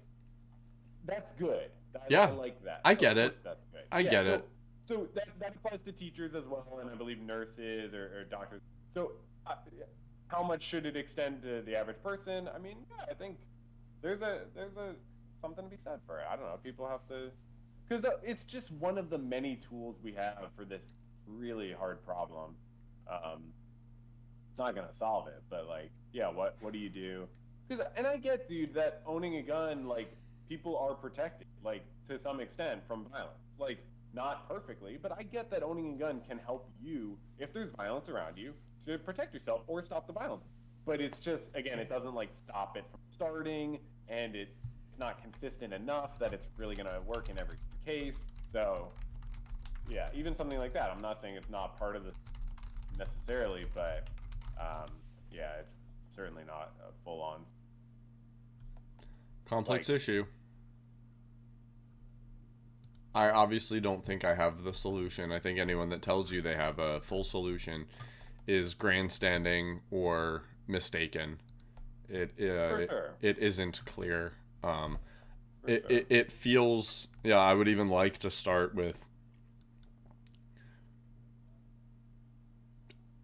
that's good. I like that. I get it. That's good. I get it. So that applies to teachers as well, and I believe nurses or doctors. So how much should it extend to the average person? I mean, yeah, I think there's a something to be said for it. I don't know. People have to, because it's just one of the many tools we have for this really hard problem. It's not gonna solve it, but like, yeah, what do you do? And I get, dude, that owning a gun, like, people are protected, like, to some extent from violence. Like, not perfectly, but I get that owning a gun can help you, if there's violence around you, to protect yourself or stop the violence. But it's just, again, it doesn't, like, stop it from starting, and it's not consistent enough that it's really gonna work in every case. So, yeah, even something like that, I'm not saying it's not part of this necessarily, but, yeah, it's certainly not a full-on complex issue. I obviously don't think I have the solution. I think anyone that tells you they have a full solution is grandstanding or mistaken. It isn't clear. For it feels, yeah, I would even like to start with,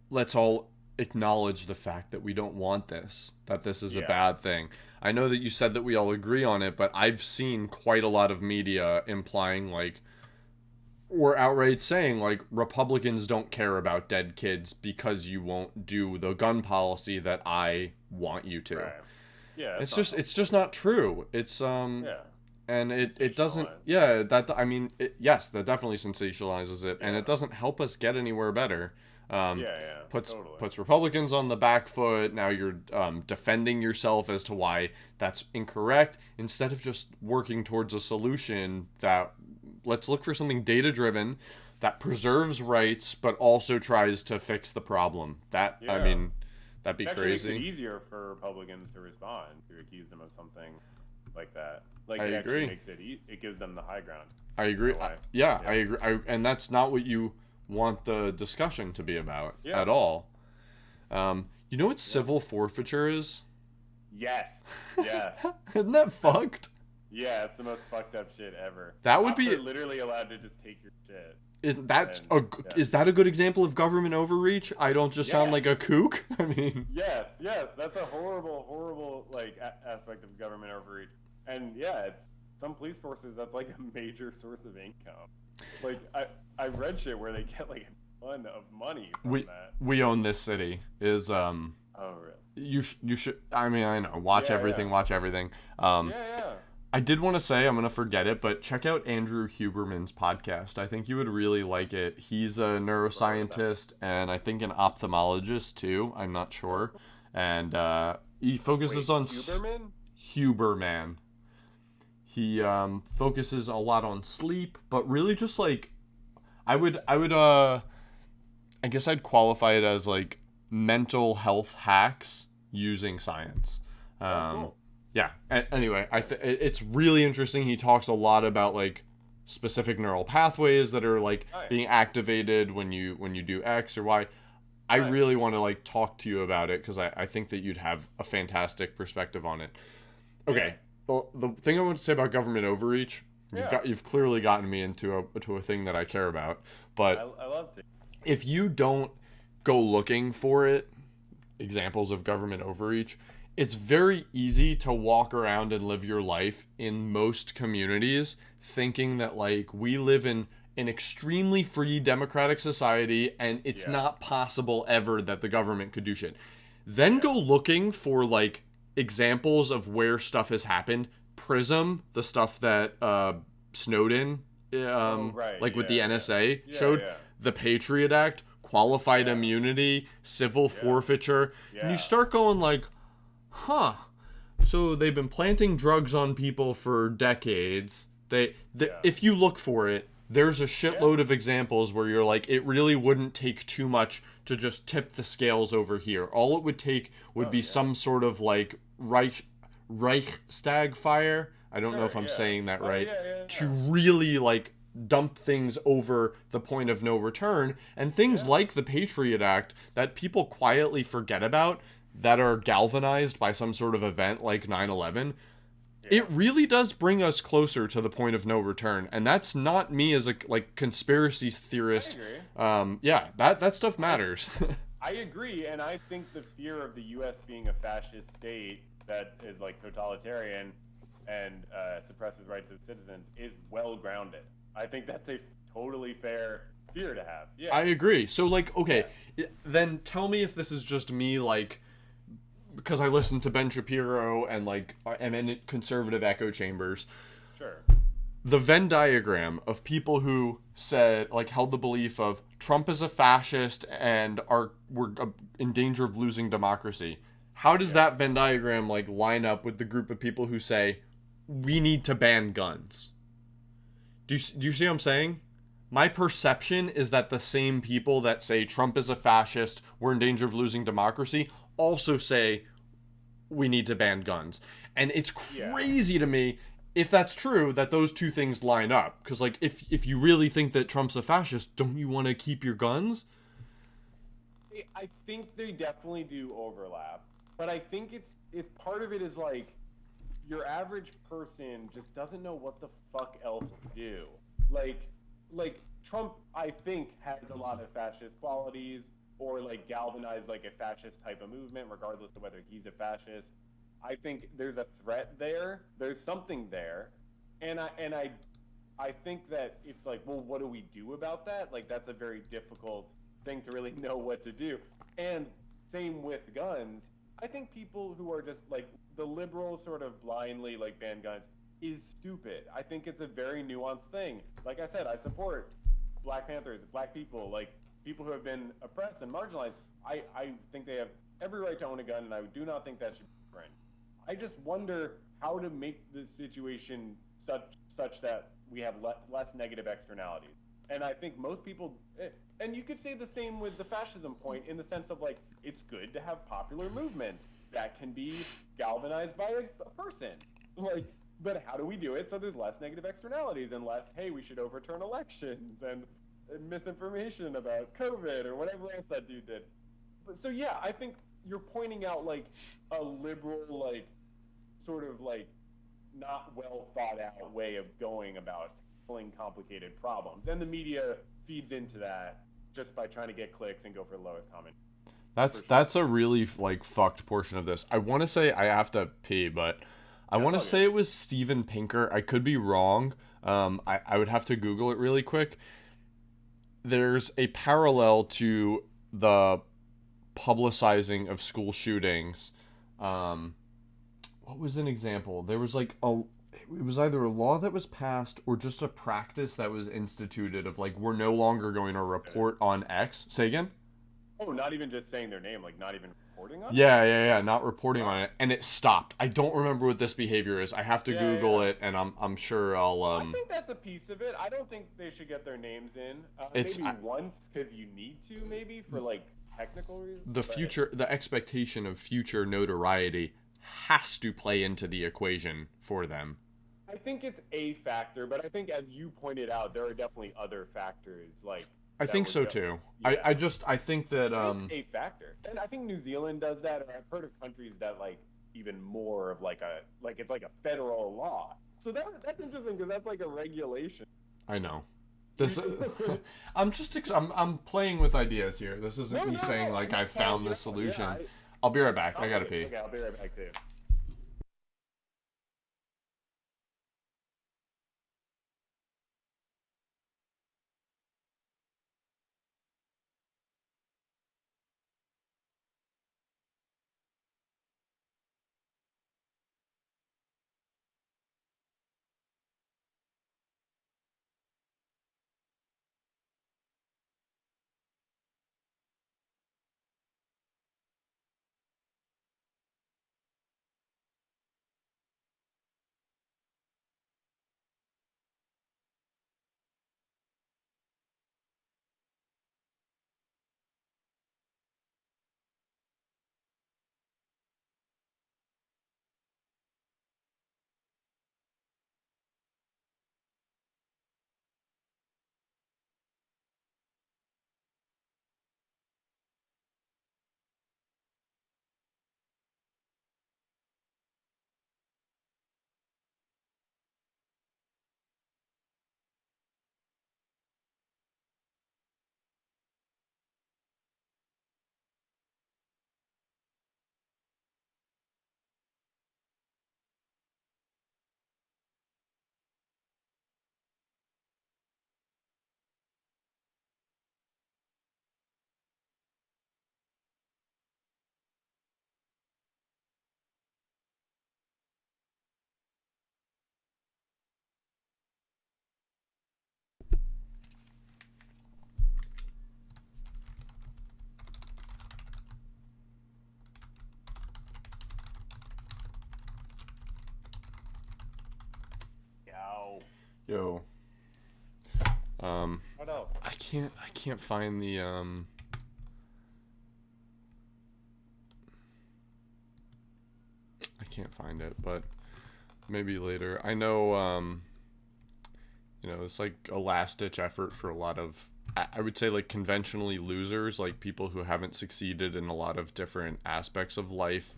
let's all acknowledge the fact that we don't want this, that this is a bad thing. I know that you said that we all agree on it, but I've seen quite a lot of media implying, like, or outright saying, like, Republicans don't care about dead kids because you won't do the gun policy that I want you to. Right. Yeah, It's just not true. It's and it doesn't, yeah, that, I mean, yes, that definitely sensationalizes it, and it doesn't help us get anywhere better. Puts Republicans on the back foot. Now you're defending yourself as to why that's incorrect, instead of just working towards a solution that, let's look for something data driven that preserves rights but also tries to fix the problem. That, I mean, that'd be crazy. Makes it easier for Republicans to respond to accuse them of something like that. Like, I agree. Makes it gives them the high ground. I agree. I agree. And that's not what you want the discussion to be about at all. You know what civil forfeiture is? Yes. Isn't that fucked? Yeah, it's the most fucked up shit ever. That would be literally allowed to just take your shit. Is that a good example of government overreach? I don't just sound like a kook. I mean, yes, that's a horrible like aspect of government overreach. And it's some police forces, that's like a major source of income. Like I've read shit where they get like a ton of money from that. We own this city is Oh really? You should, I mean, I know, watch everything. I did want to say, I'm going to forget it, but check out Andrew Huberman's podcast. I think you would really like it. He's a neuroscientist and I think an ophthalmologist too. I'm not sure. And he focuses on Huberman. He focuses a lot on sleep, but really just like, I guess I'd qualify it as like mental health hacks using science. Cool. Yeah. Anyway, it's really interesting. He talks a lot about like specific neural pathways that are like being activated when you do X or Y. I really want to like talk to you about it because I think that you'd have a fantastic perspective on it. Okay. The thing I want to say about government overreach, you've clearly gotten me into a thing that I care about. But I love it. If you don't go looking for it, examples of government overreach, it's very easy to walk around and live your life in most communities thinking that like we live in an extremely free democratic society and it's not possible ever that the government could do shit. Then go looking for like examples of where stuff has happened. Prism, the stuff that Snowden with the NSA showed, the Patriot Act, qualified immunity, civil forfeiture, and you start going like, so they've been planting drugs on people for decades. If you look for it, there's a shitload of examples where you're like, it really wouldn't take too much to just tip the scales over here. All it would take would be some sort of like Reichstag fire. I don't know if I'm saying that right. To really like dump things over the point of no return, and things like the Patriot Act that people quietly forget about, that are galvanized by some sort of event like 9/11, it really does bring us closer to the point of no return. And that's not me as a like conspiracy theorist. I agree. That stuff matters. I agree, and I think the fear of the U.S. being a fascist state that is like totalitarian and suppresses rights of citizens is well grounded. I think that's a totally fair fear to have. Yeah, I agree. So like, okay, then tell me if this is just me like, because I listen to Ben Shapiro and like am in conservative echo chambers. Sure. The Venn diagram of people who said like held the belief of Trump is a fascist and we're in danger of losing democracy. How does that Venn diagram like line up with the group of people who say we need to ban guns? Do you see what I'm saying? My perception is that the same people that say Trump is a fascist, we're in danger of losing democracy, also say we need to ban guns. And it's crazy to me, if that's true, that those two things line up. Because like if you really think that Trump's a fascist, don't you want to keep your guns? I think they definitely do overlap, but I think it's part of it is like your average person just doesn't know what the fuck else to do. Like like Trump, I think, has a lot of fascist qualities, or like galvanized like a fascist type of movement, regardless of whether he's a fascist. I think there's a threat there. There's something there, and I think that it's like, well, what do we do about that? Like, that's a very difficult thing to really know what to do. And same with guns. I think people who are just like the liberal sort of blindly like ban guns is stupid. I think it's a very nuanced thing. Like I said, I support Black Panthers, Black people, like people who have been oppressed and marginalized. I think they have every right to own a gun, and I do not think that should be friend. I just wonder how to make the situation such that we have less negative externalities. And I think most people, and you could say the same with the fascism point, in the sense of like it's good to have popular movement that can be galvanized by a person. Like, but how do we do it so there's less negative externalities and less, hey, we should overturn elections and misinformation about COVID or whatever else that dude did. But so yeah, I think you're pointing out like a liberal like sort of like not well thought out way of going about tackling complicated problems, and the media feeds into that just by trying to get clicks and go for the lowest common. That's a really like fucked portion of this. I want to say I have to pee, but I want to all good. say it was Steven Pinker. I could be wrong. I would have to Google it really quick. There's a parallel to the publicizing of school shootings. What was an example? There was like it was either a law that was passed or just a practice that was instituted of like we're no longer going to report on X. Say again? Oh, not even just saying their name, like not even reporting on it. Yeah, not reporting on it, and it stopped. I don't remember what this behavior is. I have to Google it, and I'm sure I'll I think that's a piece of it. I don't think they should get their names in. It's Maybe once because you need to, maybe for like technical reasons. The future, the expectation of future notoriety has to play into the equation for them. I think it's a factor, but I think as you pointed out, there are definitely other factors like I think so too. Yeah. I think that it's a factor, and I think New Zealand does that, or I've heard of countries that like even more of like a like it's like a federal law. So that's interesting because that's like a regulation. I know. This I'm playing with ideas here. This isn't me saying like I found the solution. Yeah, I'll be right back. I gotta pee. Okay, I'll be right back too. Yo. What else? I can't find the I can't find it, but maybe later. I know it's like a last ditch effort for a lot of I would say like conventionally losers, like people who haven't succeeded in a lot of different aspects of life,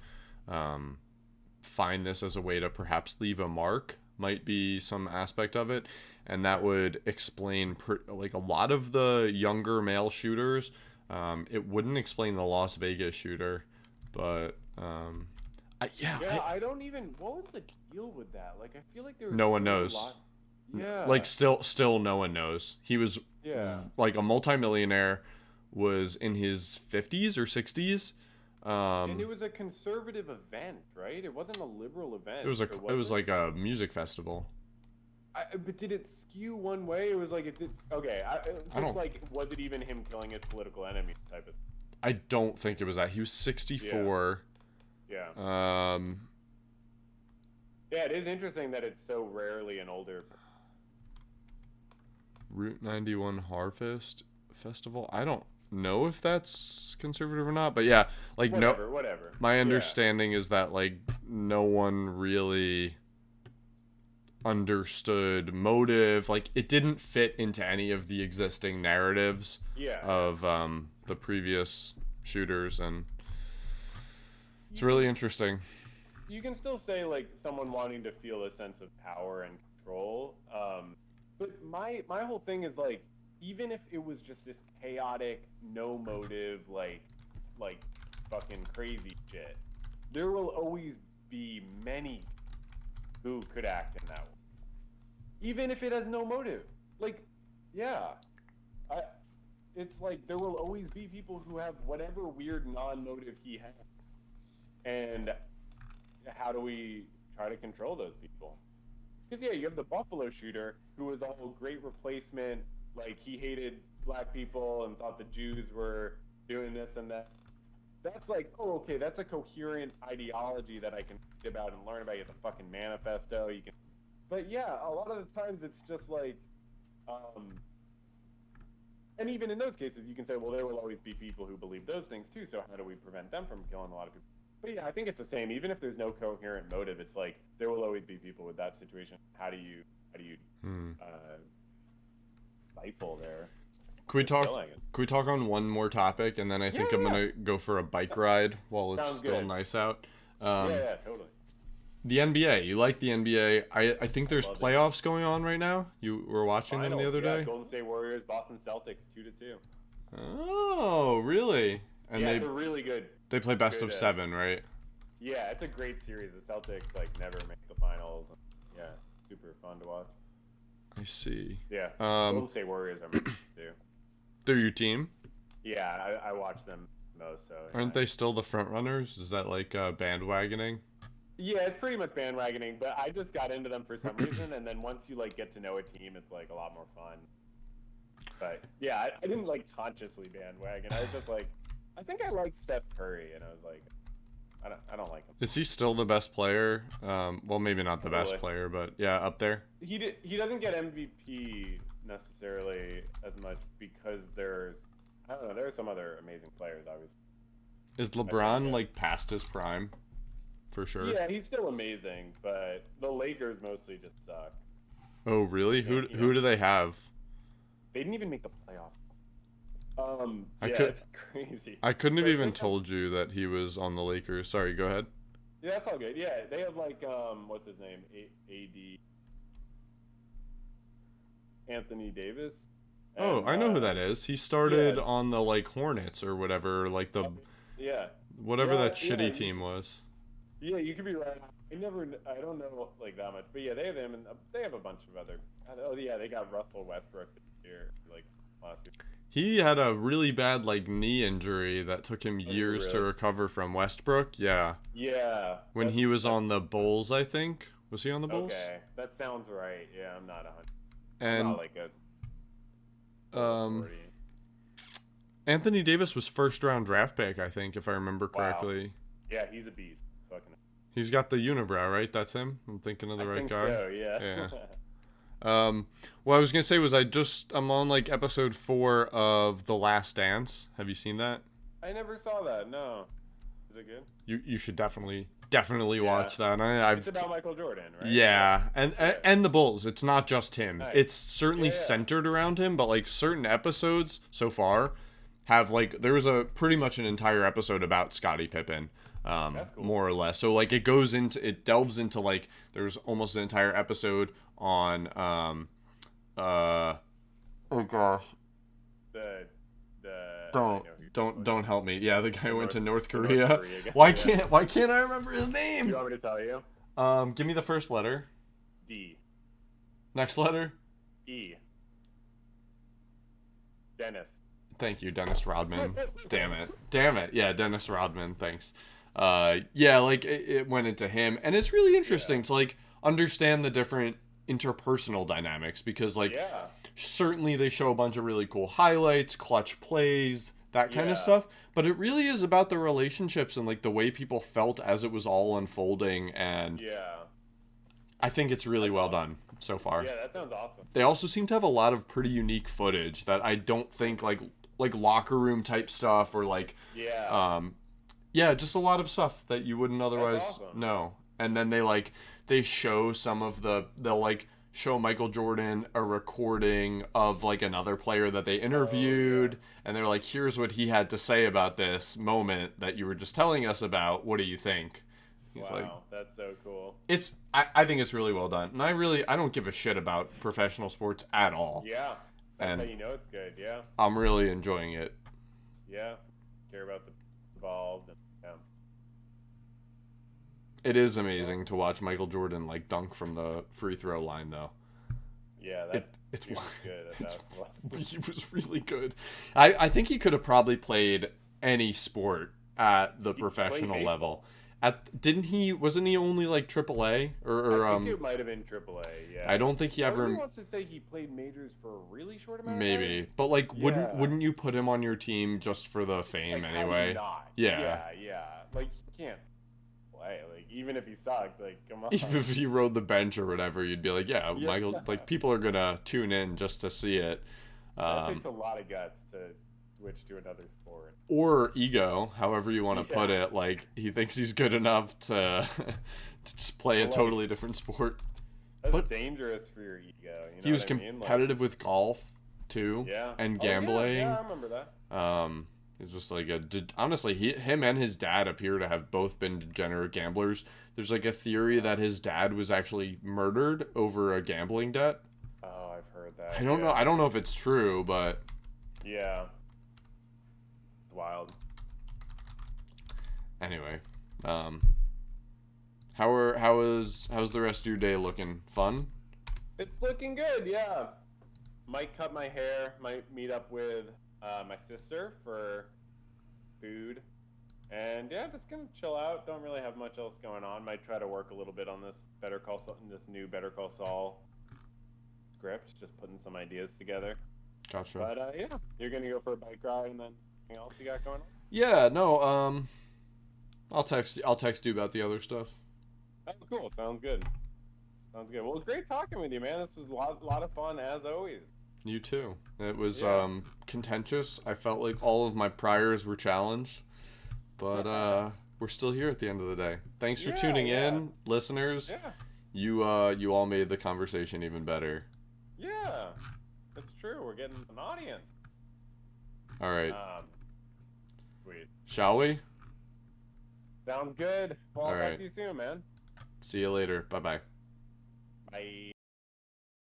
find this as a way to perhaps leave a mark, might be some aspect of it. And that would explain like a lot of the younger male shooters. It wouldn't explain the Las Vegas shooter, but I don't even. What was the deal with that? Like, I feel like there was no one still a knows. lot- Yeah. Like still no one knows. He was like a multimillionaire, was in his 50s or 60s. And it was a conservative event, right? It wasn't a liberal event. It was like a music festival. But did it skew one way? It was like it did. Okay, I don't- like, was it even him killing his political enemy type of? I don't think it was that. He was 64. Yeah. Um. Yeah, it is interesting that it's so rarely an older. Route 91 Harvest Festival. I don't know if that's conservative or not, but yeah, like Whatever. My understanding is that like no one really understood motive. Like it didn't fit into any of the existing narratives of the previous shooters, and it's really interesting. You can still say like someone wanting to feel a sense of power and control. But my whole thing is like, even if it was just this chaotic, no motive, like fucking crazy shit, there will always be many who could act in that way. Even if it has no motive. Like, yeah. It's like there will always be people who have whatever weird non-motive he has. And how do we try to control those people? Because, yeah, you have the Buffalo shooter who was all great replacement. Like, he hated black people and thought the Jews were doing this and that. That's like, oh, okay, that's a coherent ideology that I can read about and learn about. You have the fucking manifesto. You can, but yeah, a lot of the times it's just like, and even in those cases, you can say, well, there will always be people who believe those things too. So how do we prevent them from killing a lot of people? But yeah, I think it's the same. Even if there's no coherent motive, it's like there will always be people with that situation. How do you stifle there? Can we talk on one more topic, and then I think I'm gonna go for a bike ride while it's still nice out. Yeah, totally. The NBA. You like the NBA? I think there's playoffs going on right now. You were watching them the other day. Golden State Warriors, Boston Celtics, 2-2. Oh, really? And it's a really good. They play best of 7, right? Yeah, it's a great series. The Celtics never make the finals. Yeah, super fun to watch. I see. Yeah, Golden State Warriors are my too. They're your team? Yeah, I watch them most. So aren't they still the front runners? Is that like bandwagoning? Yeah, it's pretty much bandwagoning, but I just got into them for some reason, and then once you get to know a team, it's like a lot more fun. But yeah, I didn't consciously bandwagon. I was just like, I think I like Steph Curry, and I was like, I don't like him. Is he still the best player? Well, maybe not the best player, but yeah, up there. He doesn't get MVP necessarily as much because I don't know, there are some other amazing players, obviously. Is LeBron past his prime? For sure. Yeah, he's still amazing, but the Lakers mostly just suck. Oh, really? Who do they have? They didn't even make the playoffs. It's crazy. I couldn't have even told you that he was on the Lakers. Sorry, go ahead. Yeah, that's all good. Yeah, they have what's his name? AD. Anthony Davis. And, I know who that is. He started on the Hornets or whatever, whatever that shitty team was. Yeah, you could be right. I don't know that much, but yeah, they have him, and they have a bunch of other. Oh yeah, they got Russell Westbrook this year, last year. He had a really bad knee injury that took him years to recover from. Westbrook, yeah. Yeah. When he was on the Bulls, I think. Was he on the Bulls? Okay, that sounds right. Yeah, I'm not 100. And not Anthony Davis was first round draft pick, I think, if I remember correctly. Wow. Yeah, he's a beast. He's got the unibrow, right? That's him? I'm thinking of the right guy. So, yeah. What I was gonna say was I'm on episode 4 of The Last Dance. Have you seen that? I never saw that. No. Is it good? You should definitely watch that. It's about Michael Jordan, right? Yeah, and the Bulls. It's not just him. Nice. It's certainly centered around him, but certain episodes so far have there was a pretty much an entire episode about Scottie Pippen. That's cool. more or less. So like it delves into like there's almost an entire episode on oh gosh, The don't help me. Yeah, the guy who went to North Korea. North Korea guy, Why can't I remember his Do name? you want me to tell you? Give me the first letter. D. Next letter. E. Dennis. Thank you, Dennis Rodman. Damn it. Yeah, Dennis Rodman. Thanks. Yeah, like it went into him, and it's really interesting to like understand the different interpersonal dynamics because like Yeah. certainly they show a bunch of really cool highlights, clutch plays, that kind of stuff, but it really is about the relationships and like the way people felt as it was all unfolding, and Yeah. I think it's really well done so far. Yeah, that sounds awesome. They also seem to have a lot of pretty unique footage that I don't think like locker room type stuff or like Yeah. yeah, just a lot of stuff that you wouldn't otherwise awesome. know. And then they show they'll like show Michael Jordan a recording of like another player that they interviewed, and they're like, here's what he had to say about this moment that you were just telling us about. What do you think? He's like, Wow, that's so cool. I think it's really well done. And I don't give a shit about professional sports at all. Yeah. That's And how you know it's good. Yeah. I'm really enjoying it. Yeah. Care about the involved. And, yeah. It is amazing to watch Michael Jordan like dunk from the free throw line though. Yeah, It's he was good at basketball. he was really good. I think he could have probably played any sport at the professional level. Wasn't he only like AAA or I think it might have been AAA. Yeah. I don't think he ever Everybody wants to say he played majors for a really short amount of maybe. time. But like Yeah. wouldn't you put him on your team just for the fame Like, how anyway? would you not? Yeah. Yeah. Like he can't play. Like even if he sucked, like come on. Even if he rode the bench or whatever, you'd be like, yeah, Yeah. Michael, like people are gonna tune in just to see it. That takes a lot of guts to switch to another sport. Or ego, however you want to put Yeah. it. Like he thinks he's good enough to, to just play a totally different sport. That's But dangerous for your ego. You know he was what I mean? competitive with golf too, Yeah. and Oh, yeah, gambling. Yeah, I remember that. It's just like honestly, him and his dad appear to have both been degenerate gamblers. There's like a theory that his dad was actually murdered over a gambling debt. Oh, I've heard that. I don't know. I don't know if it's true, but Yeah. Wild. anyway, how's the rest of your day looking? Fun? It's looking good, yeah. Might cut my hair. Might meet up with my sister for food. And yeah, just gonna chill out. Don't really have much else going on. Might try to work a little bit on this new Better Call Saul script. Just putting some ideas together. Gotcha. But yeah, you're gonna go for a bike ride, and then anything else you got going on? Yeah, no, I'll text you about the other stuff. Oh, cool. Sounds good. Sounds good. Well, great talking with you, man. This was a lot of fun as always. You too. It was Yeah. contentious. I felt like all of my priors were challenged, but we're still here at the end of the day. Thanks for Yeah, tuning yeah. in, listeners. Yeah. You all made the conversation even better. Yeah. That's true. We're getting an audience. All right. Sweet. Shall we? Sounds good. Well, I'll All talk right. to you soon, man. See you later. Bye-bye. Bye.